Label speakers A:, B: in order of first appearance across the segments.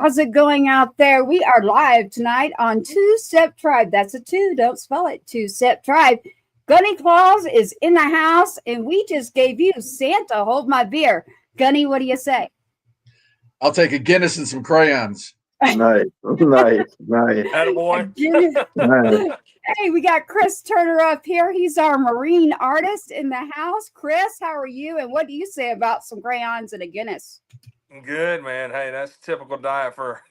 A: How's it going out there? We are live tonight on Two Step Tribe. That's a two, don't spell it. Two Step Tribe. Gunny Claus is in the house, and we just gave you Santa. Hold my beer. Gunny, what do you say?
B: I'll take a Guinness and some crayons.
C: Nice.
D: Attaboy.
C: Nice.
A: Hey, we got Chris Turner up here. He's our marine artist in the house. Chris, how are you? And what do you say about some crayons and a Guinness?
D: Good, man. Hey, that's typical diet for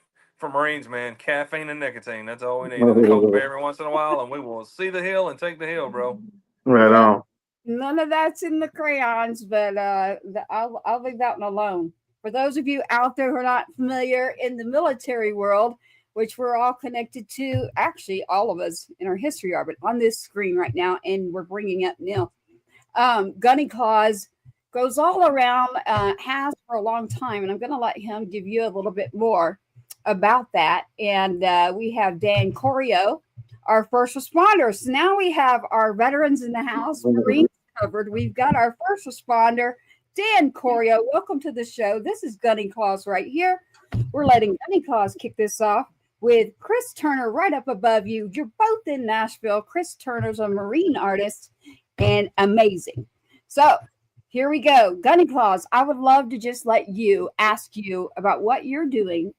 D: Marines, man. Caffeine and nicotine. That's all we need. And Coke every once in a while, and we will see the hill and take the hill, bro.
C: Right on.
A: None of that's in the crayons, but I'll leave that one alone. For those of you out there who are not familiar in the military world, which we're all connected to, actually all of us in our history are, but on this screen right now, and we're bringing up Neil. Gunny Claus goes all around, has for a long time, and I'm going to let him give you a little bit more about that. And we have Dan Corio, our first responders. So now we have our veterans in the house, Marines covered. We've got our first responder, Dan Corio. Welcome to the show. This is Gunny Claus right here. We're letting Gunny Claus kick this off with Chris Turner right up above you. You're both in Nashville. Chris Turner's a marine artist and amazing. So here we go. Gunny Claus, I would love to just ask you about what you're doing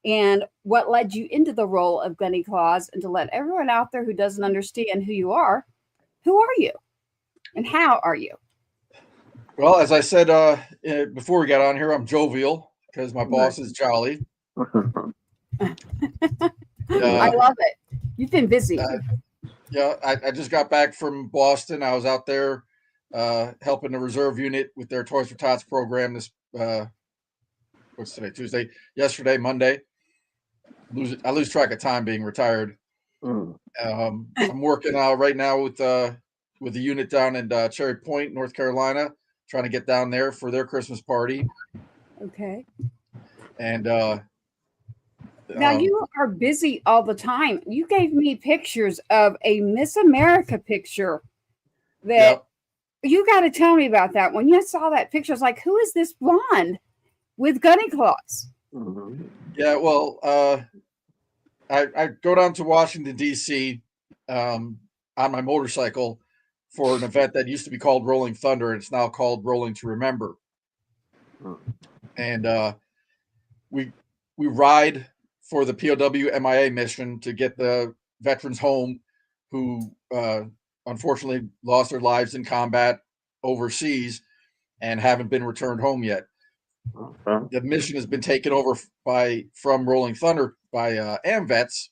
A: and what led you into the role of Gunny Claus, and to let everyone out there who doesn't understand who you are you and how are you?
B: Well, as I said before we got on here, I'm jovial because my boss is jolly.
A: I love it. You've been busy.
B: I just got back from Boston. I was out there helping the reserve unit with their Toys for Tots program this what's today? Tuesday. Yesterday, Monday. I lose track of time being retired. I'm working right now with the unit down in Cherry Point, North Carolina, trying to get down there for their Christmas party.
A: Okay.
B: And
A: now you are busy all the time. You gave me pictures of a Miss America picture that you got to tell me about that. When you saw that picture, I was like, who is this blonde with Gunny Claus?
B: Yeah, well, I go down to Washington, D.C. On my motorcycle for an event that used to be called Rolling Thunder, and it's now called Rolling to Remember. And we ride for the POW MIA mission to get the veterans home who unfortunately lost their lives in combat overseas and haven't been returned home yet. The mission has been taken over from Rolling Thunder by AMVETS,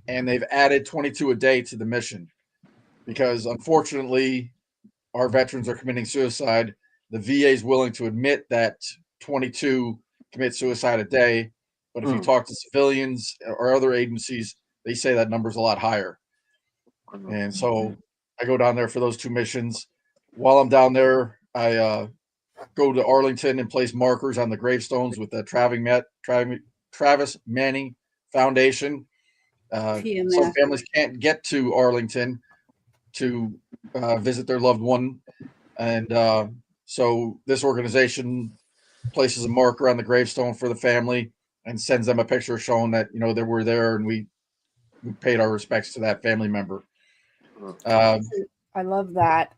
B: and they've added 22 a day to the mission because unfortunately our veterans are committing suicide. The VA is willing to admit that 22 commit suicide a day, but if you talk to civilians or other agencies, they say that number's a lot higher. And so I go down there for those two missions. While I'm down there, I go to Arlington and place markers on the gravestones with the Travis Manning Foundation. Some families can't get to Arlington to visit their loved one. And so this organization places a marker on the gravestone for the family and sends them a picture showing that, they were there and we paid our respects to that family member.
A: I love that.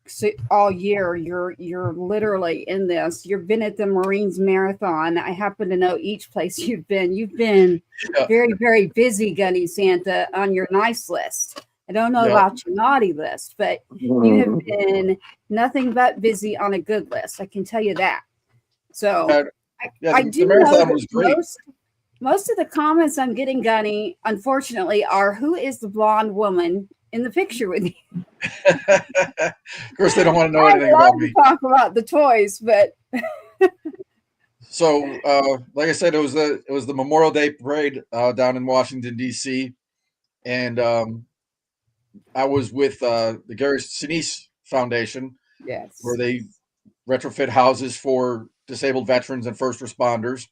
A: So all year you're literally in this. You've been at the Marines Marathon. I happen to know each place you've been. You've been very, very busy, Gunny Santa, on your nice list. I don't know about your naughty list, but you have been nothing but busy on a good list. I can tell you that. So I do know that most of the comments I'm getting, Gunny, unfortunately, are who is the blonde woman in the picture with you?
B: Of course, they don't want to know anything about me.
A: Talk about the toys, but
B: so, like I said, it was the Memorial Day parade down in Washington D.C., and I was with the Gary Sinise Foundation, where they retrofit houses for disabled veterans and first responders.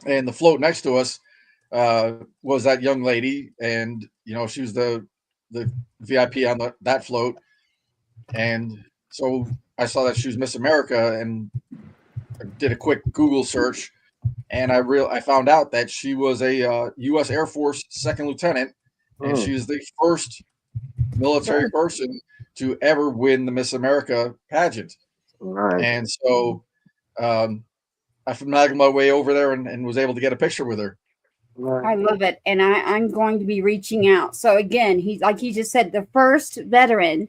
B: And the float next to us was that young lady, and she was the VIP on that float. And so I saw that she was Miss America and did a quick Google search, and I found out that she was a U.S. Air Force second lieutenant, and she is the first military person to ever win the Miss America pageant.
C: Nice.
B: And so I finagled my way over there and was able to get a picture with her.
A: I love it. And I'm going to be reaching out. So again, he's like he just said, the first veteran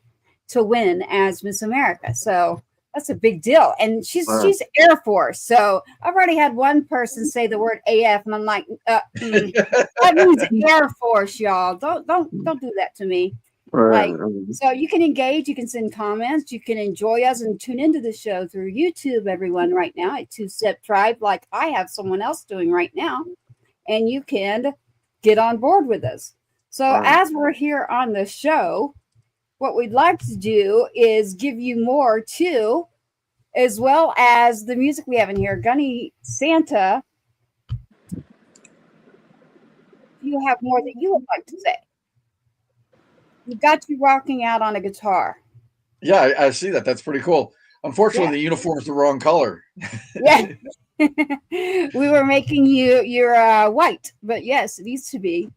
A: to win as Miss America. So that's a big deal. And she's Air Force. So I've already had one person say the word AF, and I'm like, that means Air Force, y'all. Don't do that to me. Like, so you can engage, you can send comments, you can enjoy us and tune into the show through YouTube, everyone, right now at Two Step Tribe, like I have someone else doing right now. And you can get on board with us. So as we're here on the show, what we'd like to do is give you more too, as well as the music we have in here. Gunny Santa, you have more that you would like to say. You've got you rocking out on a guitar.
B: Yeah, I see that. That's pretty cool. Unfortunately, the uniform is the wrong color.
A: Yeah. We were making your white, but yes, it needs to be.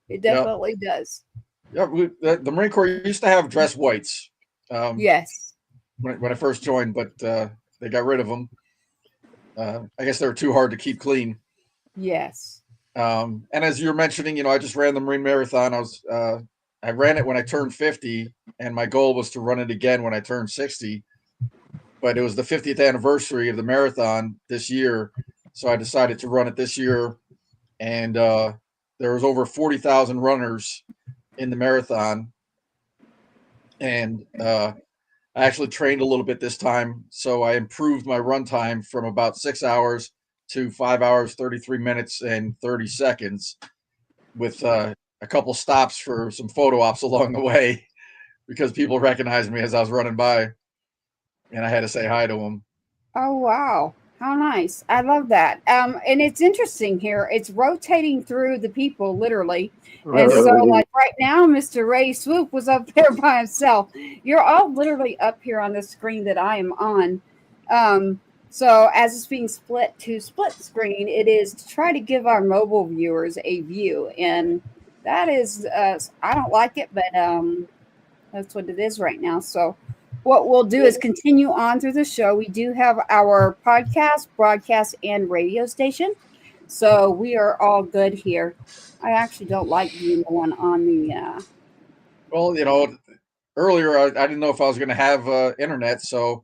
A: It definitely does.
B: Yeah, the Marine Corps used to have dress whites.
A: Yes.
B: When I first joined, but they got rid of them. I guess they were too hard to keep clean.
A: Yes.
B: And as you were mentioning, I just ran the Marine Marathon. I ran it when I turned 50, and my goal was to run it again when I turned 60. But it was the 50th anniversary of the marathon this year, so I decided to run it this year. And there was over 40,000 runners in the marathon, and I actually trained a little bit this time, so I improved my run time from about 6 hours to 5 hours, 33 minutes, and 30 seconds, with a couple stops for some photo ops along the way, because people recognized me as I was running by. And I had to say hi to him.
A: Oh, wow. How nice. I love that. And it's interesting here. It's rotating through the people, literally. And so, like right now, Mr. Ray Swoope was up there by himself. You're all literally up here on the screen that I am on. So as it's being split to split screen, it is to try to give our mobile viewers a view. And that is, I don't like it, but that's what it is right now. So what we'll do is continue on through the show. We do have our podcast, broadcast, and radio station. So we are all good here. I actually don't like being the one on the...
B: Well, earlier I didn't know if I was going to have internet, so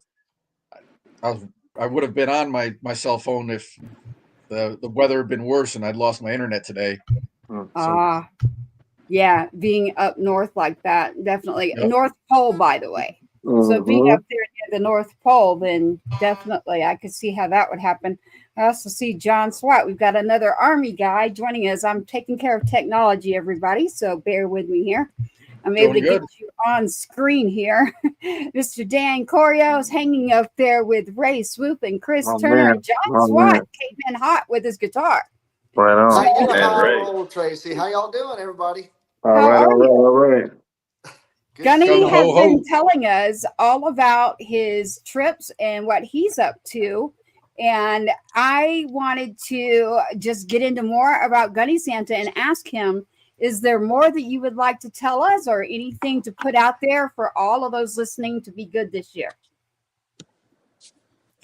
B: I would have been on my cell phone if the weather had been worse and I'd lost my internet today.
A: Yeah, being up north like that, definitely. Yep. North Pole, by the way. So being up there near the North Pole, then definitely I could see how that would happen. I also see John Swat. We've got another Army guy joining us. I'm taking care of technology, everybody, so bear with me here. I'm able to get you on screen here. Mr. Dan Corio is hanging up there with Ray Swoope and Chris Turner. And John Swat came in hot with his guitar.
C: Right on.
E: Hello, Tracy. How y'all doing, everybody?
C: All right.
A: Gunny has been telling us all about his trips and what he's up to. And I wanted to just get into more about Gunny Santa and ask him, is there more that you would like to tell us or anything to put out there for all of those listening to be good this year?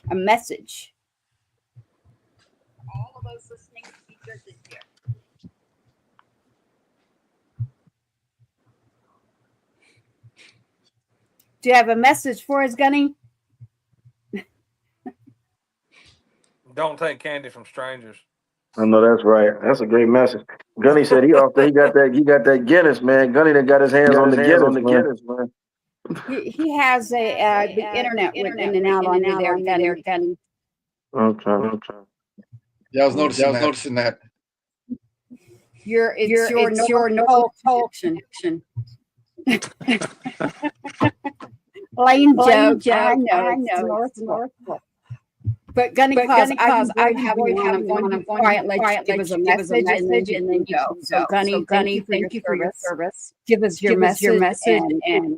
A: A message. All of those listening to be good this year. Do you have a message for us, Gunny?
D: Don't take candy from strangers.
C: I know that's right. That's a great message. Gunny said he got that Guinness, man. Gunny done got his hands on the Guinness, man.
A: He has the internet went in and out on there, Gunny.
C: Okay.
B: Yeah, I was noticing that.
A: It's your no connection. Lane joke. I know. But Gunny Claus, I have one. I'm going to quietly give us a message and then go. So Gunny, thank you for your service. Give us your message and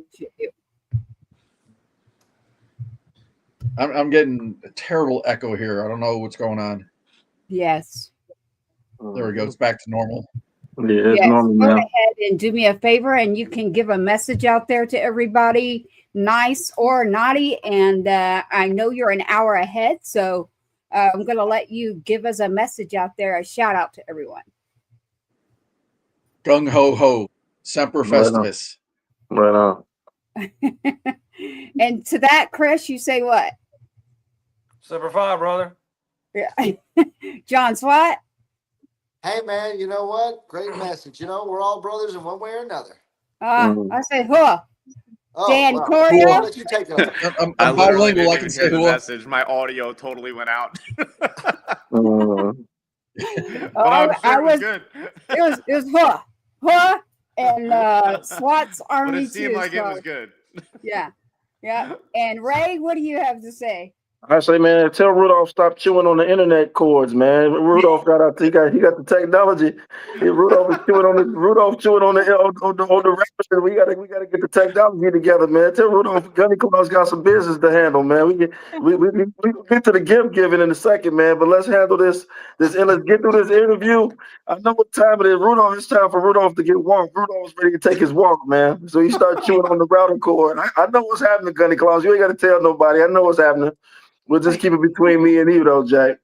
B: I'm getting a terrible echo here. I don't know what's going on.
A: Yes.
B: There we go. It's back to normal.
C: Yeah, it's
A: Yes.
C: normal
A: Go
C: now.
A: ahead and do me a favor, and you can give a message out there to everybody, nice or naughty. And I know you're an hour ahead, so I'm going to let you give us a message out there, a shout out to everyone.
B: Gung ho ho. Semper
C: Right on.
B: Festivus.
C: Right on.
A: And to that, Chris, you say what?
D: Semper Fi, brother.
A: Yeah. John Swat?
E: Hey, man, you know what? Great message. You know, we're all brothers in one way or another.
A: I say, huh.
E: Oh,
A: Dan
E: wow.
A: Corio?
E: I'll let you take over.
B: I'm
F: I literally
B: bilingual.
F: didn't
B: I
F: even
B: can
F: hear
B: say
F: the
B: who.
F: message. My audio totally went out.
C: Mhm.
F: But I'm sure
A: I
F: it was
A: was
F: good.
A: it was huh, and SWAT's
F: But
A: army
F: it seemed
A: too.
F: like it
A: So
F: was good.
A: yeah. And Ray, what do you have to say?
C: I say, man, tell Rudolph stop chewing on the internet cords, man. Rudolph got out. He got the technology. Rudolph chewing on the rappers. We gotta get the technology together, man. Tell Rudolph Gunny Claus got some business to handle, man. We get to the gift giving in a second, man. But let's handle this and let's get through this interview. I know what time it is. Rudolph, it's time for Rudolph to get walked. Rudolph's ready to take his walk, man. So he starts chewing on the router cord. I know what's happening, Gunny Claus. You ain't gotta tell nobody. I know what's happening. We'll just keep it between me and you, though, Jack.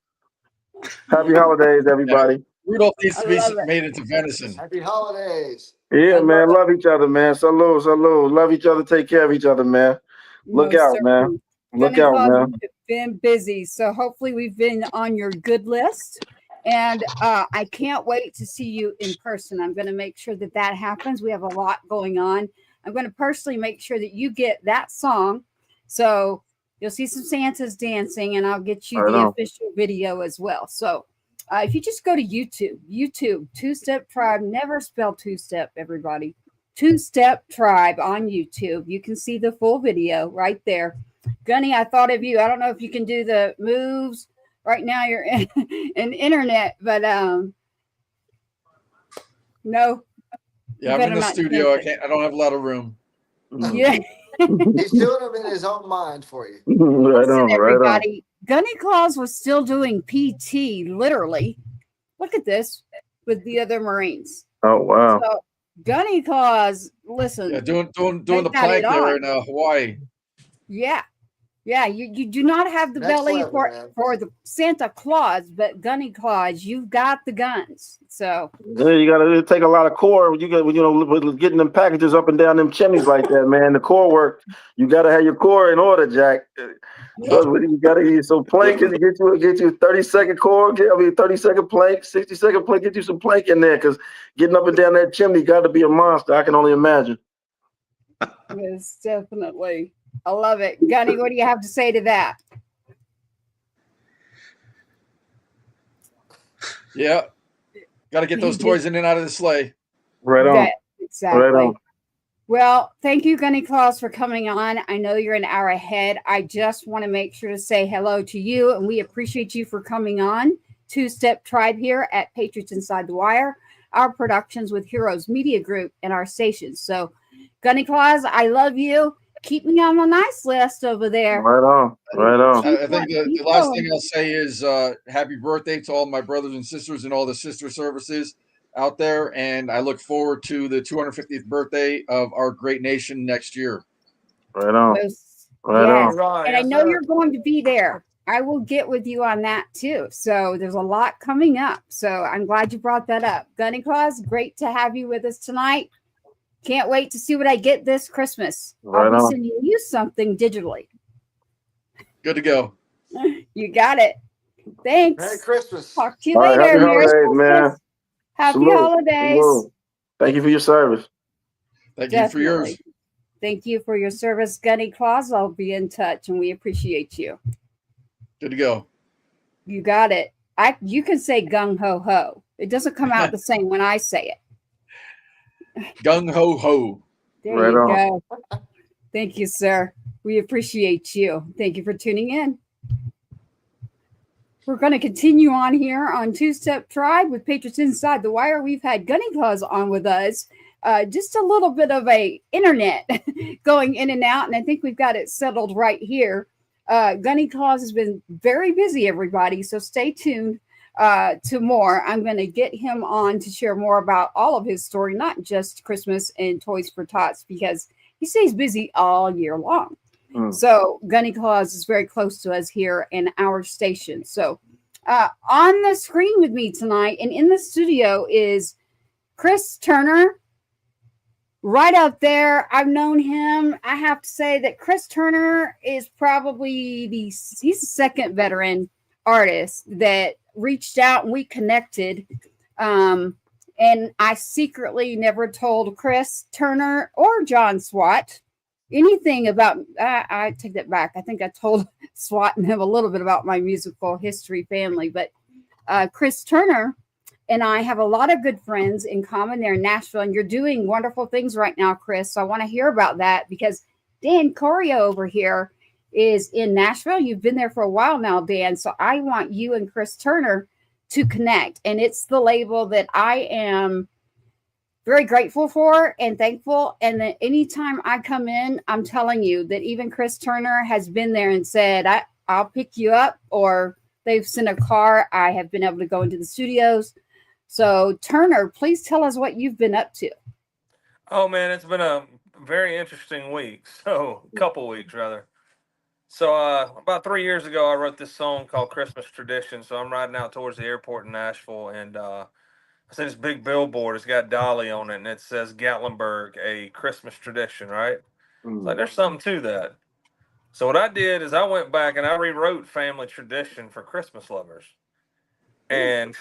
C: Happy holidays, everybody.
B: Rudolph needs
A: I
B: to be
A: love it.
B: made into venison.
E: Happy holidays.
C: Yeah,
A: I
C: man.
A: love
C: Love each other, man. Salute, salute. Love each other. Take care of each other, man. Look
A: Most
C: out, man.
A: certainly.
C: Look
A: Gunny
C: out,
A: Claus
C: man.
A: has been busy, so hopefully we've been on your good list. And I can't wait to see you in person. I'm going to make sure that happens. We have a lot going on. I'm going to personally make sure that you get that song. So you'll see some Santas dancing, and I'll get you the official video as well. So if you just go to YouTube, Two-Step Tribe, never spell two-step, everybody. Two-Step Tribe on YouTube. You can see the full video right there. Gunny, I thought of you. I don't know if you can do the moves. Right now you're in internet, but no.
B: Yeah, I'm in the studio. I don't have a lot of room.
A: Yeah.
E: He's doing them in his own mind for you.
A: Listen, everybody. Gunny Claus was still doing PT, literally. Look at this with the other Marines.
C: Oh, wow.
A: So, Gunny Claus, listen.
B: Yeah, doing the plank there in Hawaii.
A: Yeah. Yeah, you do not have the belly for the Santa Claus, but Gunny Claus, you've got the guns. So
C: yeah, you gotta take a lot of core. You got with getting them packages up and down them chimneys like that, man. The core work. You gotta have your core in order, Jack. You gotta get some plank and get you 30-second core. 30-second plank, 60-second plank. Get you some plank in there, because getting up and down that chimney got to be a monster. I can only imagine.
A: Yes, definitely. I love it. Gunny, what do you have to say to that?
B: Yeah. Got to get those toys in and out of the sleigh.
C: Right on.
A: Exactly.
C: Right on.
A: Well, thank you, Gunny Claus, for coming on. I know you're an hour ahead. I just want to make sure to say hello to you, and we appreciate you for coming on. Two-Step Tribe here at Patriots Inside the Wire, our productions with Heroes Media Group and our stations. So, Gunny Claus, I love you. Keep me on the nice list over there.
C: Right on. Right on.
B: I think the last thing I'll say is happy birthday to all my brothers and sisters and all the sister services out there. And I look forward to the 250th birthday of our great nation next year.
C: Right on.
A: Right on. And I know you're going to be there. I will get with you on that too. So there's a lot coming up. So I'm glad you brought that up. Gunny Claus, great to have you with us tonight. Can't wait to see what I get this Christmas. I'll be sending you something digitally.
B: Good to go.
A: You got it. Thanks.
E: Merry Christmas.
A: Talk to you later.
C: Happy holidays, man.
A: Happy holidays.
C: Salute. Thank you for your service.
B: Thank you for yours.
A: Thank you for your service, Gunny Claus. I'll be in touch, and we appreciate you.
B: Good to go.
A: You got it. You can say gung ho ho. It doesn't come out the same when I say it.
B: Gung ho ho.
A: There you go. Thank you, sir. We appreciate you. Thank you for tuning in. We're going to continue on here on Two-Step Tribe with Patriots Inside the Wire. We've had Gunny Claus on with us. Just a little bit of a internet going in and out, and I think we've got it settled right here. Gunny Claus has been very busy, everybody, so stay tuned. to more. I'm going to get him on to share more about all of his story, not just Christmas and Toys for Tots, because he stays busy all year long. So Gunny Claus is very close to us here in our station. So on the screen with me tonight and in the studio is Chris Turner. Right up there. I've known him. I have to say that Chris Turner is probably he's the second veteran artist that reached out and we connected. And I secretly never told Chris Turner or John Swat anything about, I take that back. I think I told Swat and him a little bit about my musical history family, but Chris Turner and I have a lot of good friends in common there in Nashville, and you're doing wonderful things right now, Chris. So I want to hear about that because Dan Corio over here is in Nashville. You've been there for a while now, Dan. So I want you and Chris Turner to connect. And it's the label that I am very grateful for and thankful. And that anytime I come in, I'm telling you that even Chris Turner has been there and said, I'll pick you up, or they've sent a car. I have been able to go into the studios. So, Turner, please tell us what you've been up to.
D: Oh, man, it's been a very interesting week. So, a couple weeks, rather. So, about 3 years ago, I wrote this song called Christmas Tradition. So, I'm riding out towards the airport in Nashville, and I see this big billboard. It's got Dolly on it, and it says Gatlinburg, a Christmas tradition, right? Like, there's something to that. So, what I did is I went back and I rewrote Family Tradition for Christmas lovers. And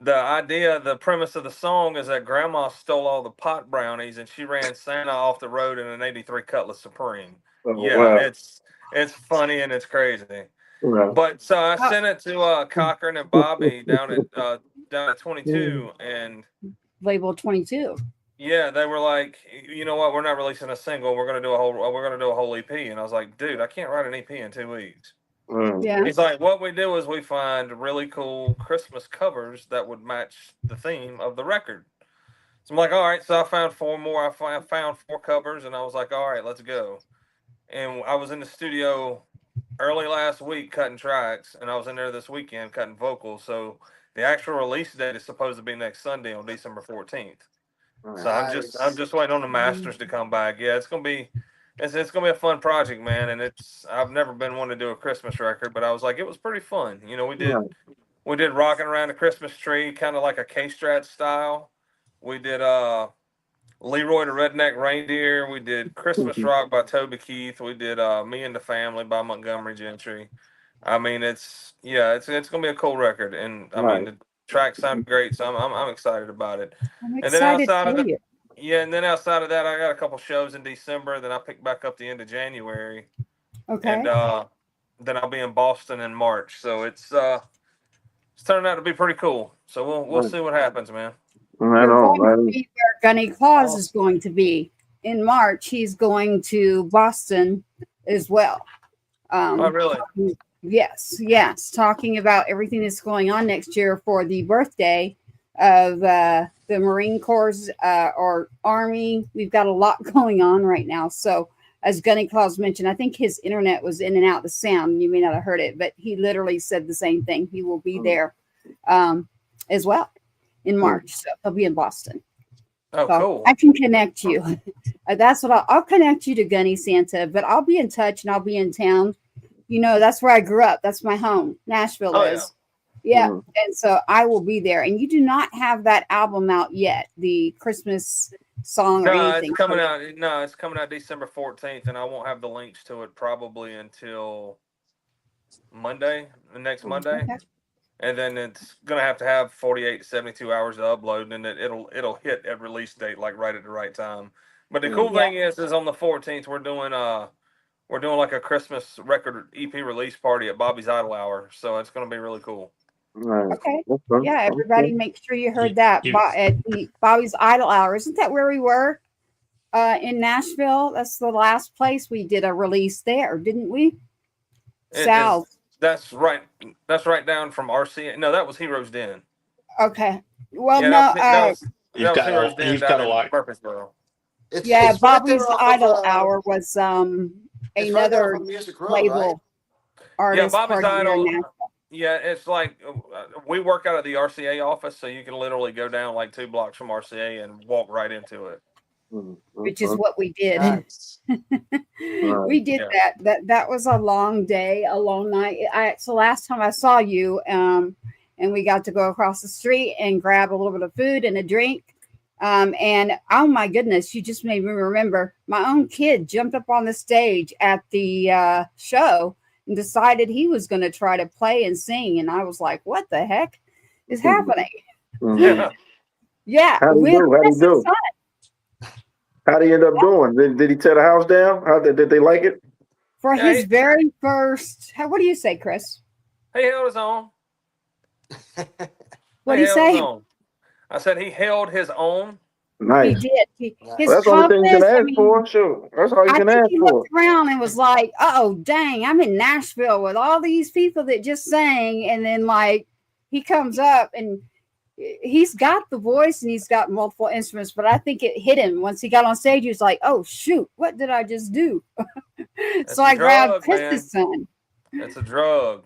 D: the premise of the song is that Grandma stole all the pot brownies and she ran Santa off the road in an '83 Cutlass Supreme. Wow. It's funny and it's crazy. Wow. But so I sent it to Cochran and Bobby down at 22 and
A: Label 22.
D: Yeah, they were like, you know what? We're not releasing a single. We're gonna do a whole EP. And I was like, dude, I can't write an EP in 2 weeks.
A: Yeah.
D: He's like, what we do is we find really cool Christmas covers that would match the theme of the record. So I'm like, all right. So I found 4 more. I found 4 covers, and I was like, all right, let's go. And I was in the studio early last week cutting tracks, and I was in there this weekend cutting vocals. So the actual release date is supposed to be next Sunday on December 14th. Nice. So I'm just waiting on the masters to come back. Yeah, it's gonna be a fun project, man. And I've never been one to do a Christmas record, but I was like, it was pretty fun. You know, we did Rocking Around the Christmas Tree, kind of like a K-Strat style. We did Leroy the Redneck Reindeer. We did Christmas Rock by Toby Keith. We did Me and the Family by Montgomery Gentry. I mean, it's gonna be a cool record, and I mean the tracks sound great, so I'm excited about it.
A: I'm excited for you.
D: Yeah, and then outside of that, I got a couple shows in December. Then I pick back up the end of January.
A: Okay.
D: And then I'll be in Boston in March. So it's turning out to be pretty cool. So we'll see what happens, man.
C: Right on.
A: Where Gunny Claus is going to be in March. He's going to Boston as well.
D: Oh, really?
A: Yes. Talking about everything that's going on next year for the birthday of the Marine Corps or Army. We've got a lot going on right now. So as Gunny Claus mentioned, I think his internet was in and out the sound. You may not have heard it, but he literally said the same thing. He will be there as well in March. So he'll be in Boston.
D: Oh,
A: so
D: cool.
A: I can connect you. That's what I'll connect you to Gunny Santa, but I'll be in touch and I'll be in town. You know, that's where I grew up. That's my home. Nashville is. Yeah. And so I will be there. And you do not have that album out yet, the Christmas song or anything.
D: It's coming out. No, it's coming out December 14th, and I won't have the links to it probably until Monday, the next Monday. Okay. And then it's gonna have to have 48 to 72 hours to upload, and it'll hit at release date like right at the right time. But the cool thing is on the 14th we're doing like a Christmas record EP release party at Bobby's Idle Hour, so it's gonna be really cool.
C: Right.
A: Okay. Yeah, everybody, make sure you heard that at Bobby's Idle Hour. Isn't that where we were in Nashville? That's the last place we did a release there, didn't we? South.
D: That's right. That's right down from RC. No, that was Heroes Den.
A: Okay. Well,
G: You've got a lot.
D: Murfreesboro.
A: Bobby's Idle Hour was another
E: music road,
A: label artist.
D: Yeah, Bobby's Idle. Yeah, it's like we work out of the RCA office, so you can literally go down like 2 blocks from RCA and walk right into it.
A: Which is what we did.
E: Nice.
A: We did that was a long day, a long night. So last time I saw you, and we got to go across the street and grab a little bit of food and a drink. And oh my goodness, you just made me remember my own kid jumped up on the stage at the show and decided he was going to try to play and sing. And I was like, what the heck is happening? Yeah.
C: How'd he do? How'd he end up doing? Did he tear the house down? Did they like it?
A: For his very first, what do you say, Chris?
D: He held his own.
A: What did you say?
D: I said he held his own.
C: Nice.
A: He did.
C: That's the only thing you can ask for. Sure. That's all you can ask for.
A: He looked around and was like, oh, dang, I'm in Nashville with all these people that just sang. And then, like, he comes up and he's got the voice and he's got multiple instruments, but I think it hit him once he got on stage. He was like, oh, shoot, what did I just do? So I grabbed Chris's son.
D: It's a drug.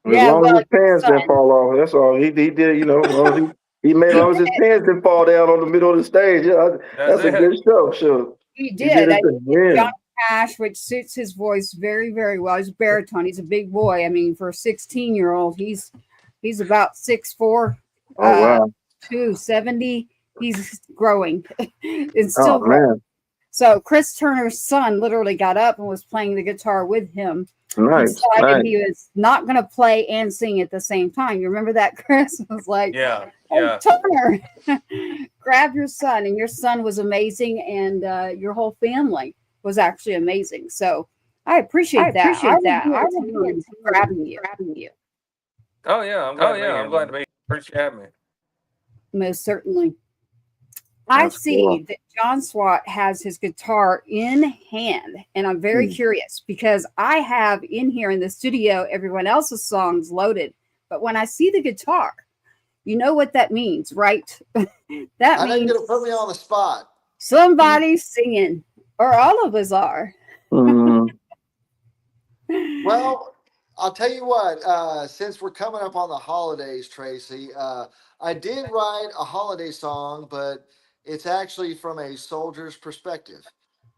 C: As long as his pants didn't fall off. That's all he did, you know. He made as long as his pants didn't fall down on the middle of the stage. Yeah, that's a good show. Sure.
A: He did. Johnny Cash, which suits his voice very, very well. He's a baritone. He's a big boy. I mean, for a 16-year-old, he's about 6'4".
C: Oh wow.
A: 270. He's growing. It's still growing.
C: Man.
A: So Chris Turner's son literally got up and was playing the guitar with him.
C: Nice.
A: He decided he was not going to play and sing at the same time. You remember that, Chris? I was like,
D: yeah.
A: Turner, grab your son. And your son was amazing, and your whole family was actually amazing. So I appreciate that. I really grabbing you.
D: Oh yeah, I'm glad to be here. Appreciate you having me.
A: Most certainly. I see that John Swat has his guitar in hand, and I'm very curious because I have in here in the studio everyone else's songs loaded, but when I see the guitar, you know what that means, right?
E: I
A: means
E: think it'll put me on the spot.
A: Somebody's singing, or all of us are.
E: Well, I'll tell you what, since we're coming up on the holidays, Tracy, I did write a holiday song, but it's actually from a soldier's perspective.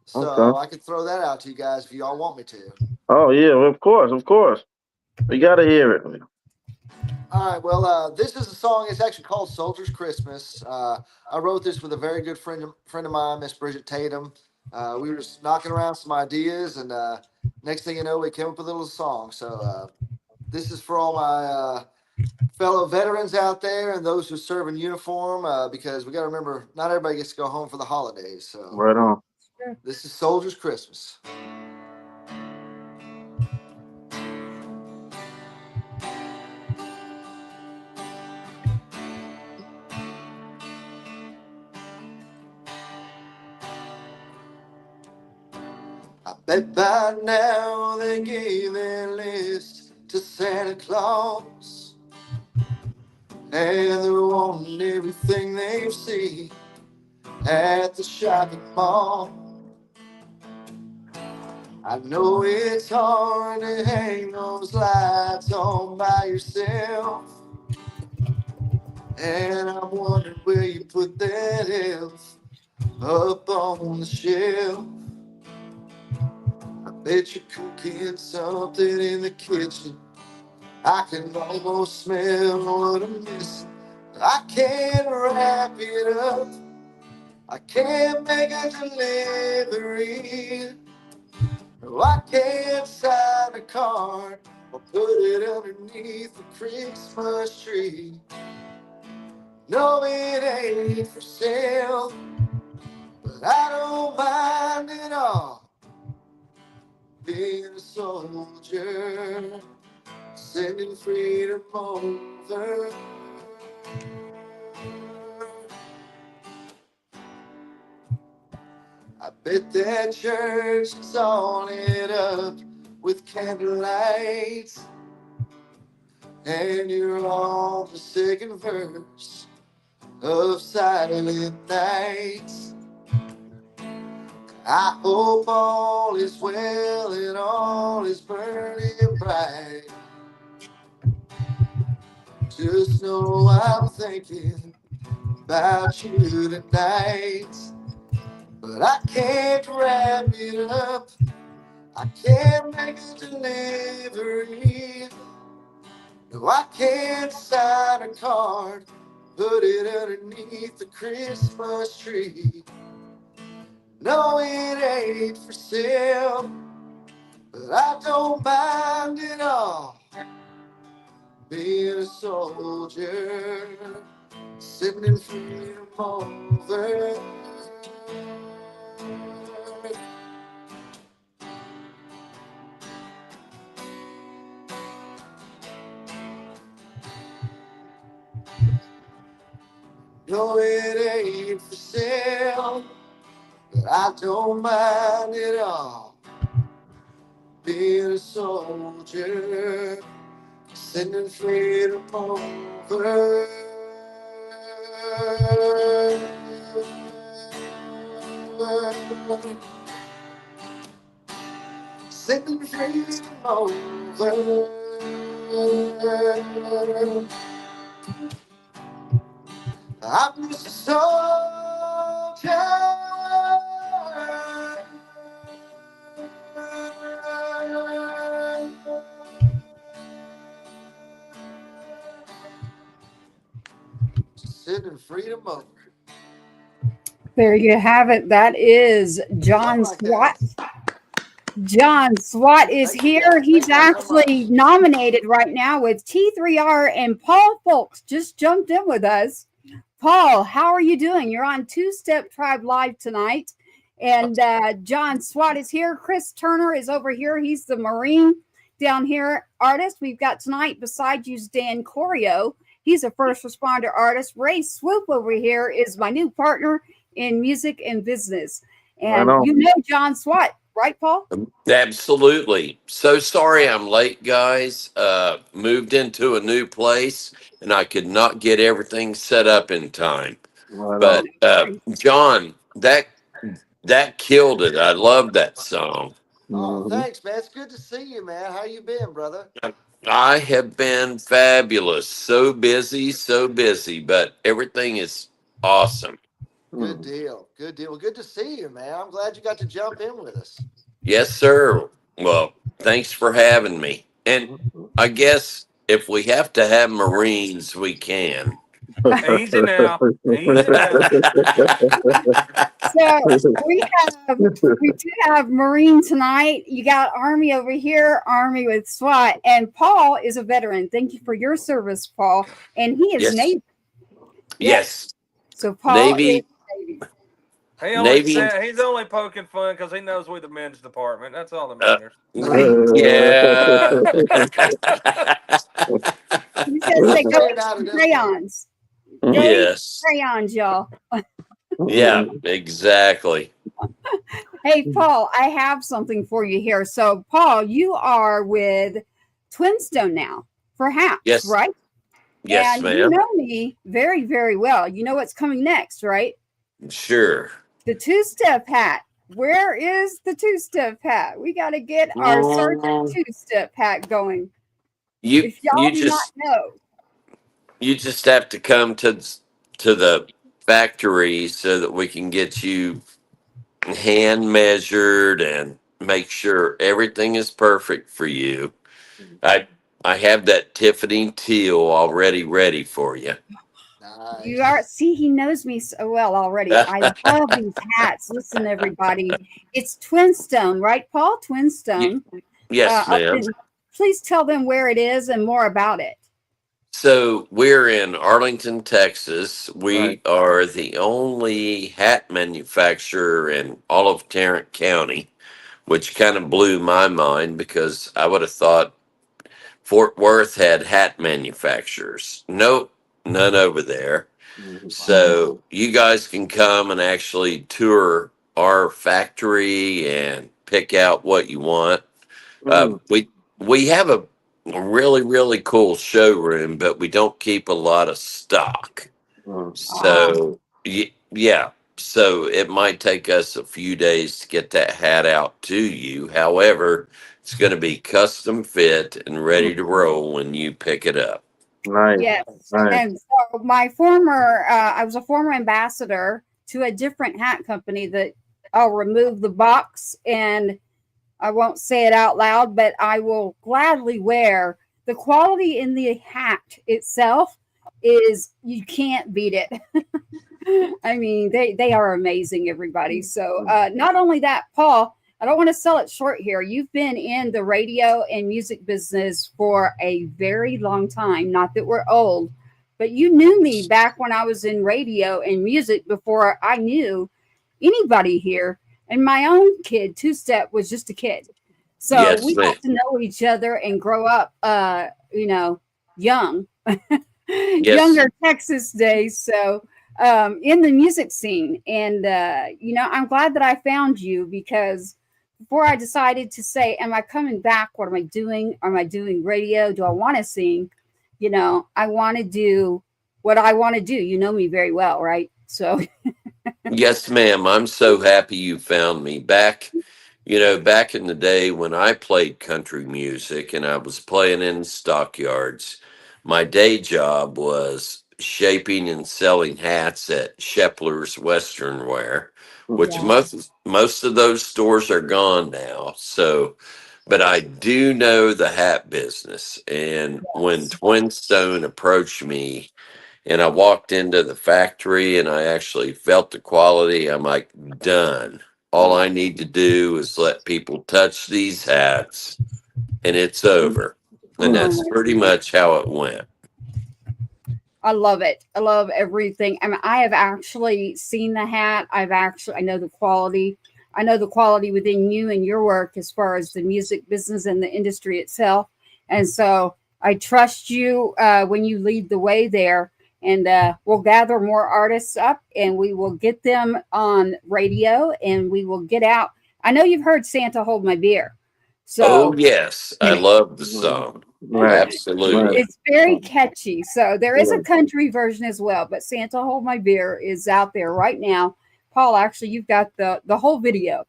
E: So I could throw that out to you guys if y'all want me to.
C: Oh, yeah, of course. We got to hear it.
E: All right, well, this is a song. It's actually called Soldier's Christmas. I wrote this with a very good friend of mine, Miss Bridget Tatum. We were just knocking around some ideas, and next thing you know, we came up with a little song. So this is for all my fellow veterans out there and those who serve in uniform, because we got to remember, not everybody gets to go home for the holidays. So
C: right on.
E: This is Soldier's Christmas. I bet by now they gave their list to Santa Claus, and they're wanting everything they see at the shopping mall. I know it's hard to hang those lights on by yourself, and I'm wondering where you put that elf up on the shelf. I bet you're cooking something in the kitchen. I can almost smell what I'm missing. I can't wrap it up. I can't make a delivery. No, I can't sign a card or put it underneath the Christmas tree. No, it ain't for sale, but I don't mind at all. Being a soldier, sending freedom over. I bet that church is all lit up with candlelight, and you're on the second verse of Silent Night. I hope all is well and all is burning bright. Just know I'm thinking about you tonight. But I can't wrap it up. I can't make a delivery. No, I can't sign a card, put it underneath the Christmas tree. No, it ain't for sale, but I don't mind at all. Being a soldier, sending freedom over. No, it ain't for sale, but I don't mind at all. Being a soldier, sending freedom over. Sending freedom over. I'm just a soldier. Sending freedom over.
A: There you have it. That is John Swat. John Swat is here. He's actually nominated right now with T3R, and Paul Folks just jumped in with us. Paul, how are you doing? You're on Two Step Tribe Live tonight. And John Swat is here. Chris Turner is over here. He's the Marine down here artist we've got tonight. Beside you is Dan Corio. He's a first responder artist. Ray Swoope over here is my new partner in music and business. And you know John Swat, right, Paul?
H: Absolutely. So sorry I'm late, guys. Moved into a new place and I could not get everything set up in time. But John, that killed it. I love that song.
E: Oh, thanks, man. It's good to see you, man. How you been, brother?
H: I have been fabulous. So busy, but everything is awesome.
E: Good deal. Good deal. Well, good to see you, man. I'm glad you got to jump in with us.
H: Yes, sir. Well, thanks for having me. And I guess if we have to have Marines, we can.
D: Easy now. Easy now.
A: So we do have Marine tonight. You got Army over here, Army with SWAT, and Paul is a veteran. Thank you for your service, Paul. And he is Navy.
H: Yes.
A: So Paul
H: Navy.
A: is Navy.
D: He's only poking fun because he knows we're the men's department. That's all that matters.
H: Yeah.
A: He says they go crayons.
H: Yes.
A: Crayons, y'all.
H: Yeah, exactly.
A: Hey, Paul, I have something for you here. So, Paul, you are with Twinstone now, perhaps, right?
H: Yes,
A: and
H: ma'am.
A: You know me very, very well. You know what's coming next, right?
H: Sure.
A: The two-step hat. Where is the two-step hat? We got to get our Sergeant two-step hat going. If y'all do not know.
H: You just have to come to the factory so that we can get you hand measured and make sure everything is perfect for you. I have that Tiffany teal already ready for you.
E: Nice.
A: You are he knows me so well already. I love these hats. Listen, everybody. It's Twinstone, right, Paul? Twinstone.
H: Yes, ma'am.
A: Please tell them where it is and more about it.
H: So we're in Arlington, Texas. We are the only hat manufacturer in all of Tarrant County, which kind of blew my mind because I would have thought Fort Worth had hat manufacturers. Nope, none over there. So you guys can come and actually tour our factory and pick out what you want. We have a really, really cool showroom, but we don't keep a lot of stock. So yeah, so it might take us a few days to get that hat out to you. However, it's going to be custom fit and ready to roll when you pick it up.
C: Nice.
A: Yes.
C: Nice.
A: And so my former, I was a former ambassador to a different hat company that I'll remove the box and I won't say it out loud, but I will gladly wear. The quality in the hat itself is, you can't beat it. I mean, they are amazing, everybody. So not only that, Paul, I don't want to sell it short here. You've been in the radio and music business for a very long time. Not that we're old, but you knew me back when I was in radio and music before I knew anybody here. And my own kid, Two Step, was just a kid. So
H: Yes,
A: we
H: ma'am.
A: got to know each other and grow up, young, younger Texas days. So in the music scene. And, I'm glad that I found you, because before I decided to say, am I coming back? What am I doing? Am I doing radio? Do I want to sing? I want to do what I want to do. You know me very well, right? So
H: Yes, ma'am. I'm so happy you found me. Back in the day when I played country music and I was playing in stockyards, my day job was shaping and selling hats at Shepler's Western Wear, which most of those stores are gone now. So, but I do know the hat business. And when Twin Stone approached me, and I walked into the factory and I actually felt the quality, I'm like, done. All I need to do is let people touch these hats and it's over. And that's pretty much how it went.
A: I love it. I love everything. I mean, I have actually seen the hat. I know the quality. I know the quality within you and your work as far as the music business and the industry itself. And so I trust you when you lead the way there. And we'll gather more artists up and we will get them on radio and we will get out. I know you've heard Santa Hold My Beer. So,
H: yes. I love the song.
C: Right.
H: Absolutely.
A: It's very catchy. So there is a country version as well, but Santa Hold My Beer is out there right now. Paul, actually, you've got the whole video.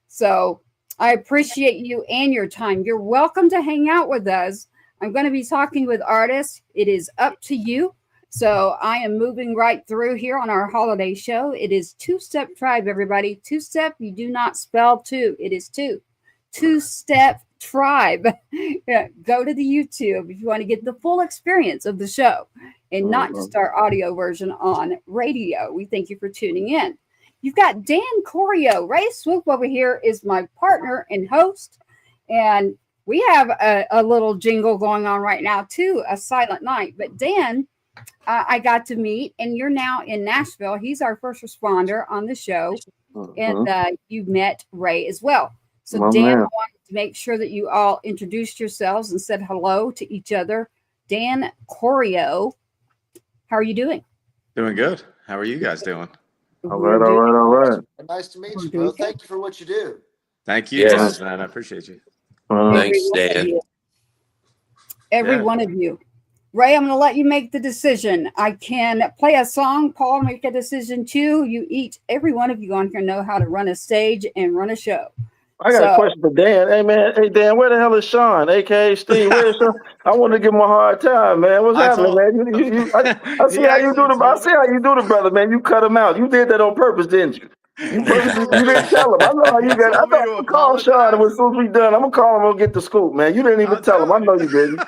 A: So I appreciate you and your time. You're welcome to hang out with us. I'm going to be talking with artists. It is up to you. So I am moving right through here on our holiday show. It is Two Step Tribe, everybody. Two Step, you do not spell two. It is two. Two Step Tribe. Go to the YouTube if you want to get the full experience of the show and not just our audio version on radio. We thank you for tuning in. You've got Dan Corio. Ray Swoope over here is my partner and host. And we have a little jingle going on right now, too, a silent night. But Dan, I got to meet, and you're now in Nashville. He's our first responder on the show. And you met Ray as well. So Dan, I wanted to make sure that you all introduced yourselves and said hello to each other. Dan Corio, how are you doing?
F: Doing good. How are you guys doing?
C: All right.
E: Nice to meet you, bro. Thank you for what you do.
F: Thank you, man. I appreciate you.
H: Thanks, Dan.
A: Every one of you. Ray, I'm going to let you make the decision. I can play a song. Paul, make a decision too. You each, every one of you on here know how to run a stage and run a show.
C: I got a question for Dan. Hey, man. Hey, Dan, where the hell is Sean, a.k.a. Steve? Where is Sean? I want to give him a hard time, man. What's happening, man? I see how you do the brother, man. You cut him out. You did that on purpose, didn't you? You didn't tell him. I know how you got it. I thought you call Sean and was supposed to be done. I'm going to call him and get the scoop, man. You didn't even tell him. I know you didn't.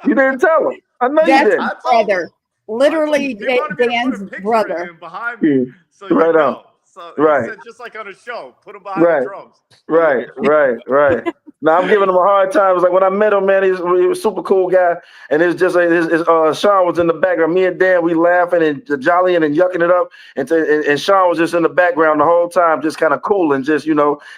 C: You didn't tell him. I know you didn't.
A: That's brother. Literally Dan's brother.
F: Behind me, so
C: right on.
F: So
C: right.
F: Said, just like on a show, put him behind the drums.
C: Right. Now I'm giving him a hard time. It was like when I met him, man, he was a super cool guy, and it's just like Sean was in the background. Me and Dan, we laughing and jollying and yucking it up, and Sean was just in the background the whole time, just kind of cool and just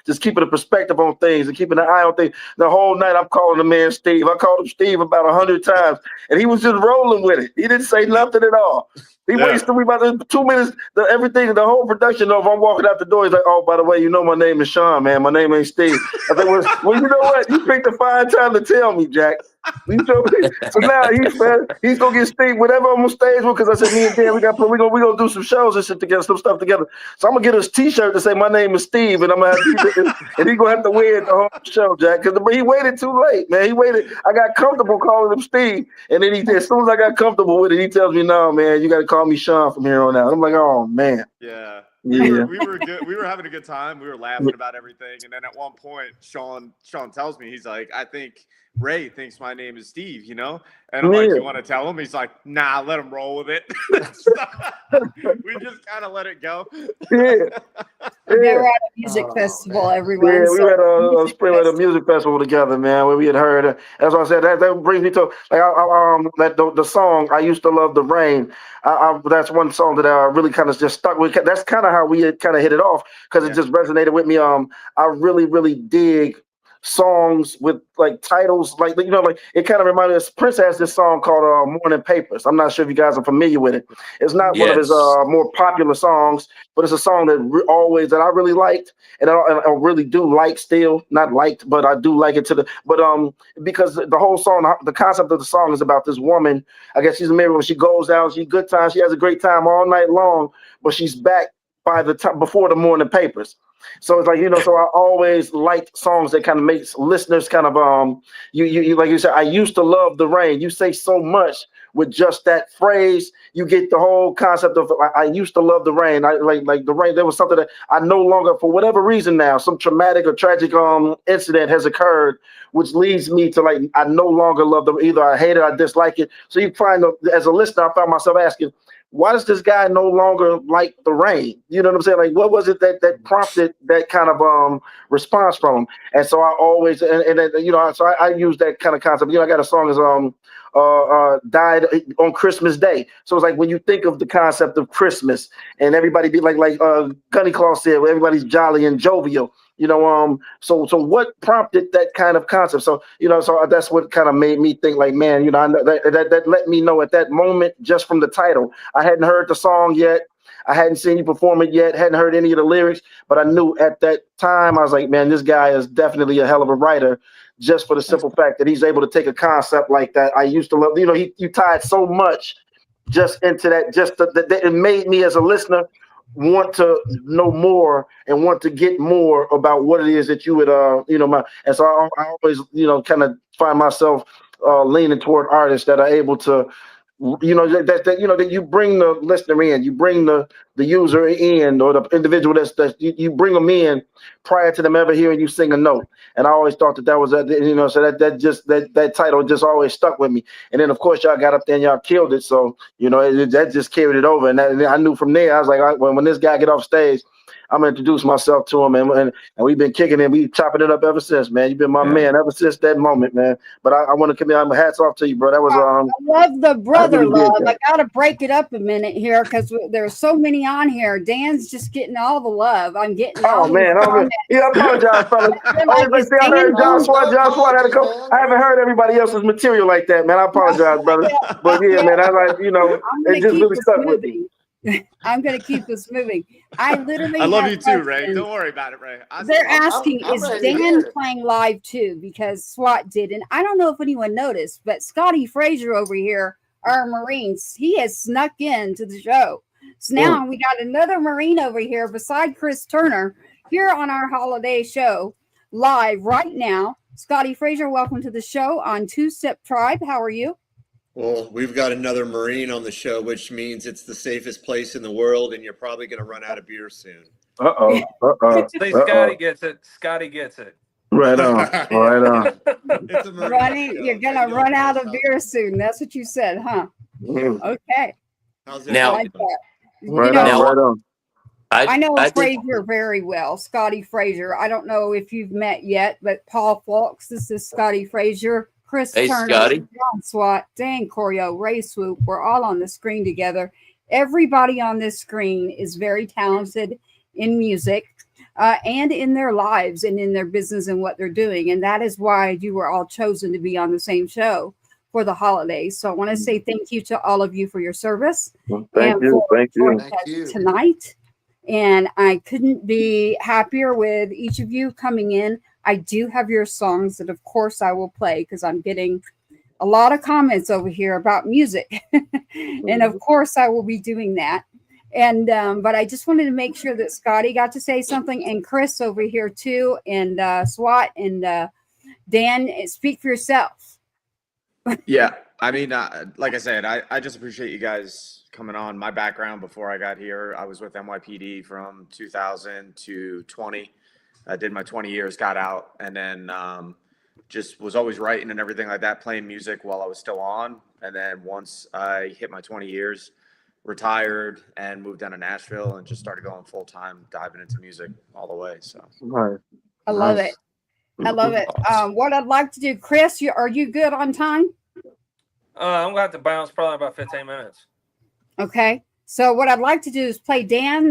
C: just keeping a perspective on things and keeping an eye on things. The whole night I'm calling the man Steve. I called him Steve about 100 times, and he was just rolling with it. He didn't say nothing at all. He wasted me about 2 minutes. The whole production. If I'm walking out the door, he's like, "Oh, by the way, my name is Sean, man. My name ain't Steve." I think, well, you know what? You picked a fine time to tell me, Jack. So now he's gonna get Steve whatever I'm on stage with, because I said me and Dan we gonna do some shows and shit together, some stuff together. So I'm gonna get his T-shirt to say my name is Steve, and I'm gonna have and he's gonna have to wear it the whole show, Jack, because he waited too late, man. He waited. I got comfortable calling him Steve, and then as soon as I got comfortable with it, he tells me, "No, man, you got to call me Sean from here on out." I'm like, "Oh man."
F: Yeah.
C: Yeah.
F: We were good. We were having a good time. We were laughing about everything. And then at one point, Sean tells me, he's like, I think Ray thinks my name is Steve, you know? And I'm like, you want to tell him? He's like, nah, let him roll with it. We just kind of let it go.
A: They were at a music festival, everyone.
C: Yeah, we were at a spring at a music festival together, man, where we had heard. As I said, that brings me to like the song "I Used to Love the Rain." That's one song that I really kind of just stuck with. That's kind of how we had kind of hit it off, because it just resonated with me. I really, really dig songs with like titles like it kind of reminded us. Prince has this song called Morning Papers. I'm not sure if you guys are familiar with it. It's not one of his more popular songs, but it's a song that that I really liked, and I really do like still. Not liked, but I do like it because the whole song, the concept of the song is about this woman. I guess she's married. When she goes out, she good time, she has a great time all night long, but she's back by the time before the morning papers. So it's like, so I always liked songs that kind of makes listeners kind of you like you said, I used to love the rain. You say so much with just that phrase, you get the whole concept of I used to love the rain. I like the rain. There was something that I no longer, for whatever reason now, some traumatic or tragic incident has occurred, which leads me to like I no longer love them. Either I hate it, I dislike it. So you find as a listener, I found myself asking, why does this guy no longer like the rain? You know what I'm saying? Like, what was it that prompted that kind of response from him? And so I always so I use that kind of concept. I got a song is died on Christmas Day. So it's like when you think of the concept of Christmas and everybody be like Gunny Claus said, where everybody's jolly and jovial. So what prompted that kind of concept? So so that's what kind of made me think like, man, I know that let me know at that moment, just from the title. I hadn't heard the song yet. I hadn't seen you perform it yet, hadn't heard any of the lyrics, but I knew at that time, I was like, man, this guy is definitely a hell of a writer, just for the simple fact that he's able to take a concept like that. I used to love, you tied so much just into that, that it made me as a listener want to know more and want to get more about what it is that you would, and so I always, kind of find myself leaning toward artists that are able to, that you bring the listener in, you bring the user in, or the individual that you bring them in prior to them ever hearing you sing a note. And I always thought that was so that title just always stuck with me. And then of course y'all got up there and y'all killed it. So that just carried it over. And I knew from there, I was like, when this guy get off stage, I'm gonna introduce myself to him, and we've been kicking it, we chopping it up ever since, man. You've been my man ever since that moment, man. But I want to commit my hats off to you, bro. That was
A: I love the brother love. I gotta break it up a minute here because there's so many on here. Dan's just getting all the love. I'm getting.
C: Oh man, I apologize, fellas. I heard John Swat had a couple. I haven't heard everybody else's material like that, man. I apologize, brother. But yeah, man, I like it just really stuck with me.
A: I'm going to keep this moving. I literally
F: I love you too, Ray. Don't worry about it, Ray.
A: They're asking, is Dan playing live too? Because Swat did. And I don't know if anyone noticed, but Scotti Frasier over here, our Marines, he has snuck into the show. So now we got another Marine over here beside Chris Turner here on our holiday show live right now. Scotti Frasier, welcome to the show on Two Step Tribe. How are you?
I: Well, we've got another Marine on the show, which means it's the safest place in the world, and you're probably going to run out of beer soon.
D: See, Scotti gets it. Scotti gets it.
C: Right on. Right on.
I: It's a Marine
A: you're going to run out of beer soon. That's what you said, huh? Okay.
I: How's it
H: Now,
A: like that.
C: Right on.
A: I know Frasier very well, Scotti Frasier. I don't know if you've met yet, but Paul Fawkes, this is Scotti Frasier. Chris Turner,
H: Scotti.
A: John Swat, Dan Corio, Ray Swoope, we're all on the screen together. Everybody on this screen is very talented in music and in their lives and in their business and what they're doing. And that is why you were all chosen to be on the same show for the holidays. So I want to say thank you to all of you for your service.
C: Thank
A: you. Tonight. And I couldn't be happier with each of you coming in. I do have your songs that, of course, I will play because I'm getting a lot of comments over here about music. And of course I will be doing that. And but I just wanted to make sure that Scotti got to say something, and Chris over here too, and Swat and Dan, speak for yourself.
F: Yeah, I mean, like I said, I just appreciate you guys coming on. My background before I got here, I was with NYPD from 2000 to 20. I did my 20 years, got out, and then just was always writing and everything like that, playing music while I was still on. And then once I hit my 20 years, retired and moved down to Nashville and just started going full time, diving into music all the way. So
A: I love it. I love it. What I'd like to do, Chris, are you good on time?
D: I'm gonna have to bounce probably about 15 minutes.
A: Okay. So what I'd like to do is play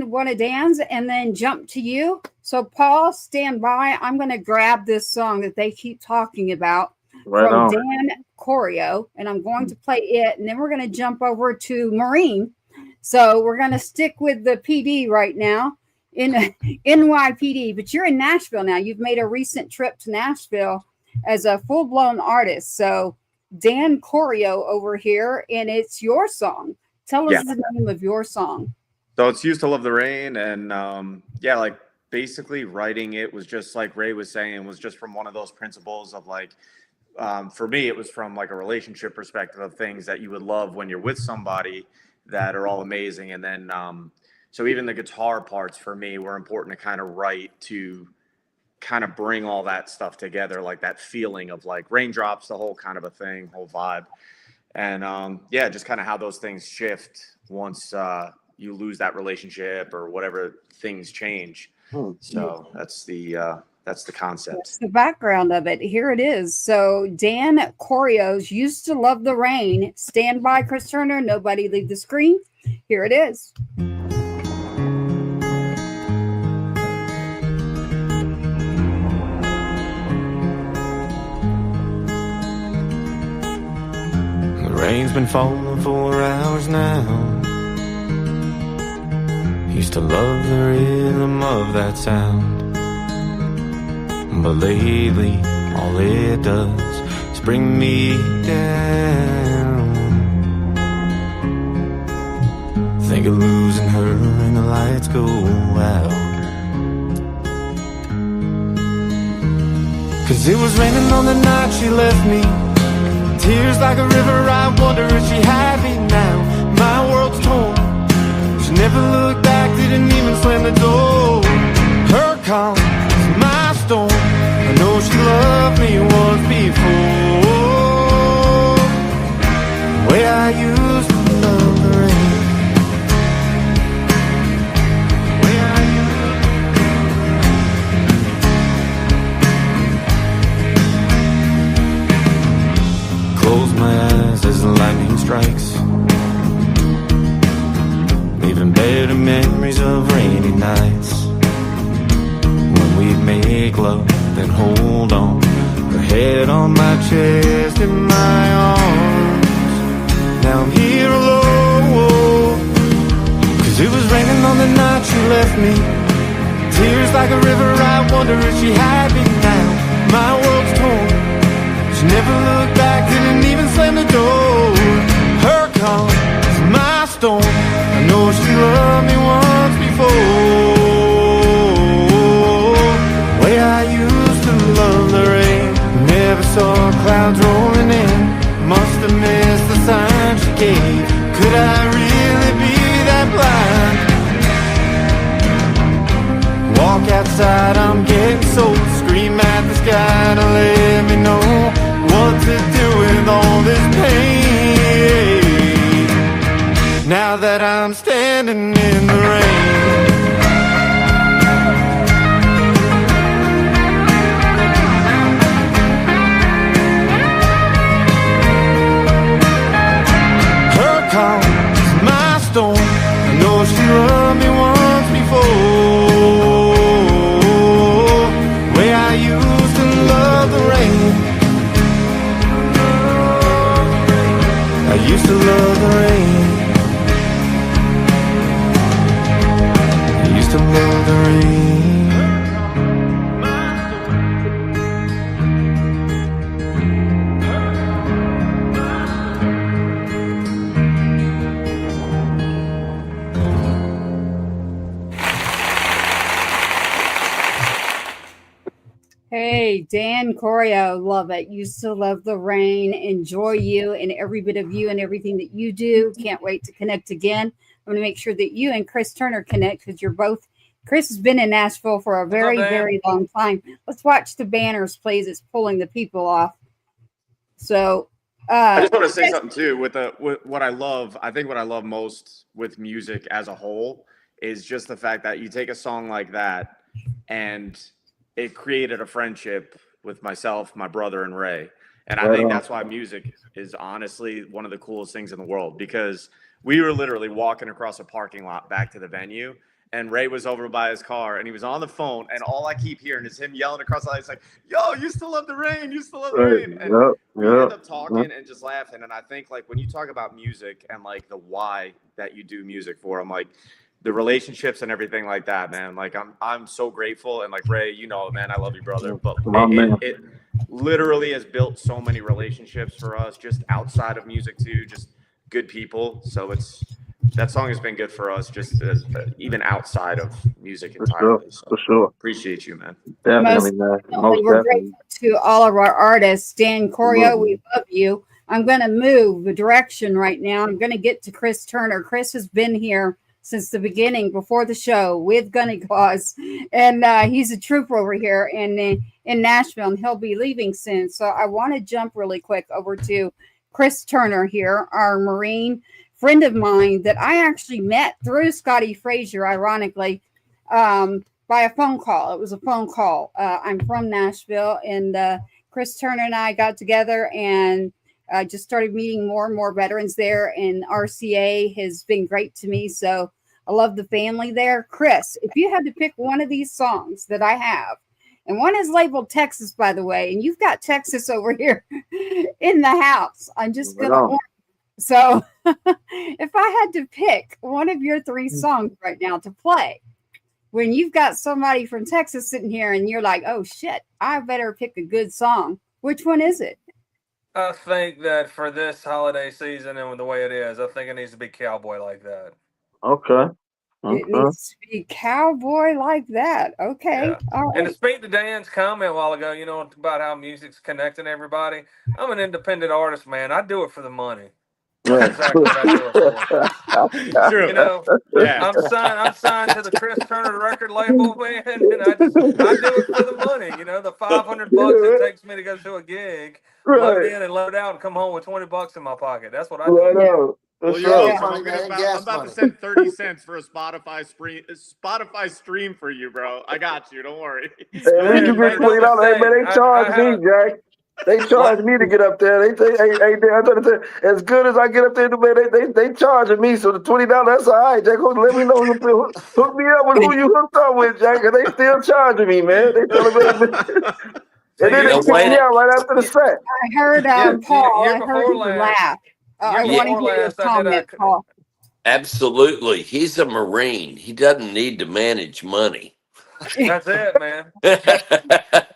A: one of Dan's, and then jump to you. So Paul, stand by. I'm going to grab this song that they keep talking about from Dan Choreo, and I'm going to play it, and then we're going to jump over to Marine. So we're going to stick with the PD right now in NYPD, but you're in Nashville now. You've made a recent trip to Nashville as a full-blown artist. So Dan Choreo over here, and it's your song. Tell us the name of your song.
F: So it's Used to Love the Rain. And like basically writing it was just like Ray was saying, was just from one of those principles of like, for me, it was from like a relationship perspective of things that you would love when you're with somebody that are all amazing. And then, so even the guitar parts for me were important to kind of write to kind of bring all that stuff together, like that feeling of like raindrops, the whole kind of a thing, whole vibe. And just kind of how those things shift once you lose that relationship or whatever, things change. So that's the concept.
A: That's the background of it. Here it is. So Dan Choreo's Used to Love the Rain. Stand by, Chris Turner. Nobody leave the screen. Here it is.
J: Rain's been falling for hours now. Used to love the rhythm of that sound, but lately all it does is bring me down. Think of losing her and the lights go out. 'Cause it was raining on the night she left me. Tears like a river, I wonder if she happy now. My world's torn. She never looked back, didn't even slam the door. Her calm is my storm. I know she loved me once before. The way I used to love the rain. The way I close my eyes as the lightning strikes, leaving better memories of rainy nights when we'd make love, then hold on, her head on my chest and my arms. Now I'm here alone, 'cause it was raining on the night she left me. Tears like a river, I wonder if she happy now. My world's torn. She never looked back, didn't even slam the door. Her calm is my storm. I know she loved me once before. The way I used to love the rain. Never saw clouds rolling in. Must have missed the sign she gave. Could I really be that blind? Walk outside, I'm getting so. Scream at the sky to let me know what to do with all this pain. Now that I'm standing in the rain. Her calm is my storm. I know she loved me once before. The way I used to love the rain. I used to love the rain. I used to love the rain.
A: Hey, Dan Corio, love it. Used to love the rain. Enjoy you and every bit of you and everything that you do. Can't wait to connect again. I'm going to make sure that you and Chris Turner connect because you're both. Chris has been in Nashville for a very, very long time. Let's watch the banners, please. It's pulling the people off. So
F: I just want to say something too with what I love. I think what I love most with music as a whole is just the fact that you take a song like that and it created a friendship with myself, my brother, and Ray. And I think that's why music is honestly one of the coolest things in the world, because we were literally walking across a parking lot back to the venue, and Ray was over by his car, and he was on the phone, and all I keep hearing is him yelling across the light. It's like, yo, you still love the rain. You still love the rain. And we end up talking and just laughing. And I think, like, when you talk about music and, like, the why that you do music for, I'm like, the relationships and everything like that, man. Like, I'm so grateful. And, like, Ray, you know, man, I love you, brother. But it literally has built so many relationships for us just outside of music, too, just good people. So that song has been good for us, just even outside of music entirely.
C: For sure.
F: Appreciate you, man.
C: Definitely, man.
A: We're grateful to all of our artists. Dan Corio, we love you. I'm going to move the direction right now. I'm going to get to Chris Turner. Chris has been here since the beginning, before the show, with Gunny Claus, and he's a trooper over here in Nashville, and he'll be leaving soon. So I want to jump really quick over to Chris Turner here, our Marine friend of mine that I actually met through Scotti Frasier, ironically, by a phone call. It was a phone call. I'm from Nashville, and Chris Turner and I got together and just started meeting more and more veterans there, and RCA has been great to me. So I love the family there. Chris, if you had to pick one of these songs that I have, and one is labeled Texas, by the way, and you've got Texas over here in the house. I'm just going to. So if I had to pick one of your three songs right now to play, when you've got somebody from Texas sitting here and you're like, oh, shit, I better pick a good song, which one is it?
D: I think that for this holiday season and the way it is, I think it needs to be Cowboy Like That.
C: Okay.
A: It needs to be Cowboy Like That. Okay.
D: Yeah.
A: All right.
D: And to speak to Dan's comment a while ago, you know, about how music's connecting everybody. I'm an independent artist, man. I do it for the money. That's exactly what I do it for.
F: True.
D: You know, I'm signed to the Chris Turner record label, man, and I do it for the money. You know, the $500 it takes me to go to a gig, load in and load out, and come home with $20 in my pocket. That's what I do.
F: Well, I'm about to send 30 cents for a Spotify stream for you, bro. I got you. Don't worry.
C: Hey, we can get $20. Hey, man, they charge me, Jack. They charge me to get up there. They say, hey, I'm trying to tell you, as good as I get up there, man, they charging me. So the $20, that's all right, Jack. Let me know. Hook me up with who you hooked up with, Jack. And they still charging me, man. They telling me. And then they kick me out right after the set.
A: I heard Paul. I heard you laugh. I want to hear your comment, Paul.
H: Absolutely. He's a Marine. He doesn't need to manage money.
D: That's it, man.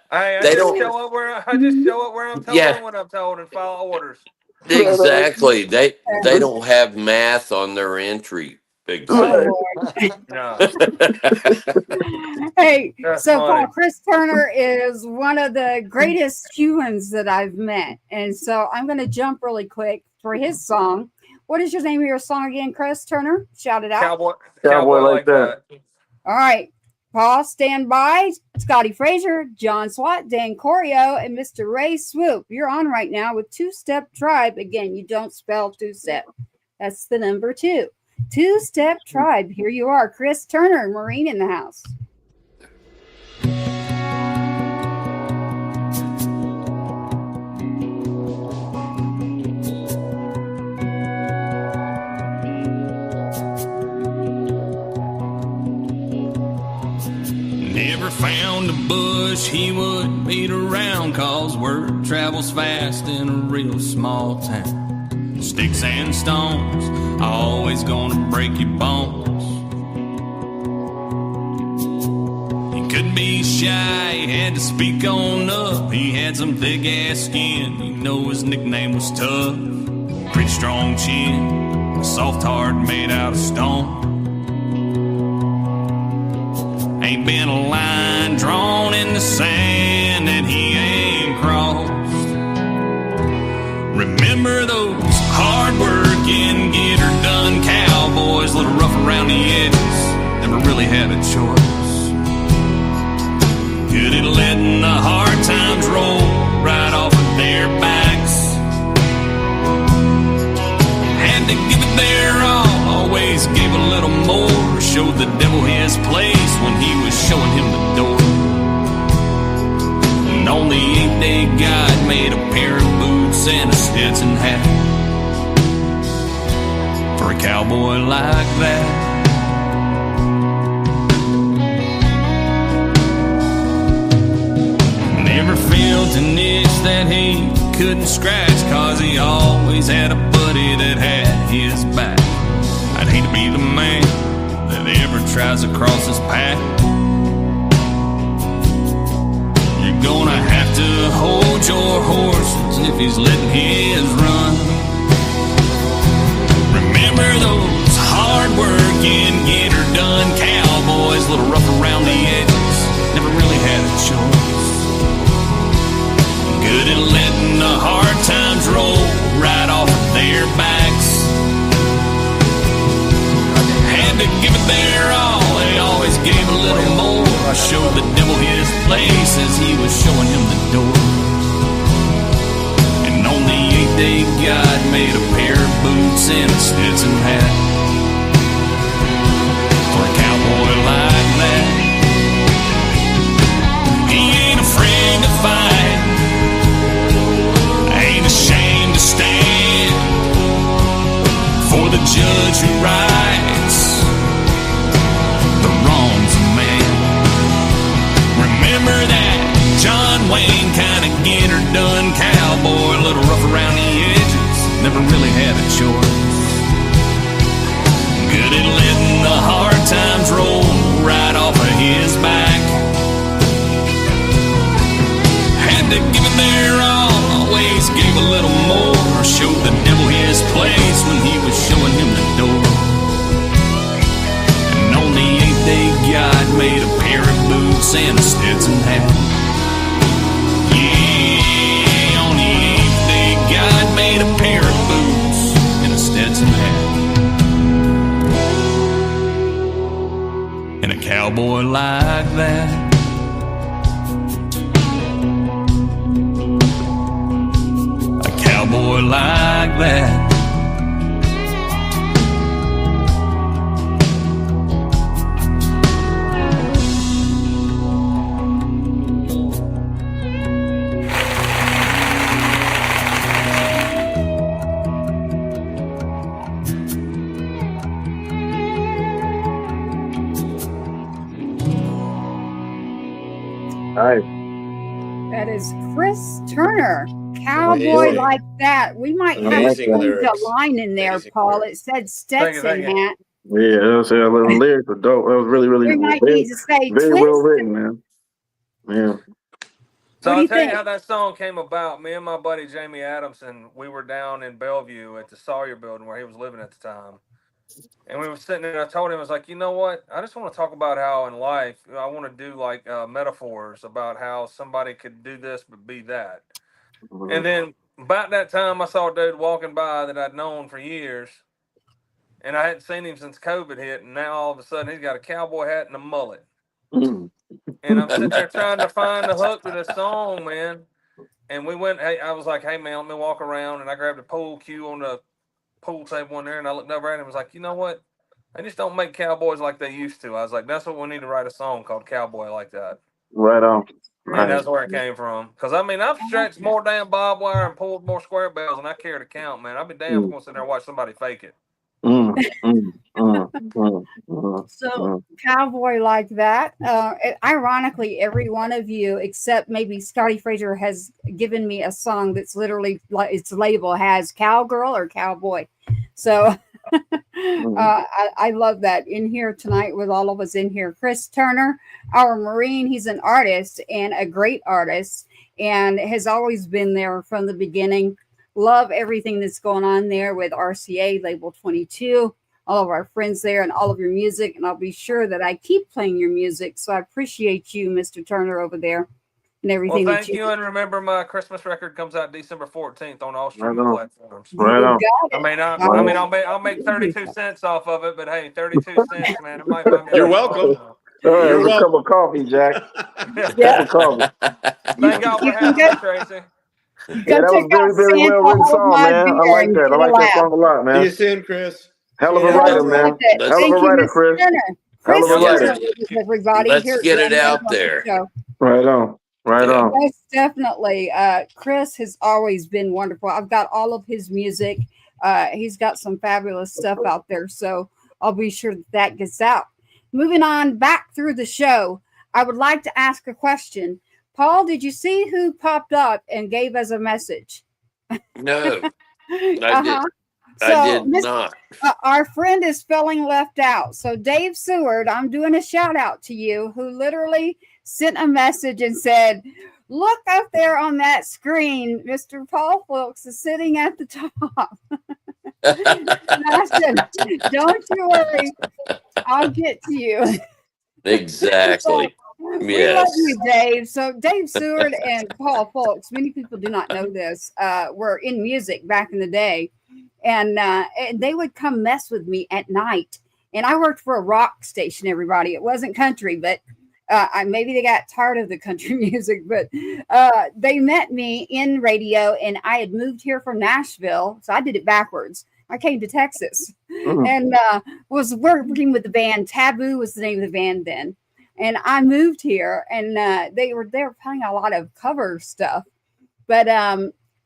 D: I just show up where I'm told when I'm told and file orders.
H: Exactly. They don't have math on their entry. Big time.
D: No.
A: Hey,
D: That's
A: so
D: funny.
A: Paul, Chris Turner is one of the greatest humans that I've met. And so I'm going to jump really quick for his song. What is your name of your song again, Chris Turner? Shout it out.
D: Cowboy like that.
A: All right. Paul, stand by. Scotti Frasier, John Swat, Dan Corio, and Mr. Ray Swoope. You're on right now with Two-Step Tribe. Again, you don't spell two-step. That's the number 2. Two-Step Tribe. Here you are. Chris Turner, Marine in the house.
J: Never found a bush he would beat around, 'cause word travels fast in a real small town. Sticks and stones, always gonna break your bones. He could be shy, he had to speak on up. He had some thick ass skin, you know his nickname was Tough. Pretty strong chin, a soft heart made out of stone. Ain't been a line drawn in the sand that Remember those hard-working, get-her-done cowboys, a little rough around the edges, never really had a choice. Good at letting the hard times roll right off of their backs. Had to give it their all, always gave a little more, showed the devil his place when he was showing him the door. And on the 8th day, God made a pair of boots and a Stetson hat for a cowboy like that. Never felt an itch that he couldn't scratch, 'cause he always had a buddy that had his back. I'd hate to be the man that ever tries to cross his path. You're gonna have to hold your horses if he's letting his run. Remember those hard-working, get-her-done cowboys, a little rough around the edges, never really had a choice. Good at letting the hard times roll right off of their backs. Had to give it their all, they always gave a little more. Showed the devil his place as he was showing him the door. And on the 8th day, God made a pair of boots and a Stetson hat for a cowboy like that. He ain't afraid to fight, ain't ashamed to stand for the judge who rights the wrongs of man. Remember that John Wayne kind of get-her-done cowboy, a little rough around the edges, never really had a choice. Good at letting the hard times roll right off of his back. Had to give it their all, always gave a little more, showed the devil his place when he was showing him the door. And on the 8th day, God made a pair of boots and a Stetson hat. Yeah, on the 8th day, God made a pair of boots and a Stetson hat. And a cowboy like that. Boy like that.
C: Nice.
A: That is Chris Turner. Cowboy like that. We might have
I: Amazing
A: a
I: lyrics.
A: line in there,
I: Amazing
A: Paul.
I: lyrics.
A: It said Stetson
D: Thank you.
A: hat.
C: Yeah, those little lyrics are dope. That was really, really
A: We might
C: very,
A: need to say
C: very
A: twist.
C: well written, man. Yeah.
D: So
A: What do
D: I'll
A: you
D: tell you
A: think?
D: how that song came about. Me and my buddy Jamie Adamson, we were down in Bellevue at the Sawyer building where he was living at the time. And we were sitting there, and I told him, I was like, you know what? I just want to talk about how in life, I want to do like metaphors about how somebody could do this but be that.
C: Mhm.
D: And then about that time, I saw a dude walking by that I'd known for years. And I hadn't seen him since COVID hit. And now all of a sudden, he's got a cowboy hat and a mullet.
C: Mm.
D: And I'm sitting there trying to find the hook to this song, man. And we went, hey, I was like, hey, man, let me walk around. And I grabbed a pool cue on the pool table in there. And I looked over at him and was like, you know what? They just don't make cowboys like they used to. I was like, that's what we need to write a song called Cowboy Like That.
C: Right on.
D: And
C: Right.
D: that's where it came from. Because, I mean, I've stretched more damn barbed wire and pulled more square bells than I care to count, man. I'd be damn if I'm going to sit there and watch somebody fake it.
A: So, Cowboy Like That. Ironically, every one of you, except maybe Scotti Frasier, has given me a song that's literally like its label has cowgirl or cowboy. So I love that in here tonight with all of us in here. Chris Turner, our Marine, he's an artist and a great artist and has always been there from the beginning. Love everything that's going on there with RCA, Label 22, all of our friends there and all of your music. And I'll be sure that I keep playing your music. So I appreciate you, Mr. Turner, over there. and everything.
D: Well,
A: that
D: thank you, and remember, my Christmas record comes out December 14th on all streaming platforms.
C: Right on.
D: I'll make 32 cents off of it, but hey, 32 cents, man, it might buy me.
F: You're welcome.
C: All right,
F: You're
C: a cup of coffee, Jack.
A: Yeah.
C: Cup of coffee.
D: Thank y'all for having me, Tracy.
C: Yeah, that was a very, very well written song, man. I like that. I like that song a lot, man.
I: See you soon, Chris.
C: Hell of a
D: Yeah,
C: writer,
D: no
C: man.
H: Let's-
C: Hell of a
A: Thank you,
C: writer,
A: Mr.
C: Chris.
A: Turner.
C: Hell of a
A: Chris
C: writer.
A: Turner with everybody.
H: Let's
A: here at
H: get it
A: Gunny
H: out
A: Claus
H: there.
A: Show.
C: Right on. Right
H: Yeah.
C: on.
A: Yes, definitely. Chris has always been wonderful. I've got all of his music. He's got some fabulous stuff out there, so I'll be sure that gets out. Moving on back through the show, I would like to ask a question. Paul, did you see who popped up and gave us a message?
H: No,
A: Uh-huh.
H: I did not.
A: Our friend is feeling left out. So Dave Seward, I'm doing a shout out to you, who literally sent a message and said, look up there on that screen, Mr. Paul Wilkes is sitting at the top. And I said, don't you worry, I'll get to you.
H: Exactly.
A: We love you, Dave. So Dave Seward and Paul Folks, many people do not know this, were in music back in the day. And they would come mess with me at night. And I worked for a rock station, everybody. It wasn't country, but maybe they got tired of the country music. But they met me in radio, and I had moved here from Nashville. So I did it backwards. I came to Texas and was working with the band. Taboo was the name of the band then. And I moved here, and they were playing a lot of cover stuff. But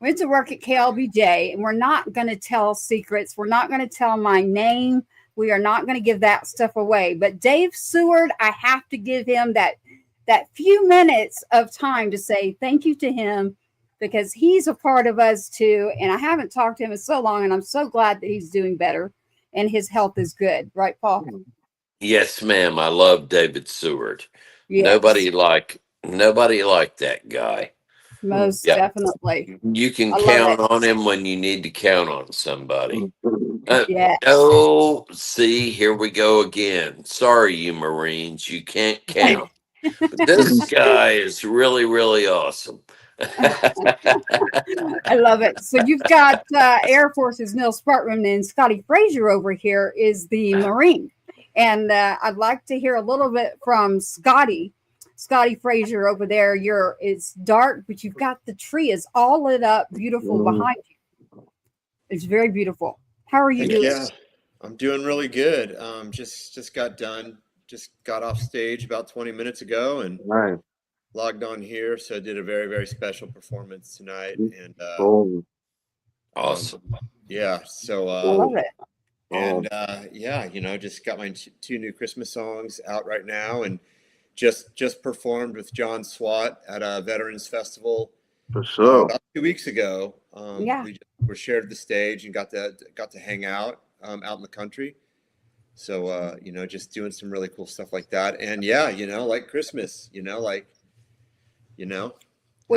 A: went to work at KLBJ, and we're not going to tell secrets. We're not going to tell my name. We are not going to give that stuff away. But Dave Seward, I have to give him that few minutes of time to say thank you to him, because he's a part of us too. And I haven't talked to him in so long, and I'm so glad that he's doing better and his health is good. Right, Paul?
H: Yes, ma'am. I love David Seward.
A: Yes.
H: Nobody like that guy.
A: Most definitely.
H: You can count on him when you need to count on somebody.
A: Yes.
H: Oh, see, here we go again. Sorry, you Marines, you can't count. But this guy is really, really awesome.
A: I love it. So you've got Air Force's Neil Spartman, and Scotti Frasier over here is the Marine. And I'd like to hear a little bit from Scotti Frasier over there. It's dark, but you've got the tree is all lit up, beautiful behind you. It's very beautiful. How are you doing?
I: Yeah, I'm doing really good. Just got done. Just got off stage about 20 minutes ago and logged on here. So I did a very, very special performance tonight. And
H: awesome.
I: Yeah. So
A: I love it.
I: And yeah, just got my two new Christmas songs out right now, and just performed with John Swat at a Veterans Festival
C: for sure
I: about 2 weeks ago. We were shared the stage and got to hang out out in the country. So just doing some really cool stuff like that. And yeah, like Christmas,
A: Well,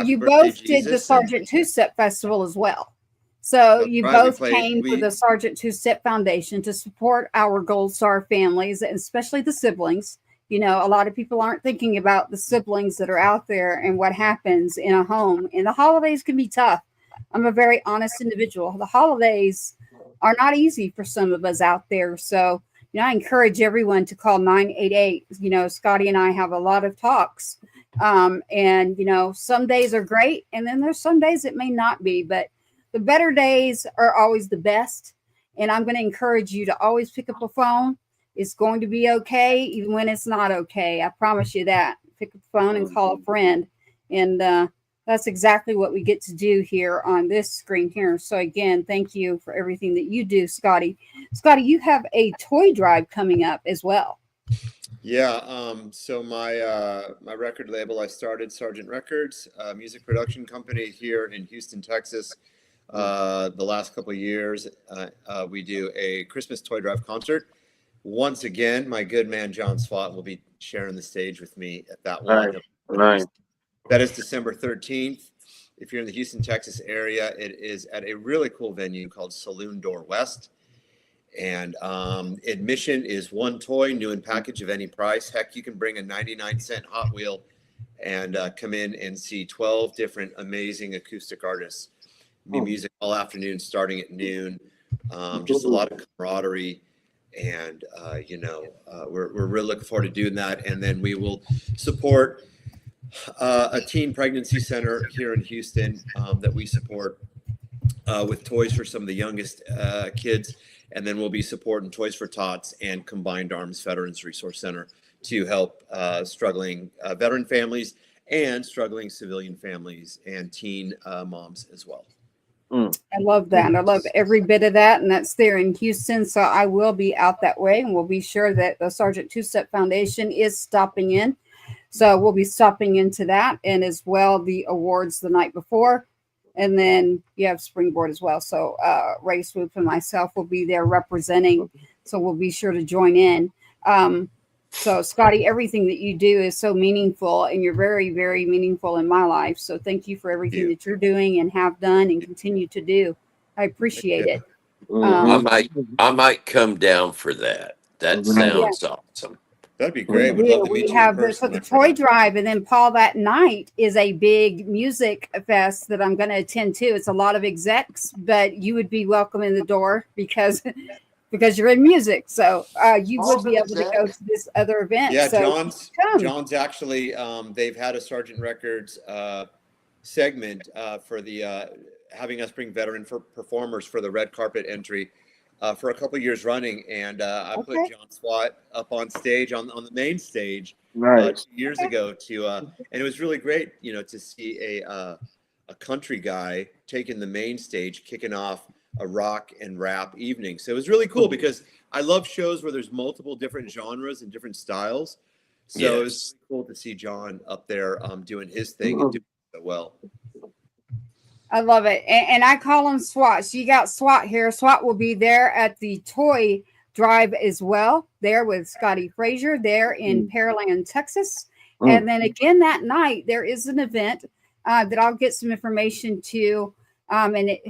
A: you both did the Sergeant Two-Step Festival as well. So you both came for the Sergeant Two-Step Foundation to support our Gold Star families, and especially the siblings. A lot of people aren't thinking about the siblings that are out there and what happens in a home. And the holidays can be tough. I'm a very honest individual. The holidays are not easy for some of us out there. So, I encourage everyone to call 988. Scotti and I have a lot of talks. And some days are great, and then there's some days it may not be, but the better days are always the best. And I'm going to encourage you to always pick up a phone. It's going to be okay, even when it's not okay. I promise you that. Pick up the phone and call a friend. And that's exactly what we get to do here on this screen here. So again, thank you for everything that you do, Scotti. Scotti, you have a toy drive coming up as well.
I: Yeah. So my record label, I started Sargent Records, a music production company here in Houston, Texas. The last couple of years, we do a Christmas toy drive concert. Once again, my good man John Swat will be sharing the stage with me at that one.
C: Right.
I: That is December 13th. If you're in the Houston, Texas area, it is at a really cool venue called Saloon Door West. And admission is one toy, new in package of any price. Heck, you can bring a 99-cent Hot Wheel and come in and see 12 different amazing acoustic artists. Be music all afternoon, starting at noon. Just a lot of camaraderie, and we're really looking forward to doing that. And then we will support a teen pregnancy center here in Houston that we support with toys for some of the youngest kids. And then we'll be supporting Toys for Tots and Combined Arms Veterans Resource Center to help struggling veteran families and struggling civilian families and teen moms as well.
A: I love that. I love every bit of that. And that's there in Houston. So I will be out that way, and we'll be sure that the Sergeant Two-Step Foundation is stopping in. So we'll be stopping into that, and as well the awards the night before. And then you have Springboard as well. So Ray, Swoope, and myself will be there representing. So we'll be sure to join in. So Scotti, everything that you do is so meaningful, and you're very, very meaningful in my life. So thank you for everything that you're doing and have done and continue to do. I appreciate it.
H: I might come down for that. That sounds awesome.
I: That'd be great. We'd love to meet you in person.
A: For the toy drive, and then Paul, that night is a big music fest that I'm going to attend to. It's a lot of execs, but you would be welcome in the door because you're in music. So you would be able to go to this other event.
I: Yeah,
A: so
I: John's actually, they've had a Sergeant Records segment for the having us bring veteran performers for the red carpet entry for a couple years running. And I put John Swat up on stage on the main stage 2 years ago and it was really great, to see a country guy taking the main stage, kicking off a rock and rap evening. So it was really cool because I love shows where there's multiple different genres and different styles. So it was really cool to see John up there doing his thing and doing it so well.
A: I love it. And I call him SWAT. So you got SWAT here. SWAT will be there at the toy drive as well, there with Scotti Frasier there in Pearland, Texas. And then again that night, there is an event that I'll get some information to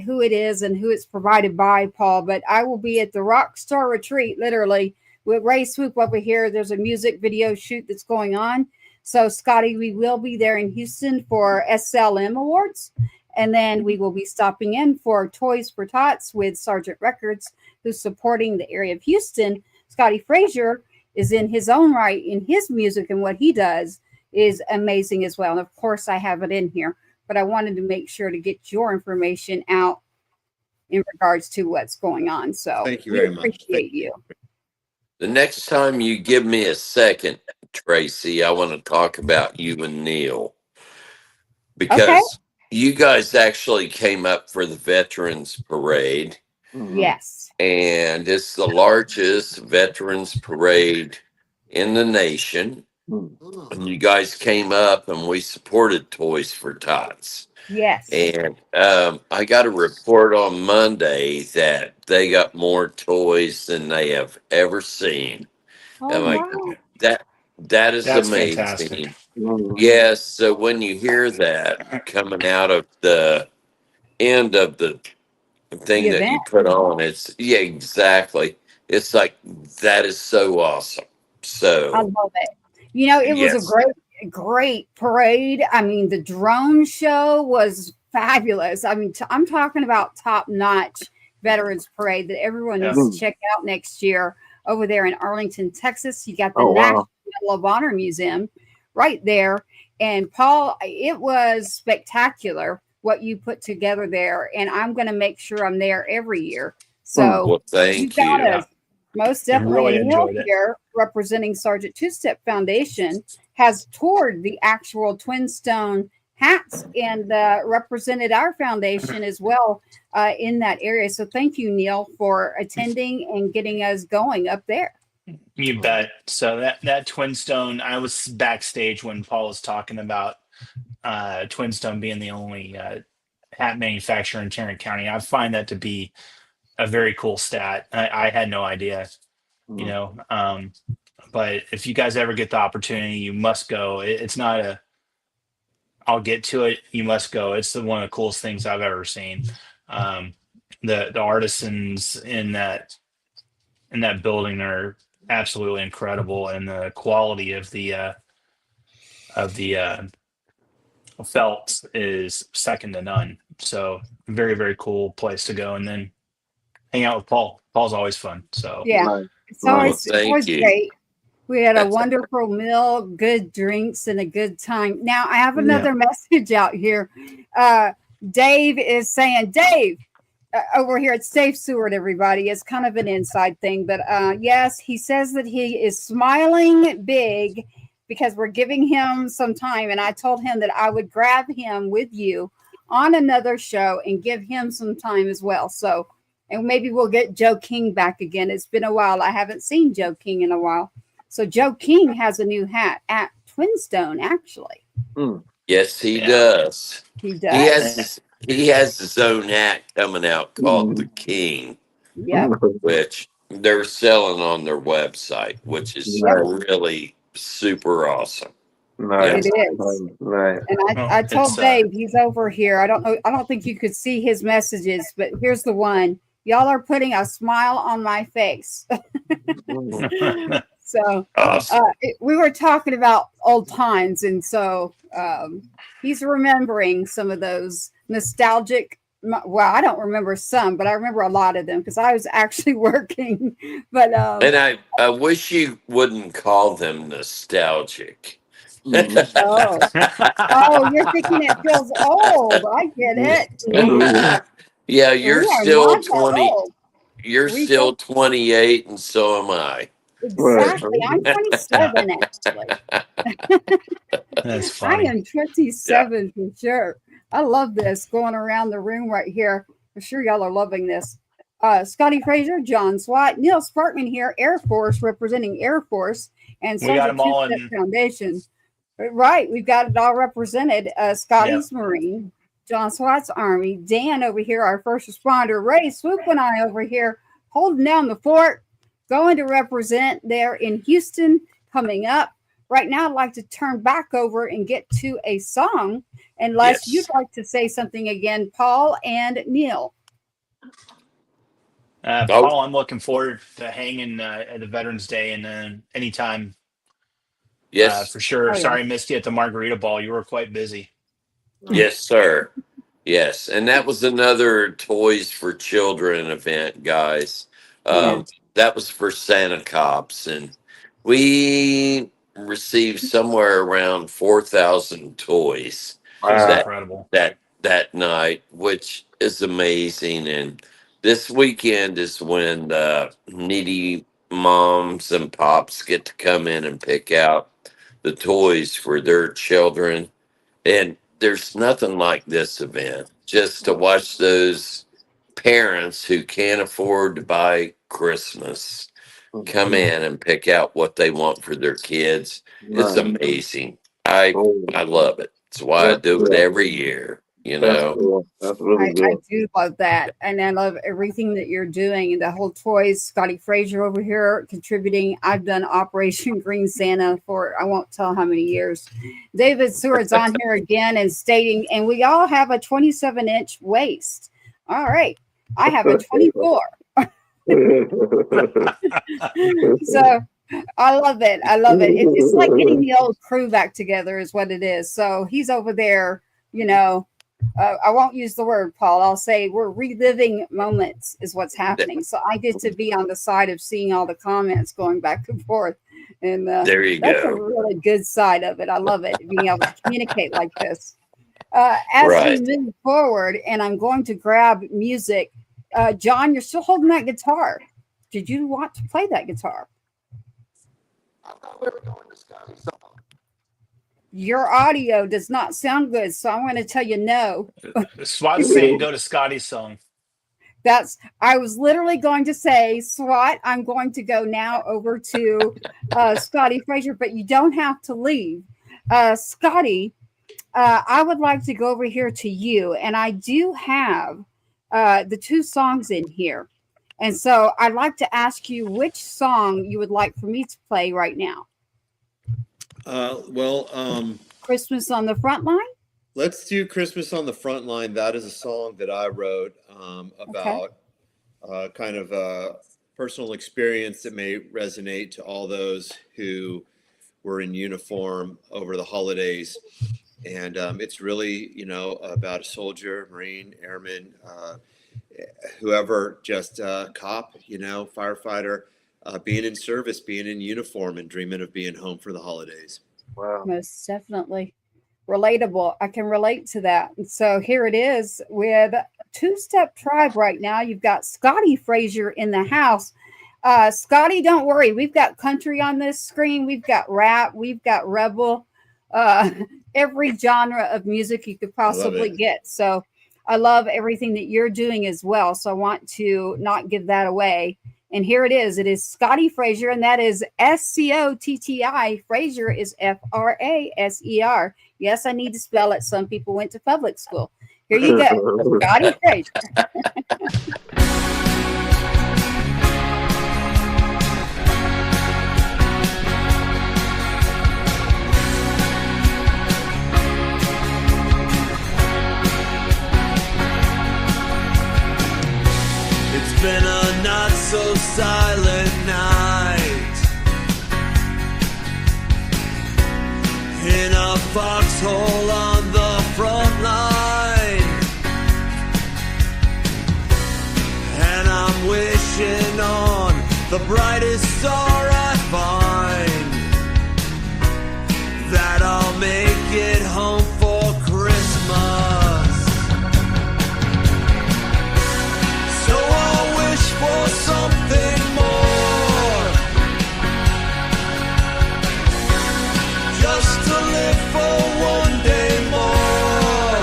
A: who it is and who it's provided by, Paul. But I will be at the Rockstar Retreat, literally, with Ray Swoope over here. There's a music video shoot that's going on. So, Scotti, we will be there in Houston for SLM Awards. And then we will be stopping in for Toys for Tots with Sergeant Records, who's supporting the area of Houston. Scotti Frasier is in his own right, in his music, and what he does is amazing as well. And, of course, I have it in here. But I wanted to make sure to get your information out in regards to what's going on. So
I: thank you very much.
A: Appreciate you.
H: The next time you give me a second, Tracy, I want to talk about you and Neil. Because you guys actually came up for the Veterans Parade.
A: Yes.
H: And it's the largest Veterans Parade in the nation. And you guys came up and we supported Toys for Tots.
A: Yes.
H: And I got a report on Monday that they got more toys than they have ever seen.
A: Wow.
H: That is
G: That's
H: amazing.
G: fantastic.
H: Yes. So when you hear that coming out of the end of the thing that you put on, it's exactly. It's like, that is so awesome. So
A: I love it. It was a great parade. I mean, the drone show was fabulous. I mean, I'm talking about top-notch Veterans Parade that everyone needs to check out next year over there in Arlington, Texas. You got the National Medal of Honor Museum right there. And Paul, it was spectacular what you put together there. And I'm going to make sure I'm there every year. So
H: thank you.
A: Most definitely.
G: Really
A: and Neil
G: enjoyed it.
A: here, representing Sergeant Two-Step Foundation, has toured the actual Twin Stone hats and represented our foundation as well in that area. So thank you, Neil, for attending and getting us going up there.
K: You bet. So that Twin Stone, I was backstage when Paul was talking about Twin Stone being the only hat manufacturer in Tarrant County. I find that to be a very cool stat. I had no idea, but if you guys ever get the opportunity, you must go. It's not I'll get to it. You must go. It's one of the coolest things I've ever seen. The artisans in that building are absolutely incredible, and the quality of the felt is second to none. So very, very cool place to go, and then hang out with Paul. Paul's always fun. So
A: Yeah,
C: Right.
A: it's
C: Right.
A: always
H: Thank you.
A: great. We had a
H: That's
A: wonderful meal, good drinks, and a good time. Now I have
C: Yeah.
A: another message out here. Dave is saying, Dave, over here, it's Dave Seward, everybody. It's kind of an inside thing, but yes, he says that he is smiling big because we're giving him some time. And I told him that I would grab him with you on another show and give him some time as well. So, and maybe we'll get Joe King back again. It's been a while. I haven't seen Joe King in a while. So Joe King has a new hat at Twinstone, actually.
H: Yes, he
K: Yeah.
H: does.
A: He
H: He
A: does.
H: has his own act coming out called the King,
A: Yep.
H: which they're selling on their website, which is
A: Yep.
H: really super awesome.
C: Nice.
A: It is.
C: Right.
A: And
K: Well,
A: I told
K: it's,
A: Dave, he's over here. I don't know. I don't think you could see his messages, but here's the one. Y'all are putting a smile on my face. So
H: Awesome.
A: we were talking about old times. And so he's remembering some of those nostalgic. Well, I don't remember some, but I remember a lot of them because I was actually working. But
H: And I wish you wouldn't call them nostalgic.
A: oh, you're thinking it feels old. I get it.
H: Yeah, you're
A: We are
H: still
A: not that
H: 20.
A: old.
H: You're
A: We
H: still 28, and so am I.
A: Exactly. I'm 27, actually.
K: That's
A: I
K: funny.
A: am 27 for sure. I love this going around the room right here. For sure, y'all are loving this. Scotti Frasier, John Swat, Neil Sparkman here, Air Force, representing Air Force, and
K: We got
A: Soldier
K: them all
A: 2-Step
K: in.
A: Foundation. Right, we've got it all represented. Scotty's Marine, John Swat's Army, Dan over here, our first responder, Ray, Swoope, and I over here holding down the fort, going to represent there in Houston coming up. Right now, I'd like to turn back over and get to a song, unless you'd like to say something again, Paul and Neil.
K: Paul, I'm looking forward to hanging at the Veterans Day and anytime.
H: Yes.
K: For sure.
A: Oh, yeah.
K: Sorry I missed you at the Margarita Ball. You were quite busy.
H: Yes, sir. Yes. And that was another Toys for Children event, guys. That was for Santa Cops. And we received somewhere around 4,000 toys
K: Incredible.
H: that night, which is amazing. And this weekend is when the needy moms and pops get to come in and pick out the toys for their children. And there's nothing like this event, just to watch those parents who can't afford to buy Christmas come in and pick out what they want for their kids. It's amazing. I love it. That's why I do it every year. You know,
C: cool. That's really good.
A: I do love that. And I love everything that you're doing and the whole toys. Scotti Frasier over here contributing. I've done Operation Green Santa for I won't tell how many years. David Seward's on here again and stating, and we all have a 27-inch waist. All right. I have a 24. So I love it. I love it. It's like getting the old crew back together is what it is. So he's over there, you know. I won't use the word, Paul. I'll say we're reliving moments is what's happening. So I get to be on the side of seeing all the comments going back and forth. And
H: there you
A: that's
H: go.
A: a really good side of it. I love it, being able to communicate like this. As we move forward, and I'm going to grab music. John, you're still holding that guitar. Did you want to play that guitar?
E: I thought we were going to Scotty's song.
A: Your audio does not sound good, so I'm going to tell you no.
K: SWAT's saying go to Scotty's song.
A: I was literally going to say, SWAT, I'm going to go now over to Scotti Frasier, but you don't have to leave. Scotti, I would like to go over here to you, and I do have the two songs in here. And so I'd like to ask you which song you would like for me to play right now.
I: Christmas
A: on the Front Line?
I: Let's do Christmas on the Front Line. That is a song that I wrote about kind of a personal experience that may resonate to all those who were in uniform over the holidays. And it's really, about a soldier, Marine, airman, whoever, just cop, firefighter, being in service, being in uniform, and dreaming of being home for the holidays.
C: Wow.
A: Most definitely. Relatable. I can relate to that. And so here it is with Two-Step Tribe right now. You've got Scotti Frasier in the house. Scotti, don't worry. We've got country on this screen. We've got rap. We've got rebel. Every genre of music you could possibly get. So I love everything that you're doing as well. So I want to not give that away. And here it is. It is Scotti Frasier, and that is Scotti. Frasier is Fraser. Yes, I need to spell it. Some people went to public school. Here you go. Scotti Frasier.
J: It's been a not so silent night in a foxhole on the front line, and I'm wishing on the brightest star I find that I'll make it home for Christmas. For something more, just to live for one day more,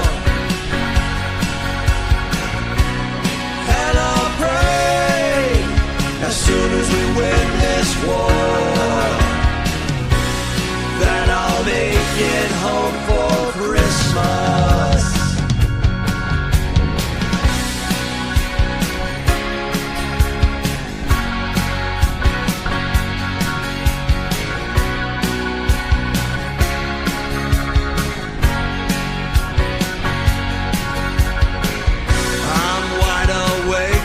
J: and I'll pray as soon as we win this war that I'll make it home for Christmas.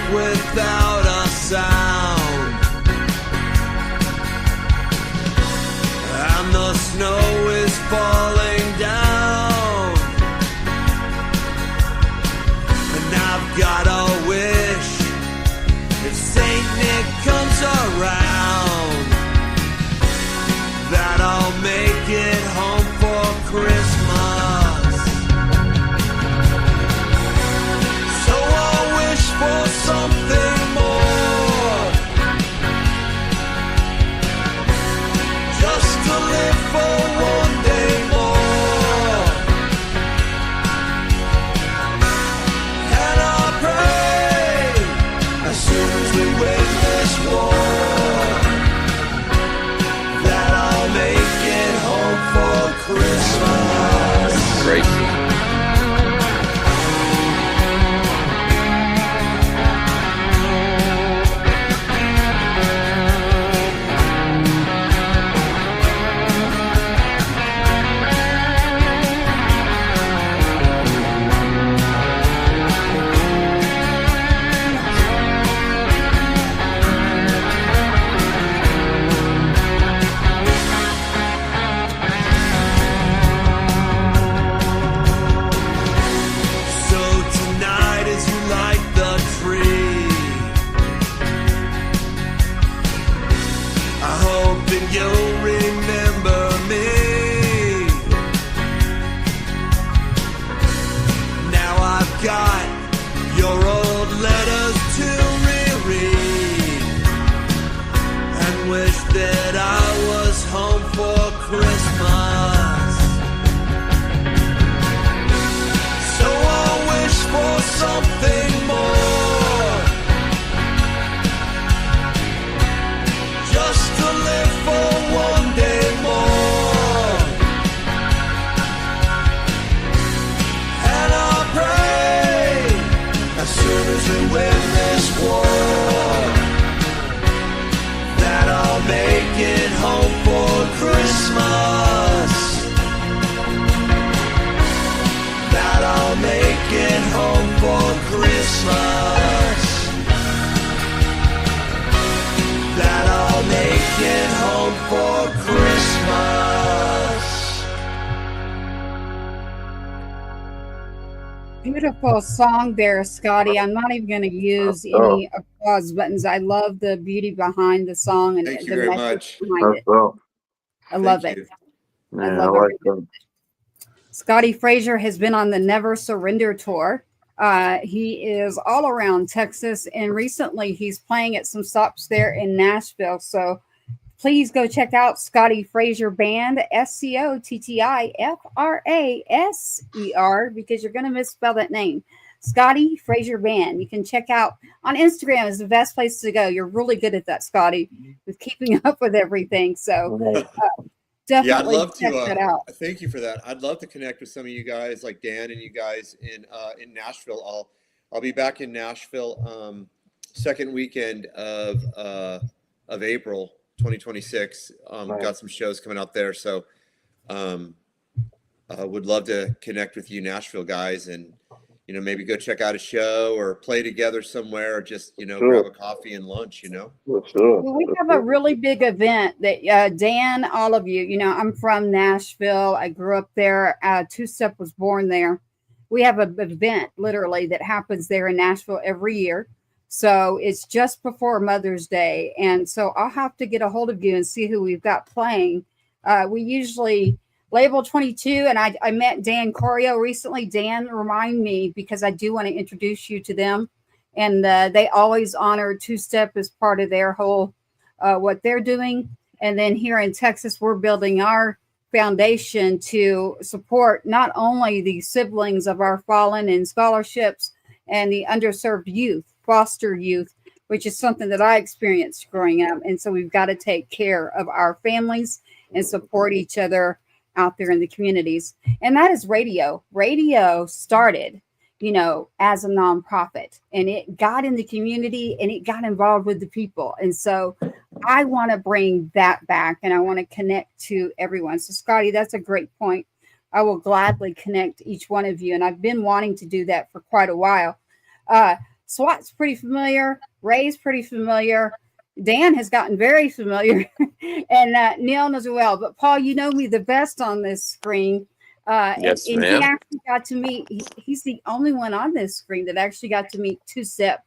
J: Without a sound, and the snow is falling down, and I've got a wish if Saint Nick comes around that I'll make it home for Christmas. For something more, just to live for one day more, and I'll pray as soon as we win this war that I'll make it home for Christmas.
H: Tracy.
J: You'll remember me. Now I've got your old letters to reread and wish that I was home for Christmas. So I wish for something more, just to live for one day more, and I'll pray as soon as we win this war that I'll make it home for Christmas, that I'll make it home for Christmas, that I'll make it home for Christmas.
A: beautiful song there, Scotti. I'm not even going to use any applause buttons. I love the beauty behind the song and
I: Thank you
A: the
I: very
A: message
I: much.
A: behind it. I love
I: Thank
A: it.
I: you.
A: I love it. Scotti Frasier has been on the Never Surrender tour. He is all around Texas, and recently he's playing at some stops there in Nashville. So please go check out Scotti Frasier Band, SCOTTIFRASER, because you're going to misspell that name. Scotti Frasier Band. You can check out on Instagram is the best place to go. You're really good at that, Scotti, with keeping up with everything. So definitely
I: I'd love
A: check that out.
I: Thank you for that. I'd love to connect with some of you guys, like Dan and you guys in Nashville. I'll be back in Nashville second weekend of April 2026. Got some shows coming out there, so would love to connect with you Nashville guys, and maybe go check out a show or play together somewhere, or just grab a coffee and lunch.
A: Well, we have a really big event that Dan, all of you, I'm from Nashville. I grew up there. Two-Step was born there. We have an event literally that happens there in Nashville every year. So it's just before Mother's Day. And so I'll have to get a hold of you and see who we've got playing. We usually Label 22, and I met Dan Corio recently. Dan, remind me, because I do want to introduce you to them. And they always honor Two-Step as part of their whole, what they're doing. And then here in Texas, we're building our foundation to support not only the siblings of our fallen in scholarships and the underserved youth, foster youth, which is something that I experienced growing up. And so we've got to take care of our families and support each other out there in the communities. And that is radio. Radio started, as a nonprofit, and it got in the community and it got involved with the people. And so I want to bring that back, and I want to connect to everyone. So Scotti, that's a great point. I will gladly connect each one of you. And I've been wanting to do that for quite a while. Swat's pretty familiar. Ray's pretty familiar. Dan has gotten very familiar, and Neil knows well. But Paul, you know me the best on this screen.
H: Yes,
A: and
H: ma'am.
A: he actually got to meet. He's the only one on this screen that actually got to meet Two-Step.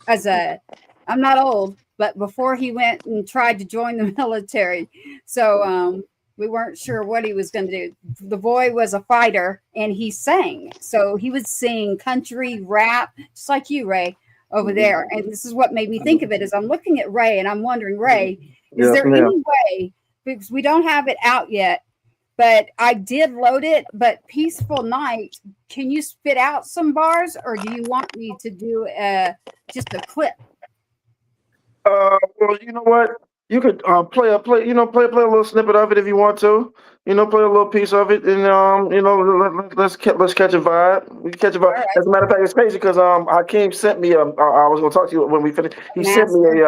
A: I'm not old, but before he went and tried to join the military, so we weren't sure what he was going to do. The boy was a fighter, and he sang. So he would sing country, rap, just like you, Ray, over there. And this is what made me think of it, is I'm looking at Ray, and I'm wondering, Ray, is there any way, because we don't have it out yet, but I did load it, but Peaceful Night, can you spit out some bars, or do you want me to do just a clip?
C: Well, you know what? You could play a little snippet of it if you want to. Play a little piece of it, and let's catch a vibe. We can catch a vibe. Right. As a matter of fact, it's crazy because Hakeem sent me I was gonna talk to you when we finish. He sent me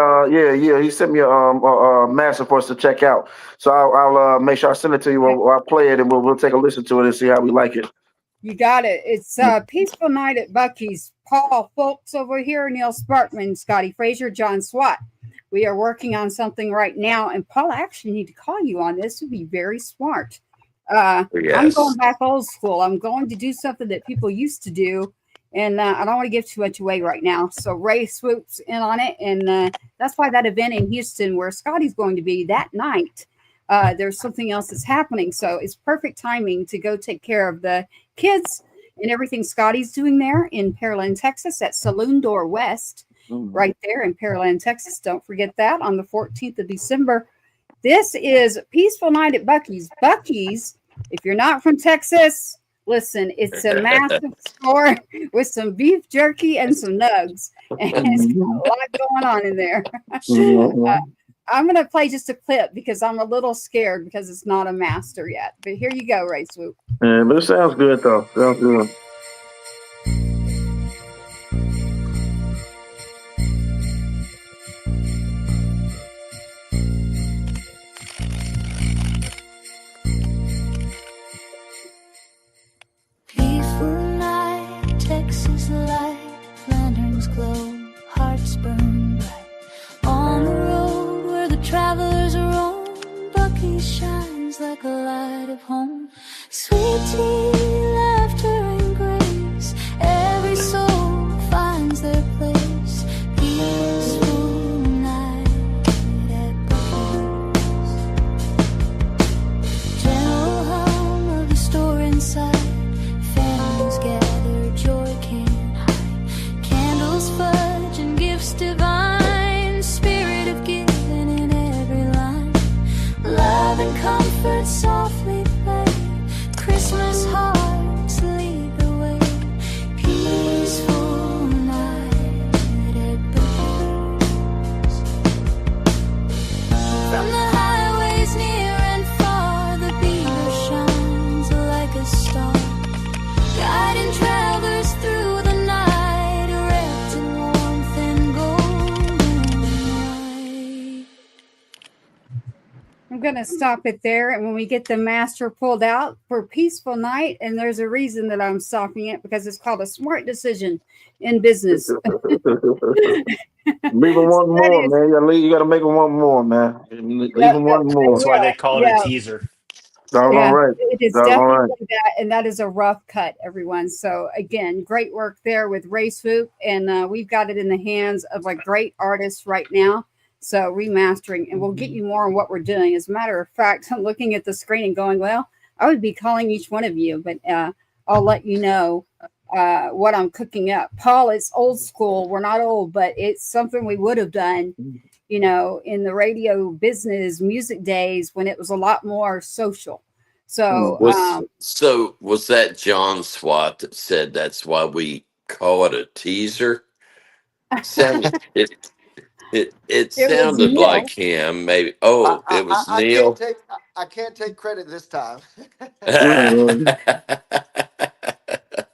C: he sent me a master for us to check out. So I'll make sure I send it to you while I play it, and we'll take a listen to it and see how we like it.
A: You got it. It's Peaceful Night at Buc-ee's. Paul Folks over here, Neil Sparkman, Scotti Frasier, John Swat. We are working on something right now, and Paul, I actually need to call you on this. Would be very smart. Yes. I'm going back old school. I'm going to do something that people used to do, and I don't want to give too much away right now. So Ray swoops in on it, and that's why that event in Houston, where Scotty's going to be that night, there's something else that's happening. So it's perfect timing to go take care of the kids and everything Scotty's doing there in Pearland, Texas, at Saloon Door West. Right there in Pearland, Texas. Don't forget that on the 14th of December. This is Peaceful Night at Buc-ee's. Buc-ee's, if you're not from Texas, listen, it's a massive store with some beef jerky and some nugs. And it's got a lot going on in there. I'm going to play just a clip because I'm a little scared because it's not a master yet. But here you go, Ray Swoope.
C: Yeah, but it sounds good, though. Sounds good.
L: Like a light of home, sweet tea, laughter and grace. love and comfort softly play. Christmas hearts lead the way. Peaceful night at Beatz. From the highways near and far, the beaver shines like a star, guiding travelers through the night, wrapped in warmth and golden light.
A: I'm going to stop it there. And when we get the master pulled out for Peaceful Night, and there's a reason that I'm stopping it, because it's called a smart decision in business.
C: Leave them one more, man. You got to make them one more, man. Leave them one more.
K: That's why they call it a teaser.
C: All right.
A: It is
C: All
A: definitely
C: right.
A: that, and that is a rough cut, everyone. So again, great work there with Ray Swoope, and we've got it in the hands of a great artist right now. So remastering, and we'll get you more on what we're doing. As a matter of fact, I'm looking at the screen and going, well, I would be calling each one of you, but I'll let you know what I'm cooking up. Paul, it's old school. We're not old, but it's something we would have done, you know, in the radio business, music days, when it was a lot more social. So,
H: was that John Swat that said that's why we call it a teaser? It sounded like him. Maybe. Oh, it was Neil.
E: I can't take credit this time.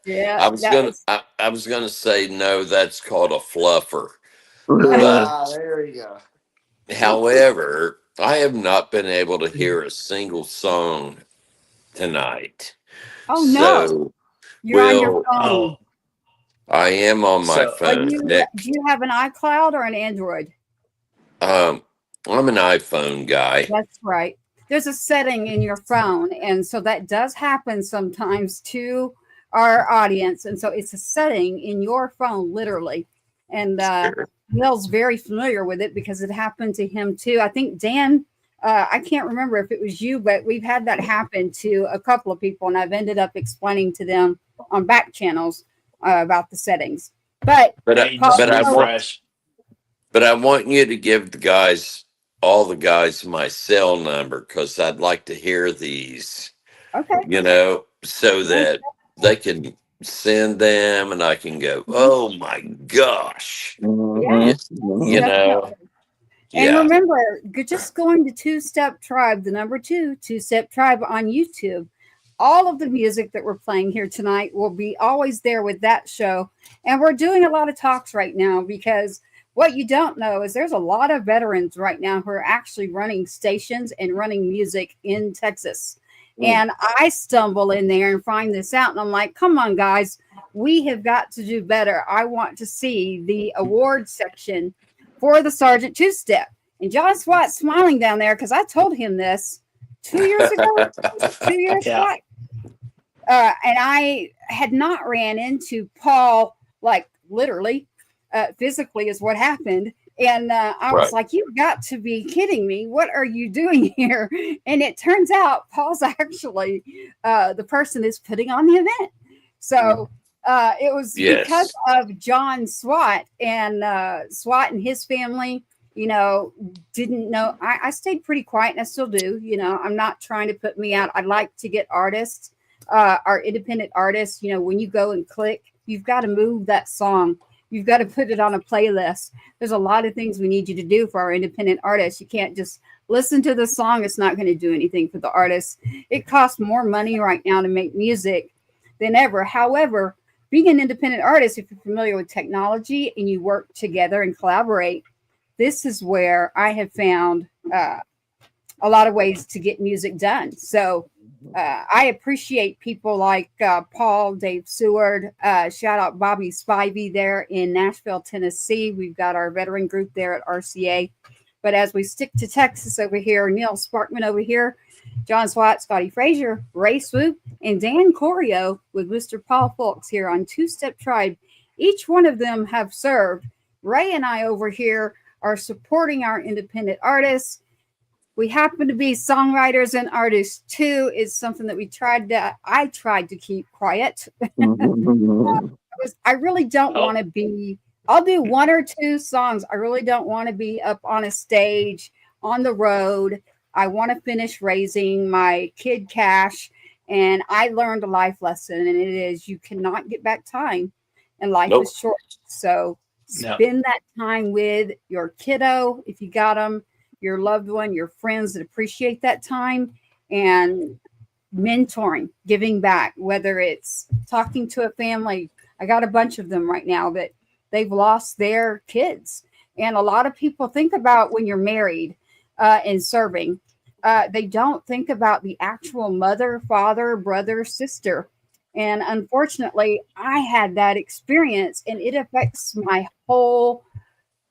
A: Yeah,
H: I was gonna say no. That's called a fluffer.
E: There you go.
H: However, I have not been able to hear a single song tonight.
A: Oh no!
H: So
A: You're on your phone.
H: I am on my phone.
A: Do you have an iCloud or an Android?
H: I'm an iPhone guy.
A: That's right. There's a setting in your phone, and so that does happen sometimes to our audience. And so it's a setting in your phone, literally. And Neil's very familiar with it because it happened to him too. I think Dan, I can't remember if it was you, but we've had that happen to a couple of people, and I've ended up explaining to them on back channels about the settings. But I
H: want you to give all the guys my cell number, because I'd like to hear these.
A: Okay.
H: You know, so that they can send them and I can go, oh my gosh.
A: Yeah.
H: You know.
A: And remember, just going to Two Step Tribe, the number 2, Two Step Tribe on YouTube. All of the music that we're playing here tonight will be always there with that show. And we're doing a lot of talks right now, because what you don't know is there's a lot of veterans right now who are actually running stations and running music in Texas. And I stumble in there and find this out, and I'm like, come on, guys, we have got to do better. I want to see the award section for the Sergeant Two-Step. And John Swat's smiling down there because I told him this 2 years ago. 2 years ago. And I had not ran into Paul, like literally, physically is what happened. And I was like, you've got to be kidding me. What are you doing here? And it turns out Paul's actually the person that's putting on the event. So it was because of John Swat, and Swat and his family, you know, didn't know. I stayed pretty quiet, and I still do. You know, I'm not trying to put me out. I'd like to get artists, our independent artists, you know, when you go and click, you've got to move that song. You've got to put it on a playlist. There's a lot of things we need you to do for our independent artists. You can't just listen to the song. It's not going to do anything for the artists. It costs more money right now to make music than ever. However, being an independent artist, if you're familiar with technology and you work together and collaborate, this is where I have found a lot of ways to get music done. So I appreciate people like Paul, Dave Seward, shout out Bobby Spivey there in Nashville, Tennessee. We've got our veteran group there at RCA. But as we stick to Texas over here, Neil Sparkman over here, John Swat, Scotti Frasier, Ray Swoope, and Dan Corio with Mr. Paul Fulks here on Two Step Tribe. Each one of them have served. Ray and I over here are supporting our independent artists. We happen to be songwriters and artists too. It's something that I tried to keep quiet. I really don't want to be, I'll do 1 or 2 songs. I really don't want to be up on a stage, on the road, I want to finish raising my kid Cash. And I learned a life lesson, and it is you cannot get back time, and life is short. So spend that time with your kiddo if you got them, your loved one, your friends that appreciate that time, and mentoring, giving back, whether it's talking to a family. I got a bunch of them right now that they've lost their kids. And a lot of people think about when you're married and serving, they don't think about the actual mother, father, brother, sister. And unfortunately, I had that experience, and it affects my whole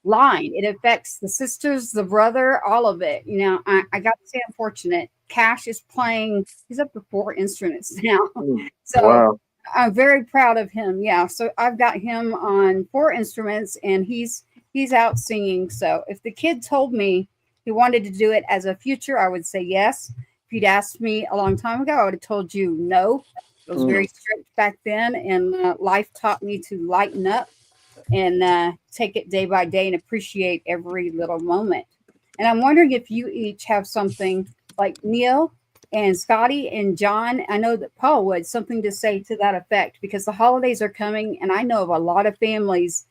A: line. It affects the sisters, the brother, all of it. You know, I got to say I'm fortunate. Cash is playing, he's up to 4 instruments now. So
C: Wow.
A: I'm very proud of him. Yeah. So I've got him on 4 instruments, and he's out singing. So if the kid told me he wanted to do it as a future, I would say yes. If you'd asked me a long time ago, I would have told you no. It was very strict back then, and life taught me to lighten up and take it day by day and appreciate every little moment. And I'm wondering if you each have something like Neil and Scotti and John. I know that Paul would something to say to that effect, because the holidays are coming, and I know of a lot of families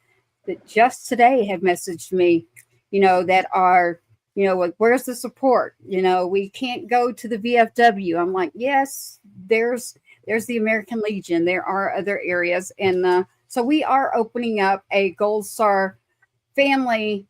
A: that just today have messaged me, you know, that are, you know, like, where's the support? You know, we can't go to the VFW. I'm like, yes, there's the American Legion. There are other areas. And so we are opening up a Gold Star family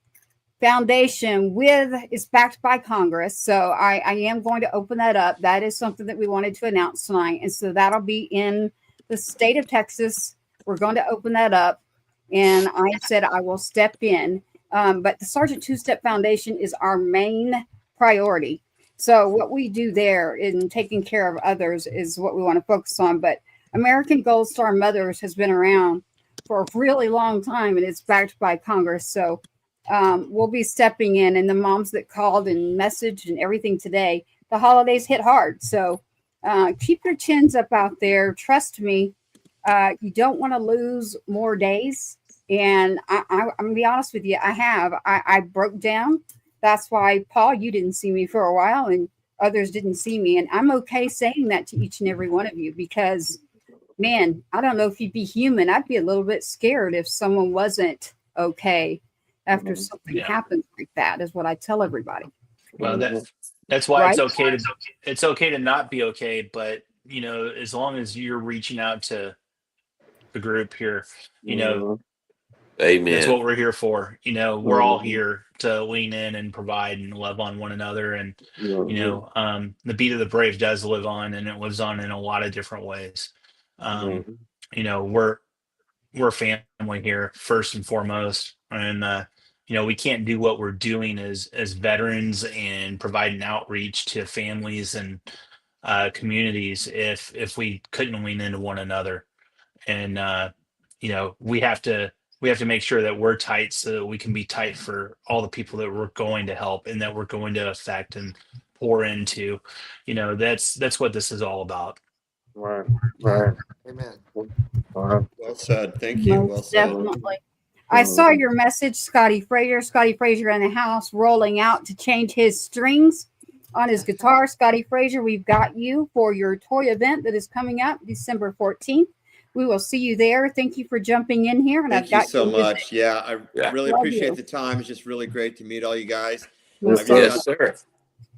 A: foundation it's backed by Congress. So I am going to open that up. That is something that we wanted to announce tonight. And so that'll be in the state of Texas. We're going to open that up. And I said I will step in. But the Sergeant Two-Step Foundation is our main priority. So what we do there in taking care of others is what we want to focus on. But American Gold Star Mothers has been around for a really long time, and it's backed by Congress. So we'll be stepping in. And the moms that called and messaged and everything today, the holidays hit hard. So keep your chins up out there. Trust me, you don't want to lose more days. And I'm going to be honest with you. I broke down. That's why, Paul, you didn't see me for a while, and others didn't see me. And I'm okay saying that to each and every one of you, because, man, I don't know if you'd be human. I'd be a little bit scared if someone wasn't okay after something happens like that, is what I tell everybody.
K: Well, that's why
A: Right?
K: it's okay to not be okay. But, you know, as long as you're reaching out to the group here, you know,
H: Amen.
K: that's what we're here for. You know, we're all here to lean in and provide and love on one another. And, you know, the beat of the brave does live on, and it lives on in a lot of different ways. You know, we're family here first and foremost. And, you know, we can't do what we're doing as veterans and providing outreach to families and communities if we couldn't lean into one another. And, you know, we have to make sure that we're tight so that we can be tight for all the people that we're going to help and that we're going to affect and pour into. You know, that's what this is all about.
C: Right.
E: Amen.
C: Well
I: said. Thank you. Well said.
A: Definitely. I saw your message, Scotti Frasier in the house, rolling out to change his strings on his guitar. Scotti Frasier, we've got you for your toy event that is coming up December 14th. We will see you there. Thank you for jumping in here. And
I: Thank you so much. Yeah, I really appreciate the time. It's just really great to meet all you guys.
H: Yes, sir.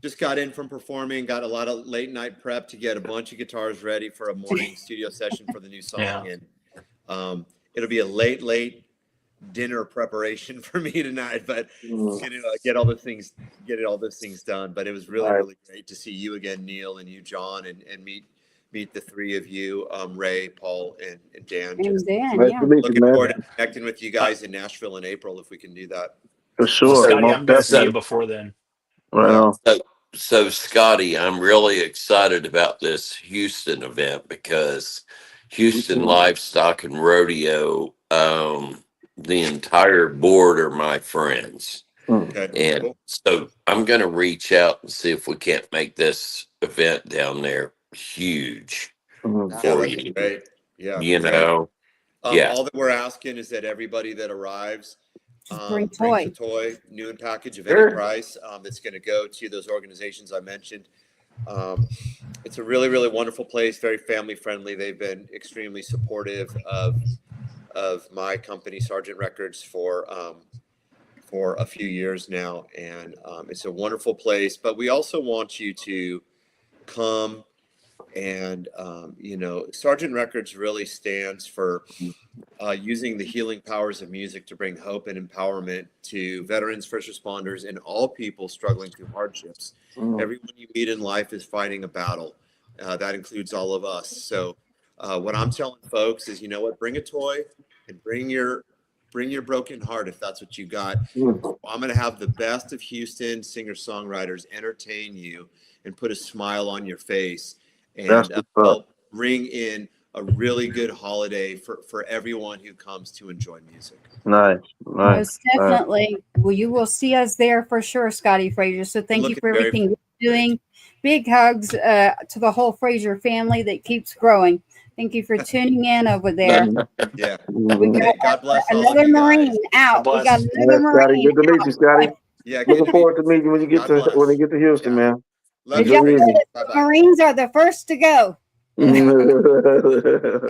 I: Just got in from performing, got a lot of late night prep to get a bunch of guitars ready for a morning studio session for the new song. And it'll be a late dinner preparation for me tonight, but get all those things done. But it was really great to see you again, Neil, and you, John, and meet the three of you, Ray, Paul, and Dan. Looking forward to connecting with you guys in Nashville in April if we can do that.
C: For sure.
K: Scotti, I'm going to see you before then.
C: Well,
H: so Scotti, I'm really excited about this Houston event because Houston Livestock and Rodeo, the entire board are my friends. And so I'm going to reach out and see if we can't make this event down there huge for you.
I: Great. Yeah.
H: You know,
I: all that we're asking is that everybody that arrives
A: Just bring
I: brings
A: toy.
I: a toy, new and package of any price. That's going to go to those organizations I mentioned. It's a really, really wonderful place, very family friendly. They've been extremely supportive of my company, Sergeant Records, for a few years now, and it's a wonderful place. But we also want you to come and Sergeant Records really stands for using the healing powers of music to bring hope and empowerment to veterans, first responders, and all people struggling through hardships. Everyone you meet in life is fighting a battle. That includes all of us. So what I'm telling folks is, you know what, bring a toy and bring your broken heart if that's what you got. I'm going to have the best of Houston singer-songwriters entertain you and put a smile on your face and help ring in a really good holiday for everyone who comes to enjoy music.
C: Nice.
A: Most definitely. Well, you will see us there for sure, Scotti Frasier. So thank you for everything you're doing. Big hugs to the whole Frasier family that keeps growing. Thank you for tuning in over there.
I: Yeah.
A: God bless another Marine out. We got another Marine.
C: Good to meet you, Scotty.
I: Yeah.
C: Looking forward to meeting you when you get to Houston, man.
I: Love you.
A: Marines are the first to go.
I: Have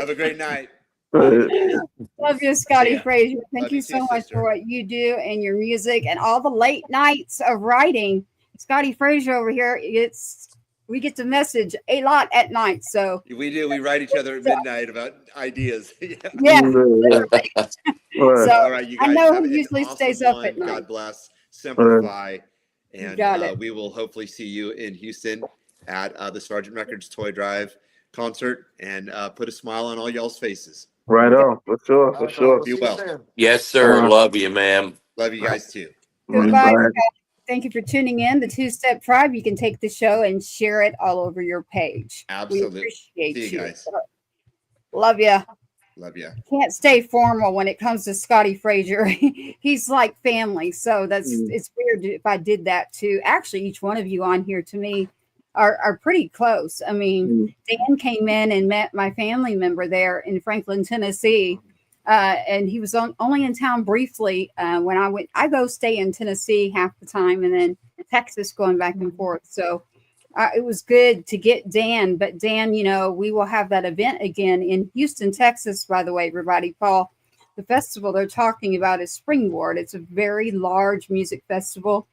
I: a great night.
A: Love you, Scotti Frasier. Thank you so much for what you do and your music and all the late nights of writing. Scotti Frasier over here, we get to message a lot at night. So
I: we do. We write each other at midnight about ideas.
A: Yeah. So
I: all right, you guys.
A: I know
I: have
A: he usually
I: awesome
A: stays up at night.
I: God bless. Simplify. And
A: Got it.
I: we will hopefully see you in Houston at the Sergeant Records Toy Drive concert and put a smile on all y'all's faces.
C: Right on. For sure.
I: Be well.
H: Yes, sir. Love you, ma'am.
I: Love you guys too.
A: Goodbye. Thank you for tuning in. The Two-Step Tribe. You can take the show and share it all over your page.
I: Absolutely.
A: We appreciate
I: see you guys.
A: Love you.
I: Love you.
A: Can't stay formal when it comes to Scotti Frasier. He's like family. So it's weird if I did that too. Actually, each one of you on here to me are pretty close. I mean, Dan came in and met my family member there in Franklin, Tennessee. And he was only in town briefly when I went. I go stay in Tennessee half the time and then Texas going back and forth. So it was good to get Dan. But Dan, we will have that event again in Houston, Texas, by the way, everybody. Paul, the festival they're talking about is Springboard. It's a very large music festival.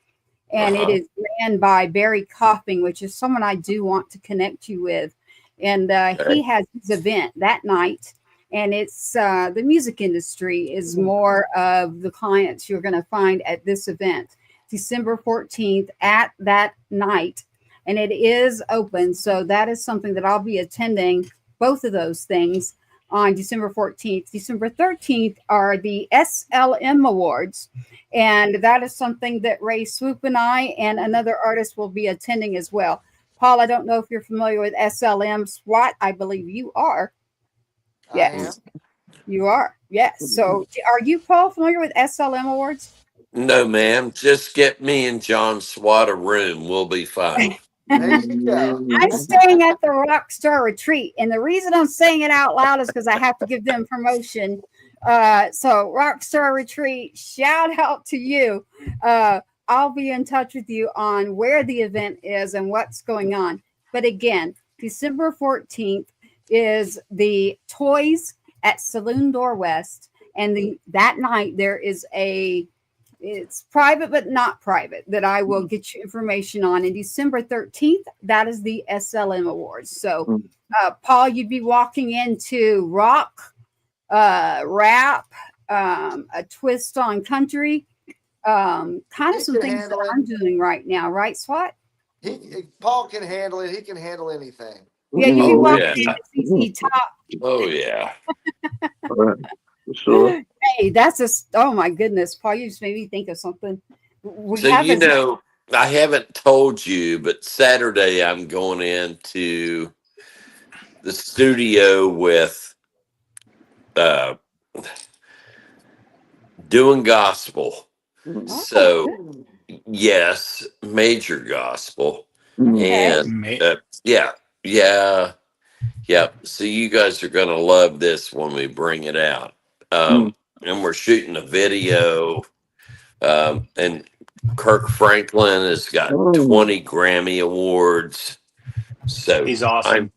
A: And it is ran by Barry Coffing, which is someone I do want to connect you with. And he has his event that night. And it's the music industry is more of the clients you're going to find at this event, December 14th at that night. And it is open. So that is something that I'll be attending, both of those things on December 14th. December 13th are the SLM Awards. And that is something that Ray Swoope and I and another artist will be attending as well. Paul, I don't know if you're familiar with SLM. SWAT, I believe you are. Yes, you are. Yes. So are you, Paul, familiar with SLM Awards?
H: No, ma'am. Just get me and John Swat a room. We'll be fine.
A: I'm staying at the Rockstar Retreat. And the reason I'm saying it out loud is because I have to give them promotion. So Rockstar Retreat, shout out to you. I'll be in touch with you on where the event is and what's going on. But again, December 14th is the Toys at Saloon Door West. And that night there is it's private, but not private, that I will get you information on. And December 13th, that is the SLM Awards. So, Paul, you'd be walking into rock, rap, a twist on country, kind of some things that I'm doing right now, right, Swat?
E: Paul can handle it. He can handle anything.
A: Yeah, you can walk in CC Top.
H: Oh, yeah.
C: Sure.
A: Hey, oh my goodness, Paul, you just made me think of something.
H: I haven't told you, but Saturday I'm going into the studio with doing gospel. So, yes, major gospel. And yeah. So you guys are going to love this when we bring it out. And we're shooting a video And Kirk Franklin has got 20 Grammy Awards. So
K: He's awesome.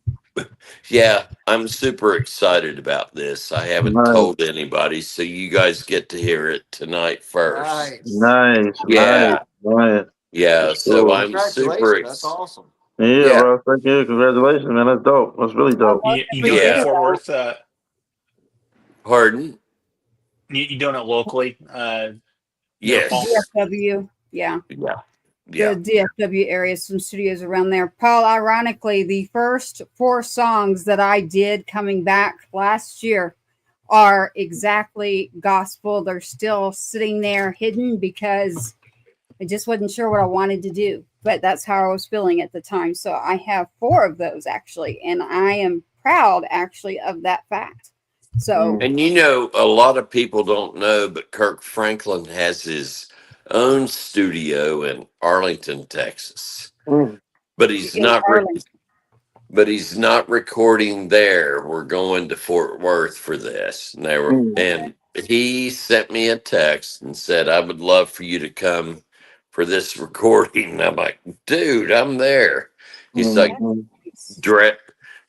H: I'm super excited about this. I haven't told anybody, so you guys get to hear it tonight first.
C: Nice.
H: Yeah.
C: Right.
H: Yeah. So
C: Cool.
H: I'm super
E: Congratulations. That's awesome.
C: Yeah, bro. Thank you. Congratulations, man. That's dope. That's really dope.
K: You doing it Fort Worth?
H: Pardon?
K: You doing it locally?
H: Yes.
A: DFW. Yeah.
H: Yeah.
A: The DFW area, some studios around there. Paul, ironically, the first 4 songs that I did coming back last year are exactly gospel. They're still sitting there hidden because I just wasn't sure what I wanted to do, but that's how I was feeling at the time. So I have 4 of those actually, and I am proud actually of that fact. So,
H: and a lot of people don't know, but Kirk Franklin has his own studio in Arlington, Texas. But he's not recording there. We're going to Fort Worth for this. And he sent me a text and said, I would love for you to come for this recording. And I'm like, dude, I'm there. He's like,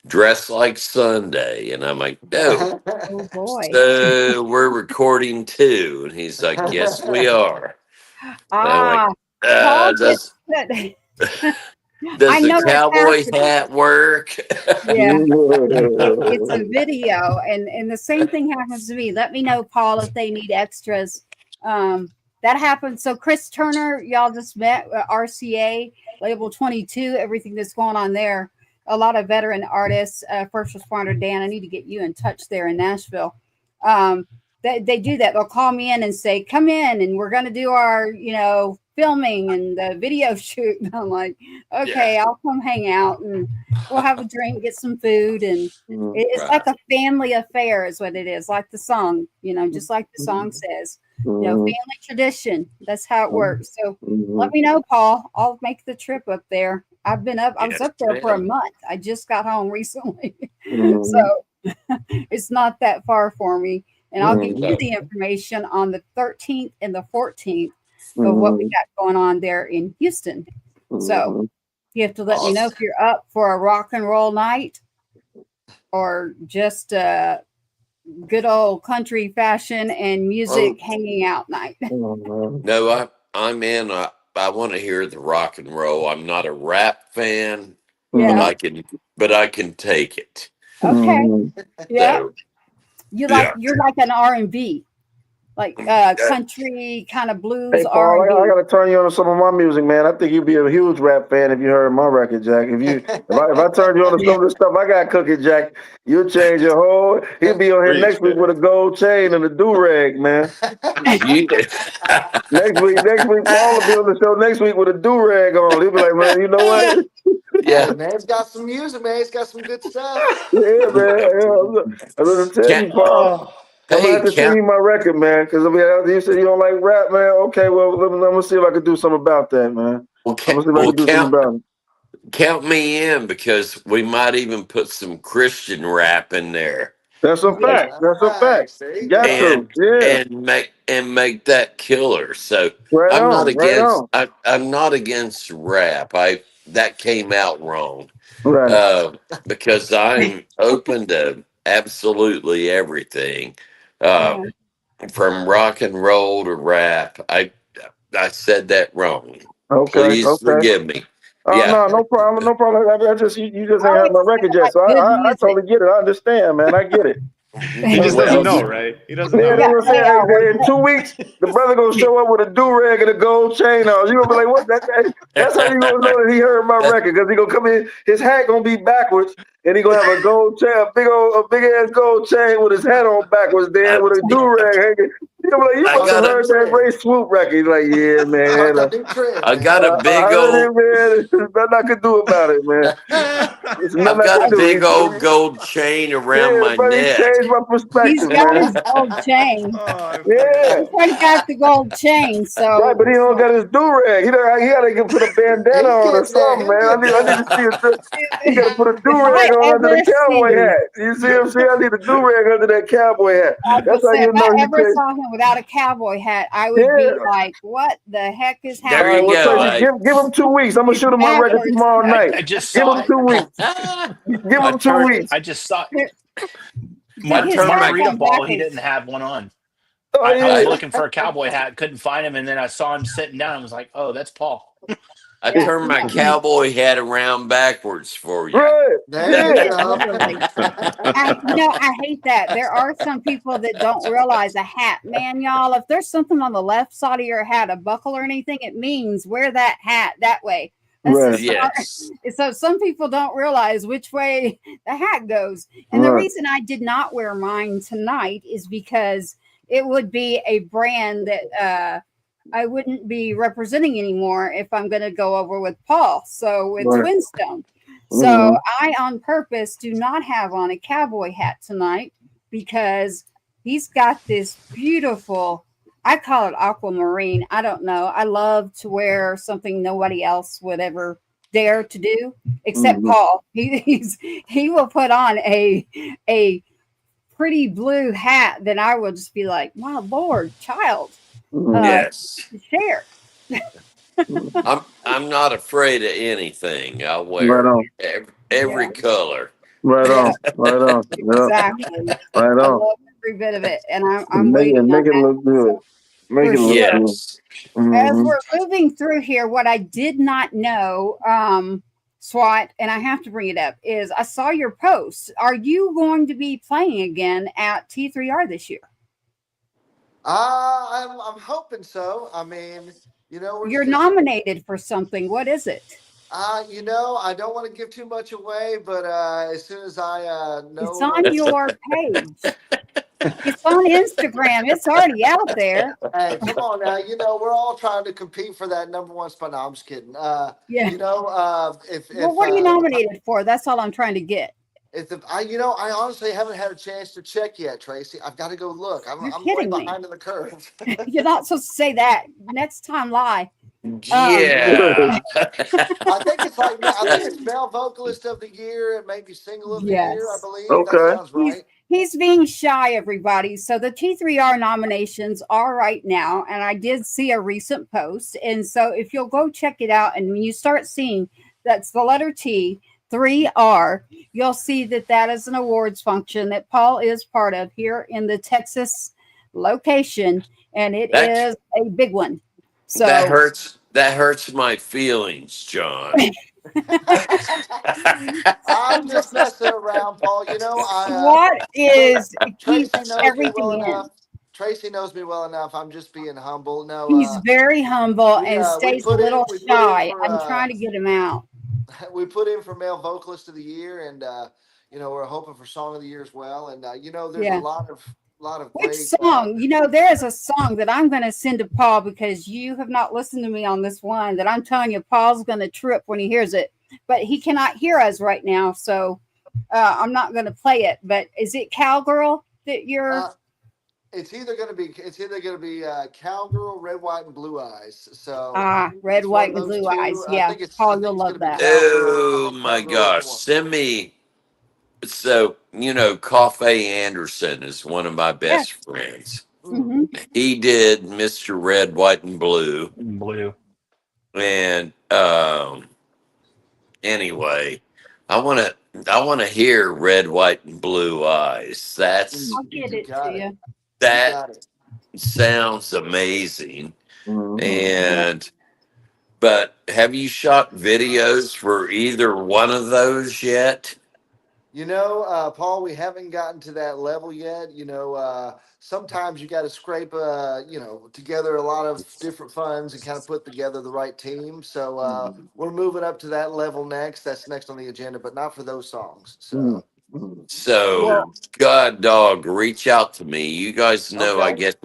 H: dress like Sunday. And I'm like, no.
A: Oh boy.
H: So we're recording too. And he's like, yes, we are.
A: Paul
H: does the cowboy hat work?
A: Yeah. It's a video, and the same thing happens to me. Let me know, Paul, if they need extras. That happens. So Chris Turner, y'all just met, RCA, Label 22, everything that's going on there. A lot of veteran artists, first responder Dan, I need to get you in touch there in Nashville. They do that. They'll call me in and say, come in and we're going to do our, filming and the video shoot. And I'm like, okay, I'll come hang out and we'll have a drink, get some food. And it's like a family affair is what it is. Like the song, just like the song says, family tradition. That's how it works. So let me know, Paul. I'll make the trip up there. I was up there for a month. I just got home recently. So it's not that far for me. And I'll give you the information on the 13th and the 14th of what we got going on there in Houston. So you have to let me know if you're up for a rock and roll night or just a good old country fashion and music hanging out night.
H: No, I'm in. I want to hear the rock and roll. I'm not a rap fan, but I can take it.
A: Okay. Yeah.
H: So,
A: you're like an R&B, like country kind of blues.
C: Hey, Paul, I gotta turn you on to some of my music, man. I think you'd be a huge rap fan if you heard my record, Jack. If I turned you on to some of the stuff I got cooking, Jack, you'll change your whole. He'll be on here next week with a gold chain and a do-rag, man. Next week, Paul will be on the show next week with a do-rag on. He'll be like, man, you know what?
E: Yeah, man's got some music, man. He's got some good stuff.
C: Yeah, man. I'm gonna tell you, Paul. I'm gonna have to send you my record, man. Because you said you don't like rap, man. Okay, well, I'm gonna see if I can do something about that, man.
H: Count me in because we might even put some Christian rap in there.
C: That's a fact. That's a fact. You got to,
H: and make that killer. So I'm not against rap. That came out wrong,
C: right?
H: Because I'm open to absolutely everything, from rock and roll to rap. I said that wrong.
C: Okay,
H: please forgive me.
C: No problem. I just you just ain't have my record yet, so I totally get it. I understand, man. I get it.
F: He just doesn't know, right? He doesn't know.
C: In 2 weeks, the brother gonna show up with a do-rag and a gold chain on. You gonna be like, what? That's how you gonna know that he heard my record, because he gonna come in, his hat gonna be backwards, and he gonna have a gold chain, a big ass gold chain with his hat on backwards, then with a do-rag hanging. You gonna be like, you must have heard that Ray Swoope record. He's like, yeah, man.
H: I got a big old.
C: There's nothing I could do about it, man.
H: I've got a big old gold chain around my neck.
C: My perspective,
A: he's got his gold chain. He's got the gold chain, so
C: right, but he don't got his do-rag. He gotta put a bandana on or something, man. I need to see it. He gotta put a do-rag on under the cowboy hat. You see what I'm saying? I need a do-rag under that cowboy hat. That's how you know
A: I ever saw him without a cowboy hat, I would be like, "What the heck is
H: There
C: All right,
A: happening?"
H: you
C: well,
H: go.
C: Tracy, give him 2 weeks. I'm gonna shoot him my record
A: Backwards.
C: tomorrow night.
K: I just
C: Give
K: saw
C: him 2 weeks. Give
H: I
C: him 2
H: turned
C: weeks.
K: I just saw
A: His
H: turned my-
A: hat's on
K: Margaritaville. He
A: backwards.
K: didn't have one on.
C: Oh,
K: I was
C: yeah.
K: looking for a cowboy hat, couldn't find him, and then I saw him sitting down. I was like, "Oh, that's Paul."
H: I
A: Yeah.
H: turned my cowboy hat around backwards for you.
C: Right.
E: There you
A: Yeah,
E: go.
A: literally. I hate that. There are some people that don't realize a hat, man, y'all. If there's something on the left side of your hat, a buckle or anything, it means wear that hat that way. That's
C: Right.
A: just
H: Yes.
A: so some people don't realize which way the hat goes. And the
C: Right.
A: reason I did not wear mine tonight is because it would be a brand that I wouldn't be representing anymore if I'm going to go over with Paul. So it's
C: Right.
A: Twinstone. So
C: Mhm.
A: I, on purpose, do not have on a cowboy hat tonight because he's got this beautiful, I call it aquamarine. I don't know. I love to wear something nobody else would ever dare to do except
C: Mhm.
A: Paul. He will put on a pretty blue hat, then I will just be like, my Lord, child,
H: Yes.
A: share.
H: I'm not afraid of anything. I
C: Right
H: wear
C: on.
H: every
A: Yeah.
H: color.
C: Right
A: Yeah.
C: on. Right on. Yeah.
A: Exactly.
C: Right
A: I
C: on.
A: love every bit of it, and I'm
C: And
A: waiting on
C: make it
A: that.
C: look good. Make
A: For
C: it look
A: sure.
C: good.
H: Yes.
A: As
C: Mhm.
A: we're moving through here, what I did not know, Swat, and I have to bring it up, is I saw your post. Are you going to be playing again at T3R this year?
E: I'm hoping so. I mean, we're
A: You're
E: just
A: nominated for something. What is it?
E: I don't want to give too much away, but as soon as I
A: It's
E: know
A: on
E: what
A: your page. It's on Instagram. It's already out there.
E: Hey, come on now. We're all trying to compete for that #1 spot. No, I'm just kidding.
A: Yeah.
E: If
A: Well, what are you nominated for? That's all I'm trying to get.
E: I honestly haven't had a chance to check yet, Tracy. I've got to go look. I'm
A: You're
E: I'm way
A: kidding me.
E: behind in the curve.
A: You're not supposed to say that. Next time, lie.
H: Yeah.
E: I think it's male vocalist of the year and maybe single of the year. I
A: Yes.
E: believe that
C: Okay.
E: sounds right.
A: He's being shy, everybody. So the T3R nominations are right now, and I did see a recent post. And so if you'll go check it out, and when you start seeing that's the letter T, 3R, you'll see that is an awards function that Paul is part of here in the Texas location, and it is a big one. So
H: That hurts my feelings, John.
E: I'm just messing around, Paul.
A: What is
E: Tracy
A: keeps
E: knows me
A: everything
E: well
A: in?
E: enough. Tracy knows me well enough. I'm just being humble. No,
A: He's very humble and
E: we
A: stays a
E: put in-
A: little
E: we put in
A: shy.
E: for,
A: I'm trying to get him out.
E: we put in for male vocalist of the year, and we're hoping for song of the year as well. And there's
A: Yeah.
E: a lot of
A: Which
E: great
A: song? There is a song that I'm going to send to Paul because you have not listened to me on this one that I'm telling you Paul's going to trip when he hears it, but he cannot hear us right now. So I'm not going to play it, but is it Cowgirl that you're,
E: it's either going to be Cowgirl, Red, White, and Blue Eyes. So
A: Red,
E: it's
A: White,
E: one
A: and
E: of those
A: Blue
E: two.
A: Eyes.
E: I
A: Yeah.
E: think it's
A: Paul, you'll
E: gonna
A: love
E: be
A: that.
H: Oh my
E: Cowgirl
H: gosh.
E: is one.
H: Send me. So, Coffee Anderson is one of my best friends.
A: Mhm.
H: He did Mr. Red, White, and Blue.
K: Blue.
H: And anyway, I wanna hear Red, White, and Blue Eyes.
A: I'll get it to you.
H: That sounds amazing.
C: Mhm.
H: But have you shot videos for either one of those yet?
E: Paul, we haven't gotten to that level yet. Sometimes you got to scrape, together a lot of different funds and kind of put together the right team. So we're moving up to that level next. That's next on the agenda, but not for those songs. So,
H: So, God dog, reach out to me. You guys know I get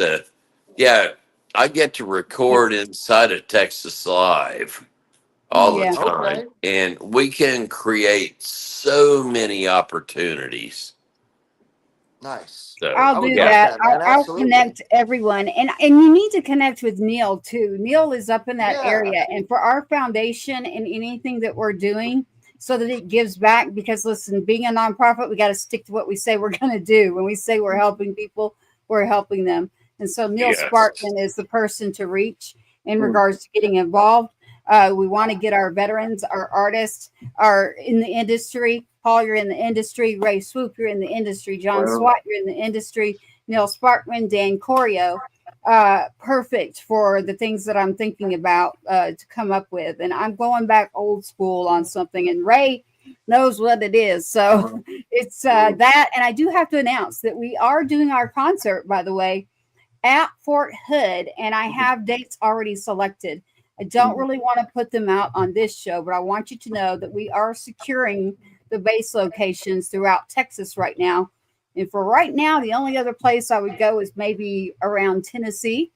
H: to record inside of Texas Live all the
A: Yeah.
H: time.
E: Okay.
H: And we can create so many opportunities.
E: Nice.
H: So,
A: I'll do
E: yeah.
A: that.
E: Man,
A: I'll
E: absolutely.
A: connect everyone, and you need to connect with Neil too. Neil is up in that
E: Yeah.
A: area, and for our foundation and anything that we're doing, so that it gives back. Because listen, being a nonprofit, we got to stick to what we say we're going to do. When we say we're helping people, we're helping them. And so Neil
G: Yes.
A: Sparkman is the person to reach in regards to getting involved. We want to get our veterans, our artists, are in the industry. Paul, you're in the industry. Ray Swoope, you're in the industry. John Swat, you're in the industry. Neil Sparkman, Dan Corio. Perfect for the things that I'm thinking about to come up with. And I'm going back old school on something. And Ray knows what it is. So it's that. And I do have to announce that we are doing our concert, by the way, at Fort Hood. And I have dates already selected. I don't really want to put them out on this show, but I want you to know that we are securing the base locations throughout Texas right now. And for right now, the only other place I would go is maybe around Tennessee.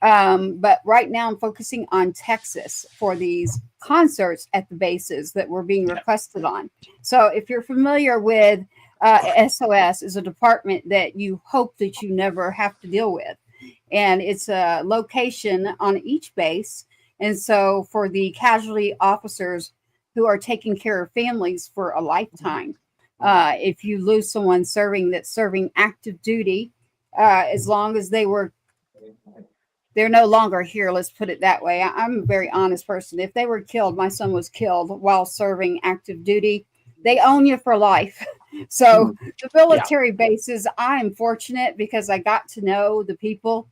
A: But right now I'm focusing on Texas for these concerts at the bases that we're being requested on. So if you're familiar with SOS is a department that you hope that you never have to deal with. And it's a location on each base. And so for the casualty officers who are taking care of families for a lifetime, if you lose someone that's serving active duty, as long as they're no longer here, let's put it that way. I'm a very honest person. If they were killed, my son was killed while serving active duty, they own you for life. So the military bases, I'm fortunate because I got to know the people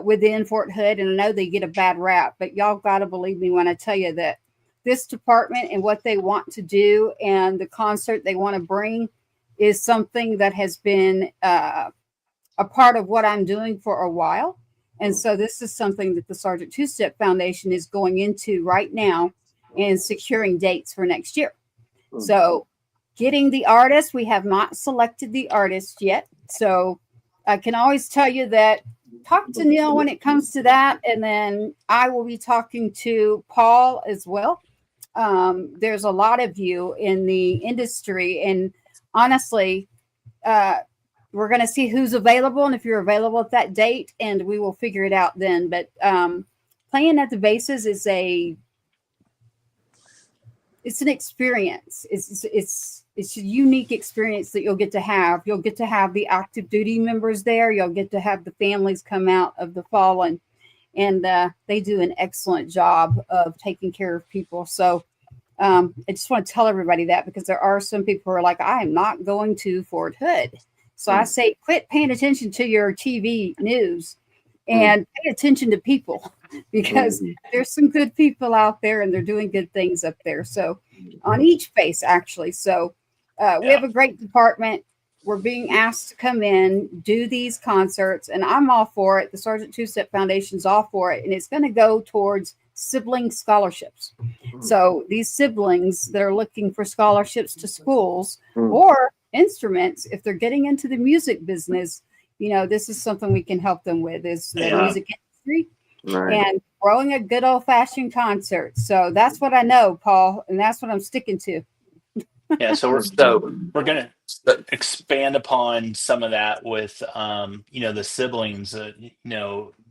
A: within Fort Hood, and I know they get a bad rap, but y'all got to believe me when I tell you that this department and what they want to do and the concert they want to bring is something that has been a part of what I'm doing for a while. And so this is something that the Sergeant Two-Step Foundation is going into right now and securing dates for next year. So getting the artists, we have not selected the artist yet. So I can always tell you that talk to Neil when it comes to that. And then I will be talking to Paul as well. There's a lot of you in the industry, and honestly, we're going to see who's available and if you're available at that date, and we will figure it out then. But playing at the bases is it's an experience. It's a unique experience that you'll get to have. You'll get to have the active duty members there. You'll get to have the families come out of the fallen. And they do an excellent job of taking care of people. So I just want to tell everybody that, because there are some people who are like, I am not going to Fort Hood. So I say, quit paying attention to your TV news and pay attention to people, because there's some good people out there and they're doing good things up there. So on each base, actually. So we have a great department. We're being asked to come in, do these concerts, and I'm all for it. The Sergeant Two-Step Foundation's all for it, and it's going to go towards sibling scholarships. So these siblings that are looking for scholarships to schools or instruments, if they're getting into the music business, this is something we can help them with, is the music industry and growing a good old-fashioned concert. So that's what I know, Paul, and that's what I'm sticking to.
K: Yeah, so we're going to expand upon some of that with, the siblings.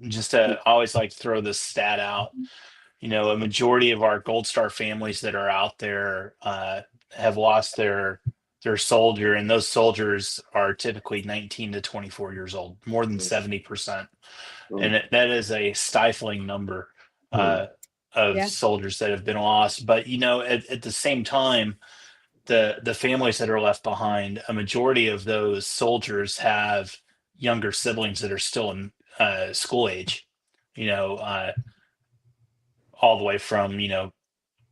K: Just to always like throw this stat out. A majority of our Gold Star families that are out there have lost their soldier, and those soldiers are typically 19 to 24 years old, more than 70%, and that is a stifling number of soldiers that have been lost. But at the same time, the families that are left behind, a majority of those soldiers have younger siblings that are still in school age, all the way from,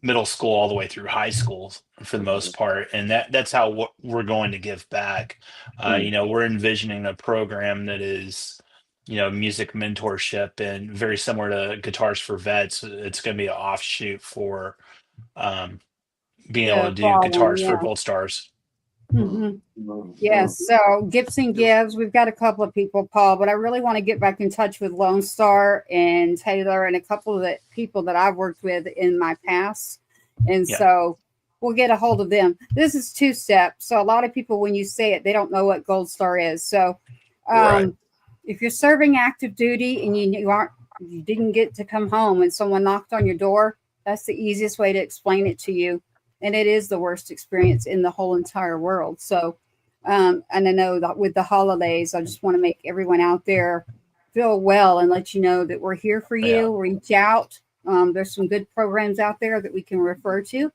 K: middle school all the way through high school for the most part. And that's how we're going to give back. We're envisioning a program that is, music mentorship, and very similar to Guitars for Vets. It's going to be an offshoot for being able to do guitars for Gold Stars.
A: Yes. So Gibson Gives, we've got a couple of people, Paul, but I really want to get back in touch with Lone Star and Taylor and a couple of the people that I've worked with in my past. And so we'll get a hold of them. This is two-step. So a lot of people, when you say it, they don't know what Gold Star is. So if you're serving active duty and you didn't get to come home and someone knocked on your door, that's the easiest way to explain it to you. And it is the worst experience in the whole entire world. So, and I know that with the holidays, I just want to make everyone out there feel well and let you know that we're here for you.
K: Yeah.
A: Reach out. There's some good programs out there that we can refer to,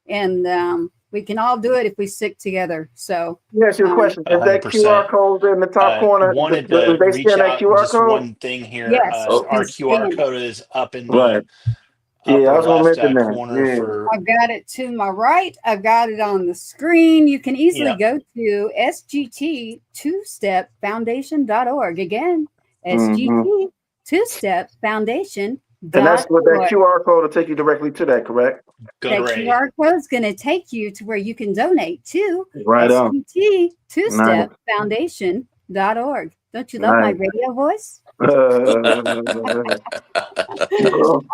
A: and we can all do it if we stick together. So,
C: Yes, your question. Is that
K: 100%.
C: QR code in the top corner?
K: Wanted
C: Do
K: to
C: they
K: reach
C: scan that
K: out.
C: QR
K: Just
C: code?
K: one thing here.
A: yes,
K: Our
A: please
K: QR
A: scan.
K: code is up in
C: Right.
K: the
C: Yeah, I
K: upper
C: was gonna
K: left
C: mention that.
K: corner
C: Yeah.
K: for.
A: I've got it to my right. I've got it on the screen. You can easily
K: Yeah.
A: go to sgt2stepfoundation.org. Again,
C: Mhm.
A: sgt2stepfoundation.org.
C: And that's what that QR code will take you directly to that, correct?
K: Good
A: That
K: Ray.
A: QR code is going to take you to where you can donate to
C: Right on.
A: sgt2stepfoundation.org. Don't you love my
C: Nice.
A: radio voice?
C: Oh,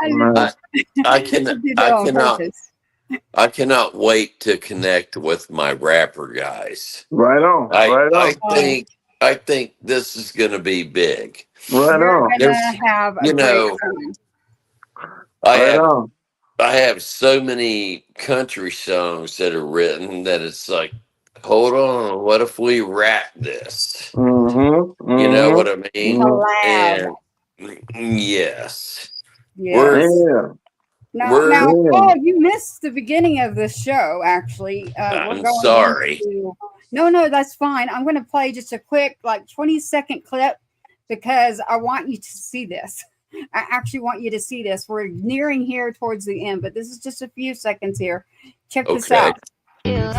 C: man.
H: I
A: did that on purpose.
H: cannot wait to connect with my rapper guys.
C: Right on. Right on.
H: I think this is going to be big.
C: Right
A: You're
C: on.
A: going to have a
H: You
A: great
H: know,
A: time.
C: Right on.
H: I have so many country songs that are written that it's like, hold on, what if we rap this?
C: Mm-hmm.
H: You know what I mean?
A: Collab.
H: And yes,
A: Yes.
C: Yeah.
A: Now, Paul, you missed the beginning of the show. Actually,
H: I'm sorry.
A: No, that's fine. I'm going to play just a quick, like 20-second clip because I want you to see this. I actually want you to see this. We're nearing here towards the end, but this is just a few seconds here. Check this out.
C: Yeah.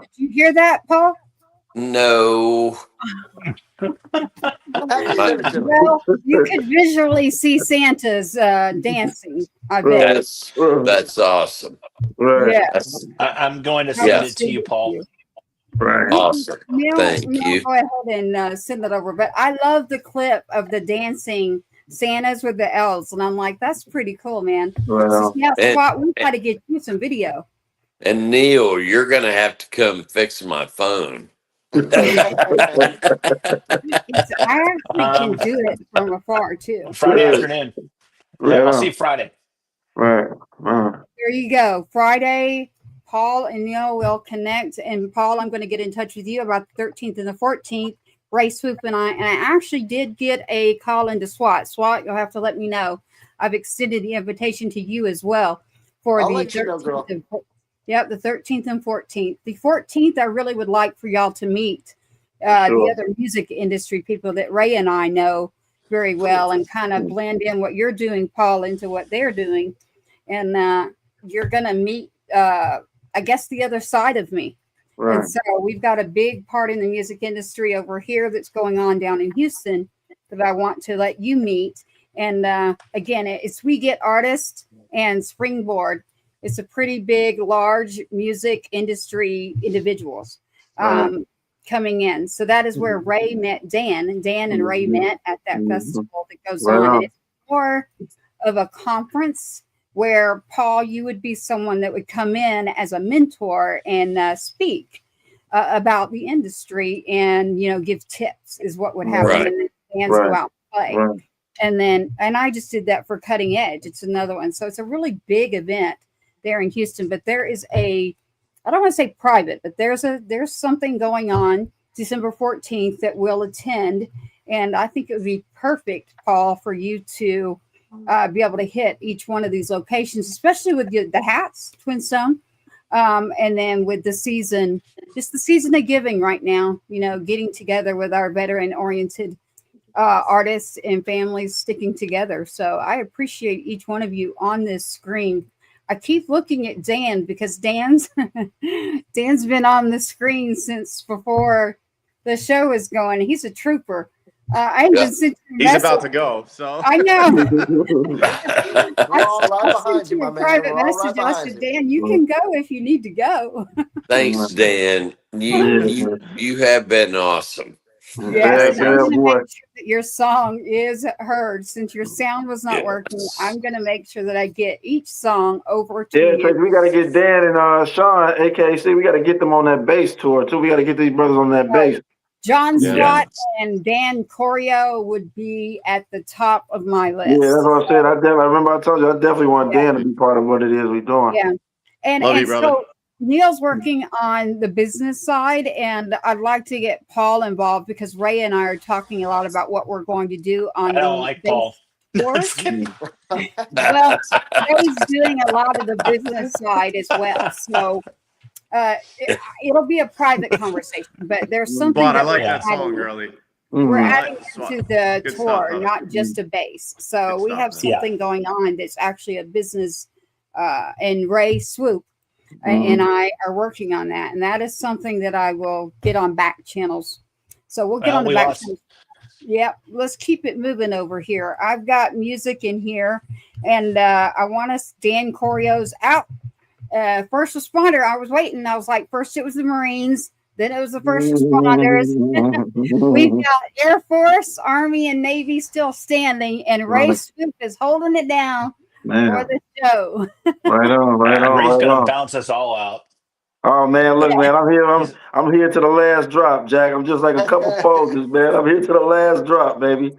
A: Did you hear that, Paul?
H: No.
A: Well, you could visually see Santa's dancing. I bet.
H: That's awesome.
C: Right.
A: Yes.
K: I'm going to send it to you, Paul.
C: Right.
H: Awesome. Thank you.
A: Go ahead and send it over. But I love the clip of the dancing Santas with the elves, and I'm like, that's pretty cool, man.
C: Well,
A: So, yeah, Swat, we got to get you some video.
H: And Neil, you're going to have to come fix my phone.
A: I actually can do it from afar too.
K: Friday afternoon. Yeah, I'll see you Friday.
C: Right.
A: There you go. Friday, Paul and Neil will connect. And Paul, I'm going to get in touch with you about the 13th and the 14th. Ray, Swoope, and I actually did get a call into SWAT. SWAT, you'll have to let me know. I've extended the invitation to you as well for
E: I'll
A: the
E: let you know, girl.
A: 13th. Yep, the 13th and 14th. The 14th, I really would like for y'all to meet the other music industry people that Ray and I know very well and kind of blend in what you're doing, Paul, into what they're doing. And you're going to meet, I guess, the other side of me. Right. And so we've got a big part in the music industry over here that's going on down in Houston that I want to let you meet. And again, it's We Get Artists and Springboard. It's a pretty big, large music industry individuals coming in. So that is where Ray met Dan, and Dan and Ray met at that festival that goes on. And it's more of a conference where, Paul, you would be someone that would come in as a mentor and speak about the industry and, you know, give tips is what would happen. And then fans go out and play. And I just did that for Cutting Edge. It's another one. So it's a really big event there in Houston, but there is I don't want to say private, but there's something going on December 14th that we'll attend. And I think it would be perfect, Paul, for you to be able to hit each one of these locations, especially with the hats, Twinstone. And then with the season, just the season of giving right now, you know, getting together with our veteran oriented artists and families sticking together. So I appreciate each one of you on this screen. I keep looking at Dan because Dan's been on the screen since before the show is going. He's a trooper.
F: He's about to go. So
A: I know.
E: I sent you
A: a private message. I said, Dan, you can go if you need to go.
H: Thanks, Dan. You have been awesome.
A: Yes, and I'm going to
C: boy.
A: make sure that your song is heard. Since your sound was not working, I'm going to make sure that I get each song over to
C: Yeah,
A: you.
C: Tracy, we got to get Dan and Sean, AKC. We got to get them on that bass tour too. We got to get these brothers on that bass.
A: John
C: Yeah.
A: Swat and Dan Corio would be at the top of my list.
C: Yeah, that's what I said. I remember I told you I definitely want Dan to be part of what it is we're doing.
A: Yeah, and
G: Love you,
A: and
G: brother.
A: so Neil's working on the business side, and I'd like to get Paul involved because Ray and I are talking a lot about what we're going to do on
K: I don't
A: the
K: like
A: bass
K: Paul.
A: tour.
K: Just kidding.
A: Well, Ray's doing a lot of the business side as well, so it'll be a private conversation. But there's something
F: Swat, I
A: that
F: like
A: we're
F: that song,
A: adding.
F: early.
A: We're
F: I
A: adding
F: like Swat.
A: into the
F: Good
A: tour,
F: stuff, brother.
A: not just a bass. So
F: Good
A: we
F: stuff,
A: have
F: man.
A: something going on that's actually a business, and Ray Swoope and I are working on that. And that is something that I will get on back channels. So we'll get on the back channels. Yep. Let's keep it moving over here. I've got music in here, and I want us, Dan Corio's out. First responder, I was waiting. I was like, first it was the Marines, then it was the first responders. We've got Air Force, Army, and Navy still standing, and Ray Swoope is holding it down for the show.
C: Right on, right on.
K: Ray's
C: right
K: gonna
C: on.
K: bounce us all out.
C: Oh man, look, man, I'm here. I'm here to the last drop, Jack. I'm just like a couple poses, man. I'm here to the last drop, baby.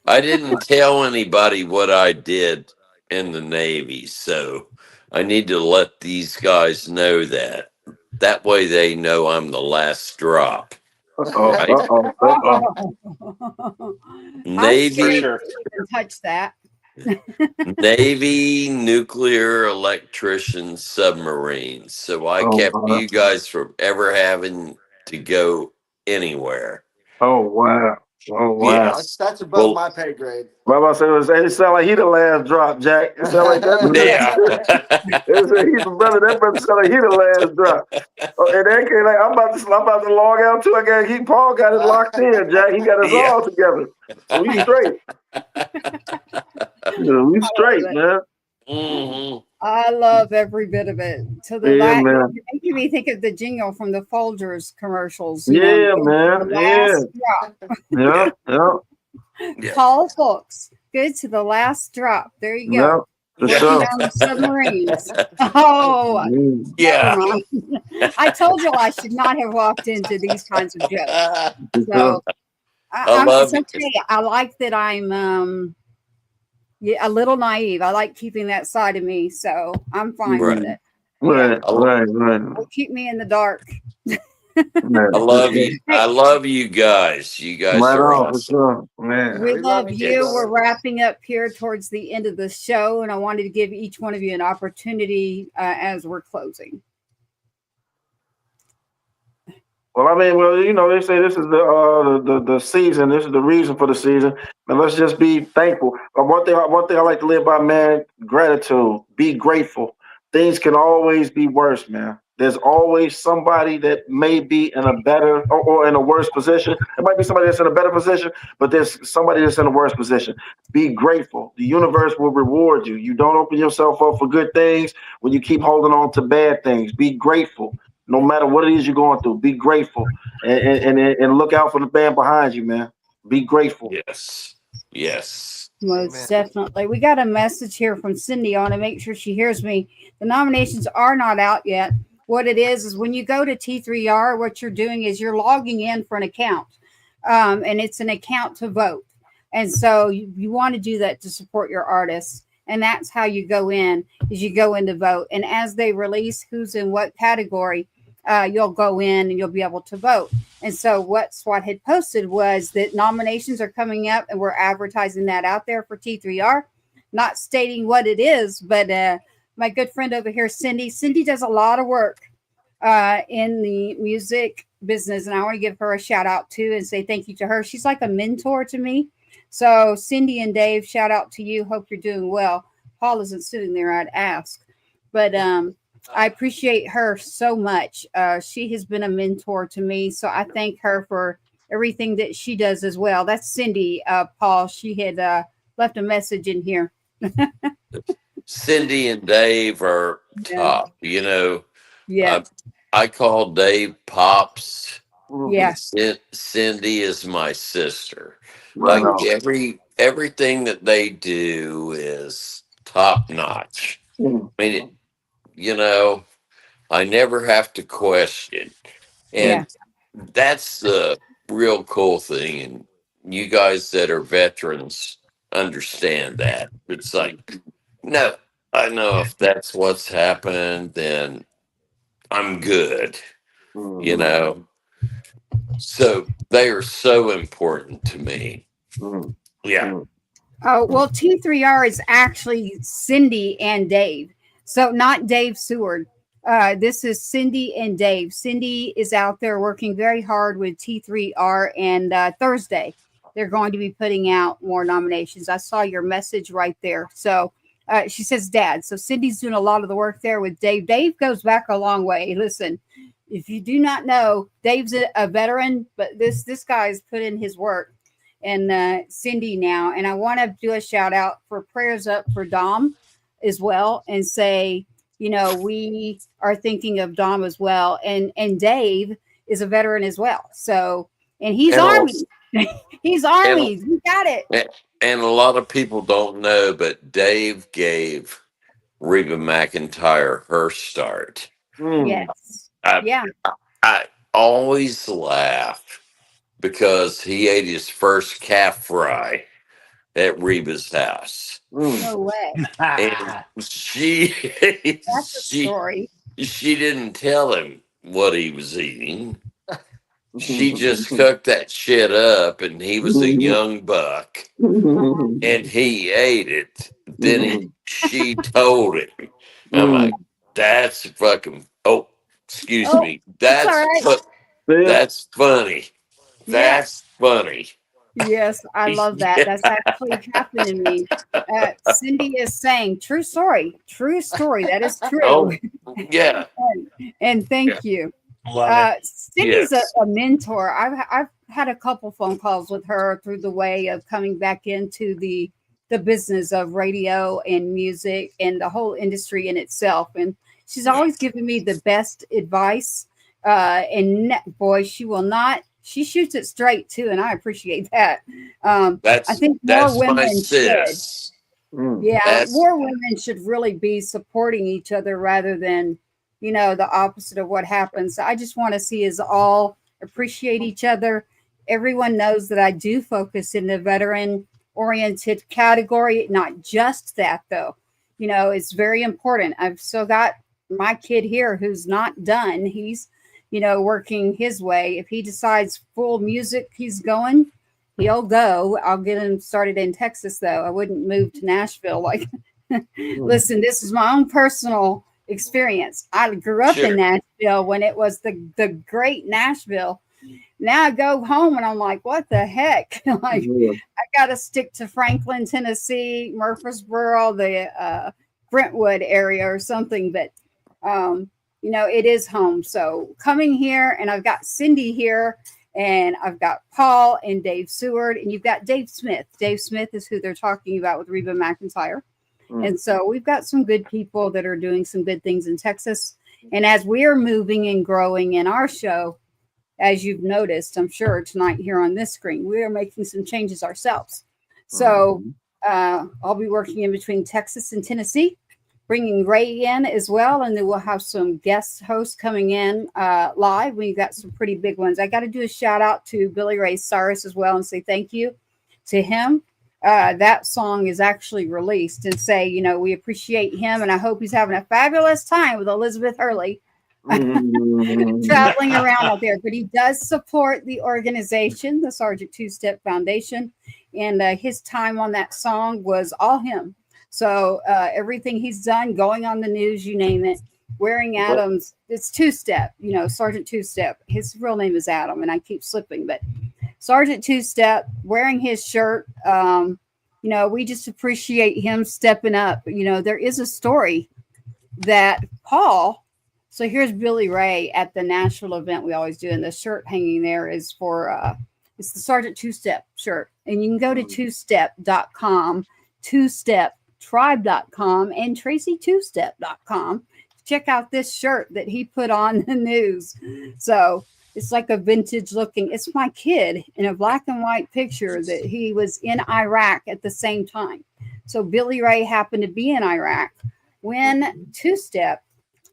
H: I didn't tell anybody what I did in the Navy, so I need to let these guys know that. That way they know I'm the last drop. Navy,
A: touch that.
H: Navy nuclear electrician submarines. So I kept you guys from ever having to go anywhere.
C: Oh wow! Oh wow!
H: Yes.
E: That's above my pay grade.
C: Well, I said it sound like he the last drop, Jack. It sound like that.
H: Yeah.
C: He's the brother. That brother sound like he the last drop. Oh, and then like I'm about to log out too. I got Paul got it locked in, Jack. He got us all together. So we straight. We straight, man.
H: Mm-hmm.
A: I love every bit of it. To the
C: Yeah, man.
A: you're making me think of the jingle from the Folgers commercials.
C: Yeah, man.
A: Yeah.
C: Yeah.
A: Paul Folks, good to the last drop. There you go.
C: Yeah.
A: Working on the submarines. Oh,
H: yeah.
A: I told you I should not have walked into these kinds of jokes. So
H: I love
A: it's okay. I like that I'm a little naive. I like keeping that side of me, so I'm fine with it.
C: Right.
A: Don't keep me in the dark.
H: I love you. I love you guys. You guys are awesome.
C: Man.
A: We love you. We're wrapping up here towards the end of the show, and I wanted to give each one of you an opportunity as we're closing.
C: Well, I mean, they say this is the season. This is the reason for the season, and let's just be thankful. One thing I like to live by, man, gratitude. Be grateful. Things can always be worse, man. There's always somebody that may be in a better or in a worse position. There might be somebody that's in a better position, but there's somebody that's in a worse position. Be grateful. The universe will reward you. You don't open yourself up for good things when you keep holding on to bad things. Be grateful. No matter what it is you're going through, be grateful and look out for the band behind you, man. Be grateful.
H: Yes.
A: Most definitely. We got a message here from Cindy. I want to make sure she hears me. The nominations are not out yet. What it is when you go to T3R, what you're doing is you're logging in for an account, and it's an account to vote. And so you want to do that to support your artists. And that's how you go in, is you go in to vote. And as they release who's in what category, you'll go in and you'll be able to vote. And so what SWAT had posted was that nominations are coming up, and we're advertising that out there for T3R, not stating what it is, but my good friend over here, Cindy does a lot of work in the music business, and I want to give her a shout out too and say thank you to her. She's like a mentor to me. So Cindy and Dave, shout out to you. Hope you're doing well. Paul isn't sitting there, I'd ask, but I appreciate her so much. She has been a mentor to me, so I thank her for everything that she does as well. That's Cindy, Paul. She had left a message in here.
H: Cindy and Dave are top.
A: Yeah.
H: I call Dave Pops.
A: Yeah.
H: Cindy is my sister.
C: Right
H: Like
C: on.
H: everything that they do is top notch.
C: Mm.
H: I mean, I never have to question.
A: Yeah.
H: And that's the real cool thing. And you guys that are veterans understand that. It's like, no, I know if that's what's happened, then I'm good, you
C: Mm.
H: know? So they are so important to me.
C: Mm.
H: Yeah.
C: Mm.
A: Oh, well, T3R is actually Cindy and Dave. So not Dave Seward. This is Cindy and Dave. Cindy is out there working very hard with T3R, and Thursday they're going to be putting out more nominations. I saw your message right there. So she says dad. So Cindy's doing a lot of the work there with Dave. Dave goes back a long way. Listen, if you do not know, Dave's a veteran, but this guy's put in his work. And Cindy now. And I want to do a shout out for prayers up for Dom as well, and say, we are thinking of Dom as well. And Dave is a veteran as well. So, and he's
H: And
A: Army. He's
H: and
A: Army. We got it.
H: and a lot of people don't know, but Dave gave Reba McEntire her start.
C: Mm.
A: Yes.
H: I
A: Yeah.
H: I always laugh because he ate his first calf fry at Reba's house.
C: Mm.
A: No way.
H: And she
A: That's a story.
H: she didn't tell him what he was eating. She just cooked that shit up, and he was a young buck, and he ate it. Then she told him, I'm like, that's fucking, oh, excuse
A: Oh,
H: me.
A: it's all right.
H: That's funny.
A: Yeah.
H: That's funny.
A: Yes, I love that.
H: Yeah.
A: That's actually happened to me. Cindy is saying, true story. True story. That is true.
H: Oh, yeah.
A: And thank you.
K: Love it.
A: Cindy's
H: Yes.
A: a mentor. I've had a couple phone calls with her through the way of coming back into the business of radio and music and the whole industry in itself. And she's always given me the best advice. Boy, she shoots it straight too, and I appreciate that. I think more
H: that's my
A: women should.
H: sis.
A: Yeah, more women should really be supporting each other rather than, the opposite of what happens. I just want to see us all appreciate each other. Everyone knows that I do focus in the veteran oriented category, not just that though. It's very important. I've still got my kid here who's not done. He's, working his way. If he decides full music he's going, he'll go. I'll get him started in Texas though. I wouldn't move to Nashville. Like, listen, this is my own personal experience. I grew up in Nashville when it was the great Nashville. Now I go home and I'm like, what the heck? Like, I got to stick to Franklin, Tennessee, Murfreesboro, the Brentwood area or something. But, it is home. So coming here, and I've got Cindy here, and I've got Paul and Dave Seward, and you've got Dave Smith. Dave Smith is who they're talking about with Reba McEntire. And so we've got some good people that are doing some good things in Texas. And as we are moving and growing in our show, as you've noticed, I'm sure tonight here on this screen, we are making some changes ourselves. So I'll be working in between Texas and Tennessee, bringing Ray in as well. And then we'll have some guest hosts coming in live. We've got some pretty big ones. I got to do a shout out to Billy Ray Cyrus as well and say thank you to him. That song is actually released, and say, we appreciate him, and I hope he's having a fabulous time with Elizabeth Hurley traveling around out there. But he does support the organization, the Sergeant Two-Step Foundation, and his time on that song was all him. So everything he's done, going on the news, you name it, wearing Adams, it's Two-Step, Sergeant Two-Step. His real name is Adam, and I keep slipping, but Sergeant Two-Step, wearing his shirt. We just appreciate him stepping up. There is a story that Paul, so here's Billy Ray at the Nashville event we always do, and the shirt hanging there is for, it's the Sergeant Two-Step shirt. And you can go to twostep.com, twosteptribe.com, and tracytwostep.com. Check out this shirt that he put on the news. So It's like a vintage looking. It's my kid in a black and white picture that he was in Iraq at the same time. So Billy Ray happened to be in Iraq when Two Step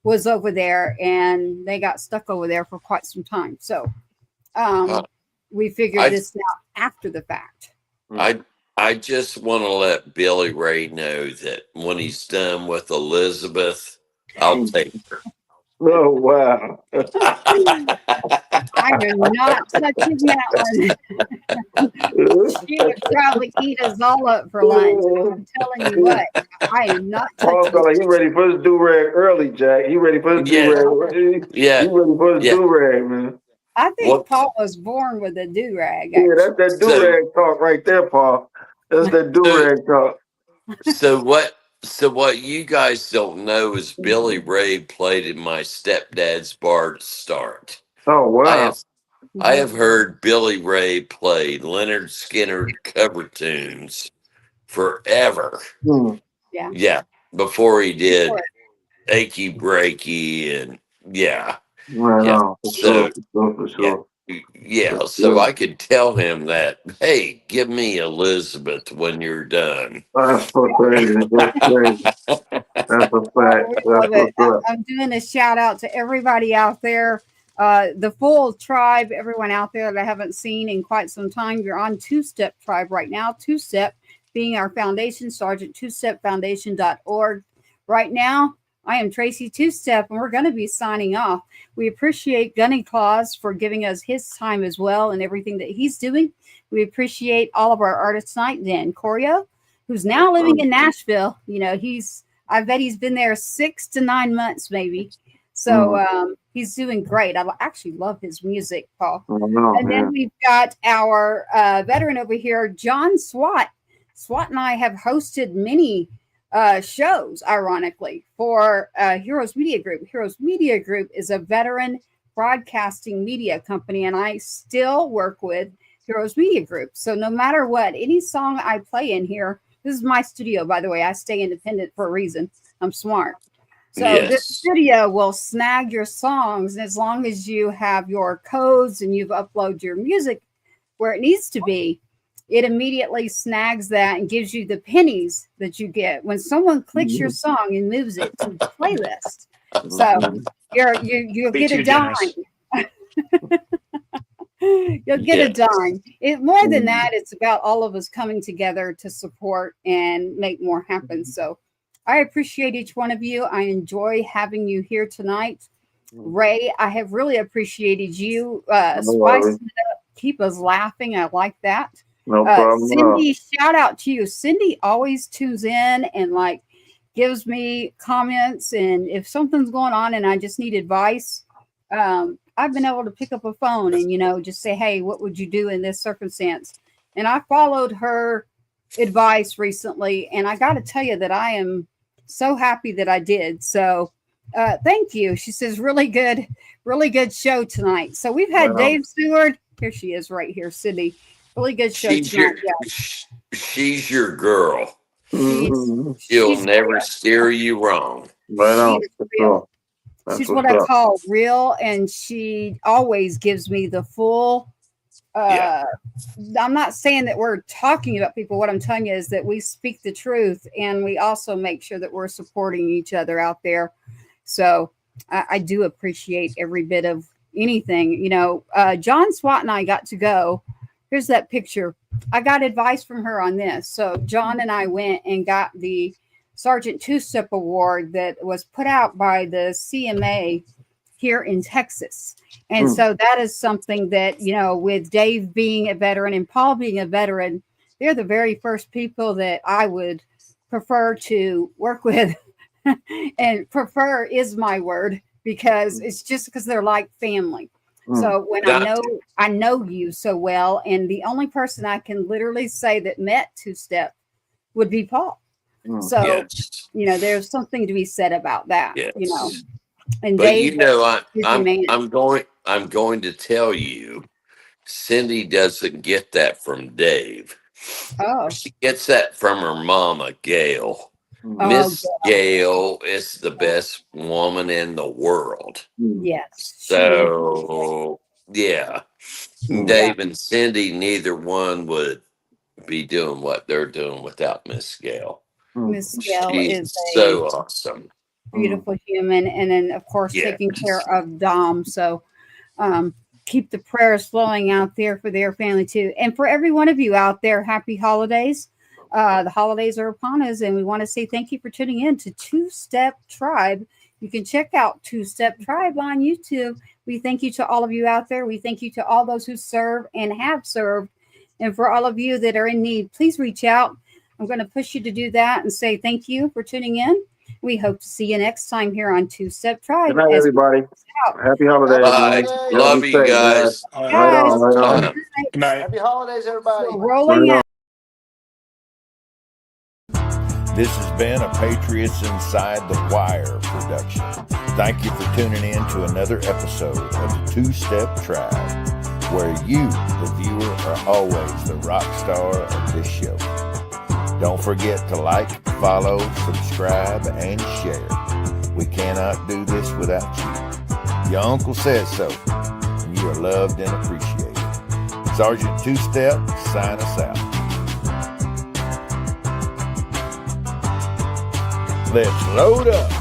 A: was over there, and they got stuck over there for quite some time. So we figured this out after the fact.
H: I just want to let Billy Ray know that when he's done with Elizabeth, I'll take her.
C: Oh, wow.
A: I am not touching that one. She would probably eat us all up for lunch. I'm telling you what, I am not touching
C: Paul, he ready for his do-rag early, Jack. He ready for his do-rag.
H: Yeah.
C: He ready for his do-rag, man.
A: I think Paul was born with a do-rag.
C: Yeah, that's that do-rag talk right there, Paul. That's that do-rag talk.
H: So what you guys don't know is Billy Ray played in my stepdad's bar to start.
C: Oh, wow.
H: I have heard Billy Ray play Leonard Skinner cover tunes forever.
A: Yeah.
H: Yeah. Before he did Achy Breaky and yeah.
C: Right
H: yeah.
C: on. For sure.
H: Yeah, so I could tell him that, hey, give me Elizabeth when you're done.
C: That's so crazy. That's crazy. That's a fact.
A: I'm doing a shout out to everybody out there, the full tribe, everyone out there that I haven't seen in quite some time. You're on Two Step Tribe right now. Two Step being our foundation, sergeant2stepfoundation.org. Right now, I am Tracy Two Step, and we're going to be signing off. We appreciate Gunny Claus for giving us his time as well and everything that he's doing. We appreciate all of our artists tonight. Dan Corio, who's now living in Nashville. You know, I bet he's been there 6 to 9 months, maybe. So he's doing great. I actually love his music, Paul. And then we've got our veteran over here, John Swat. Swat and I have hosted many shows, ironically, for Heroes Media Group. Heroes Media Group is a veteran broadcasting media company, and I still work with Heroes Media Group. So no matter what, any song I play in here, this is my studio, by the way. I stay independent for a reason. I'm smart. So this studio will snag your songs, and as long as you have your codes and you've uploaded your music where it needs to be, it immediately snags that and gives you the pennies that you get when someone clicks your song and moves it to the playlist. So you'll get a dime. You'll get a dime. More than that, it's about all of us coming together to support and make more happen. So I appreciate each one of you. I enjoy having you here tonight. Ray, I have really appreciated you spicing it up, keep us laughing. I like that.
C: No problem.
A: Cindy, shout out to you. Cindy always tunes in and gives me comments, and if something's going on and I just need advice, I've been able to pick up a phone and just say, hey, what would you do in this circumstance? And I followed her advice recently, and I got to tell you that I am so happy that I did. So thank you. She says really good show tonight. So we've had Dave Seward. Here she is right here, Cindy. Really good show tonight.
H: She's your girl.
A: She'll
H: never steer you wrong.
A: She's what I call real, and she always gives me the full. I'm not saying that we're talking about people. What I'm telling you is that we speak the truth, and we also make sure that we're supporting each other out there. So I do appreciate every bit of anything. John Swat and I got to go. Here's that picture. I got advice from her on this. So John and I went and got the Sergeant Two-Step Award that was put out by the CMA here in Texas. And so that is something that, with Dave being a veteran and Paul being a veteran, they're the very first people that I would prefer to work with. And prefer is my word, because it's just because they're like family. So when I know you so well, and the only person I can literally say that met Two-Step would be Paul. So, there's something to be said about that, And
H: but
A: Dave,
H: I'm going to tell you, Cindy doesn't get that from Dave.
A: Oh.
H: She gets that from her mama, Gail. Miss Gail is the best woman in the world.
A: Yes.
H: So Yeah. Dave and Cindy, neither one would be doing what they're doing without Miss Gail.
A: Miss Gail
H: She's
A: is
H: so awesome.
A: beautiful human, and then of course taking care of Dom. So keep the prayers flowing out there for their family too, and for every one of you out there. Happy holidays. The holidays are upon us, and we want to say thank you for tuning in to Two Step Tribe. You can check out Two Step Tribe on YouTube. We thank you to all of you out there. We thank you to all those who serve and have served, and for all of you that are in need, please reach out. I'm going to push you to do that and say thank you for tuning in. We hope to see you next time here on Two Step Tribe.
C: Good night, everybody. Happy holidays.
H: Bye.
C: Man.
H: Love you guys.
C: Right on, right on.
K: Good night.
E: Happy holidays, everybody.
A: Rolling out.
M: This has been a Patriots Inside the Wire production. Thank you for tuning in to another episode of the Two Step Tribe, where you, the viewer, are always the rock star of this show. Don't forget to like, follow, subscribe, and share. We cannot do this without you. Your uncle says so, and you are loved and appreciated. Sergeant Two Step, sign us out. Let's load up.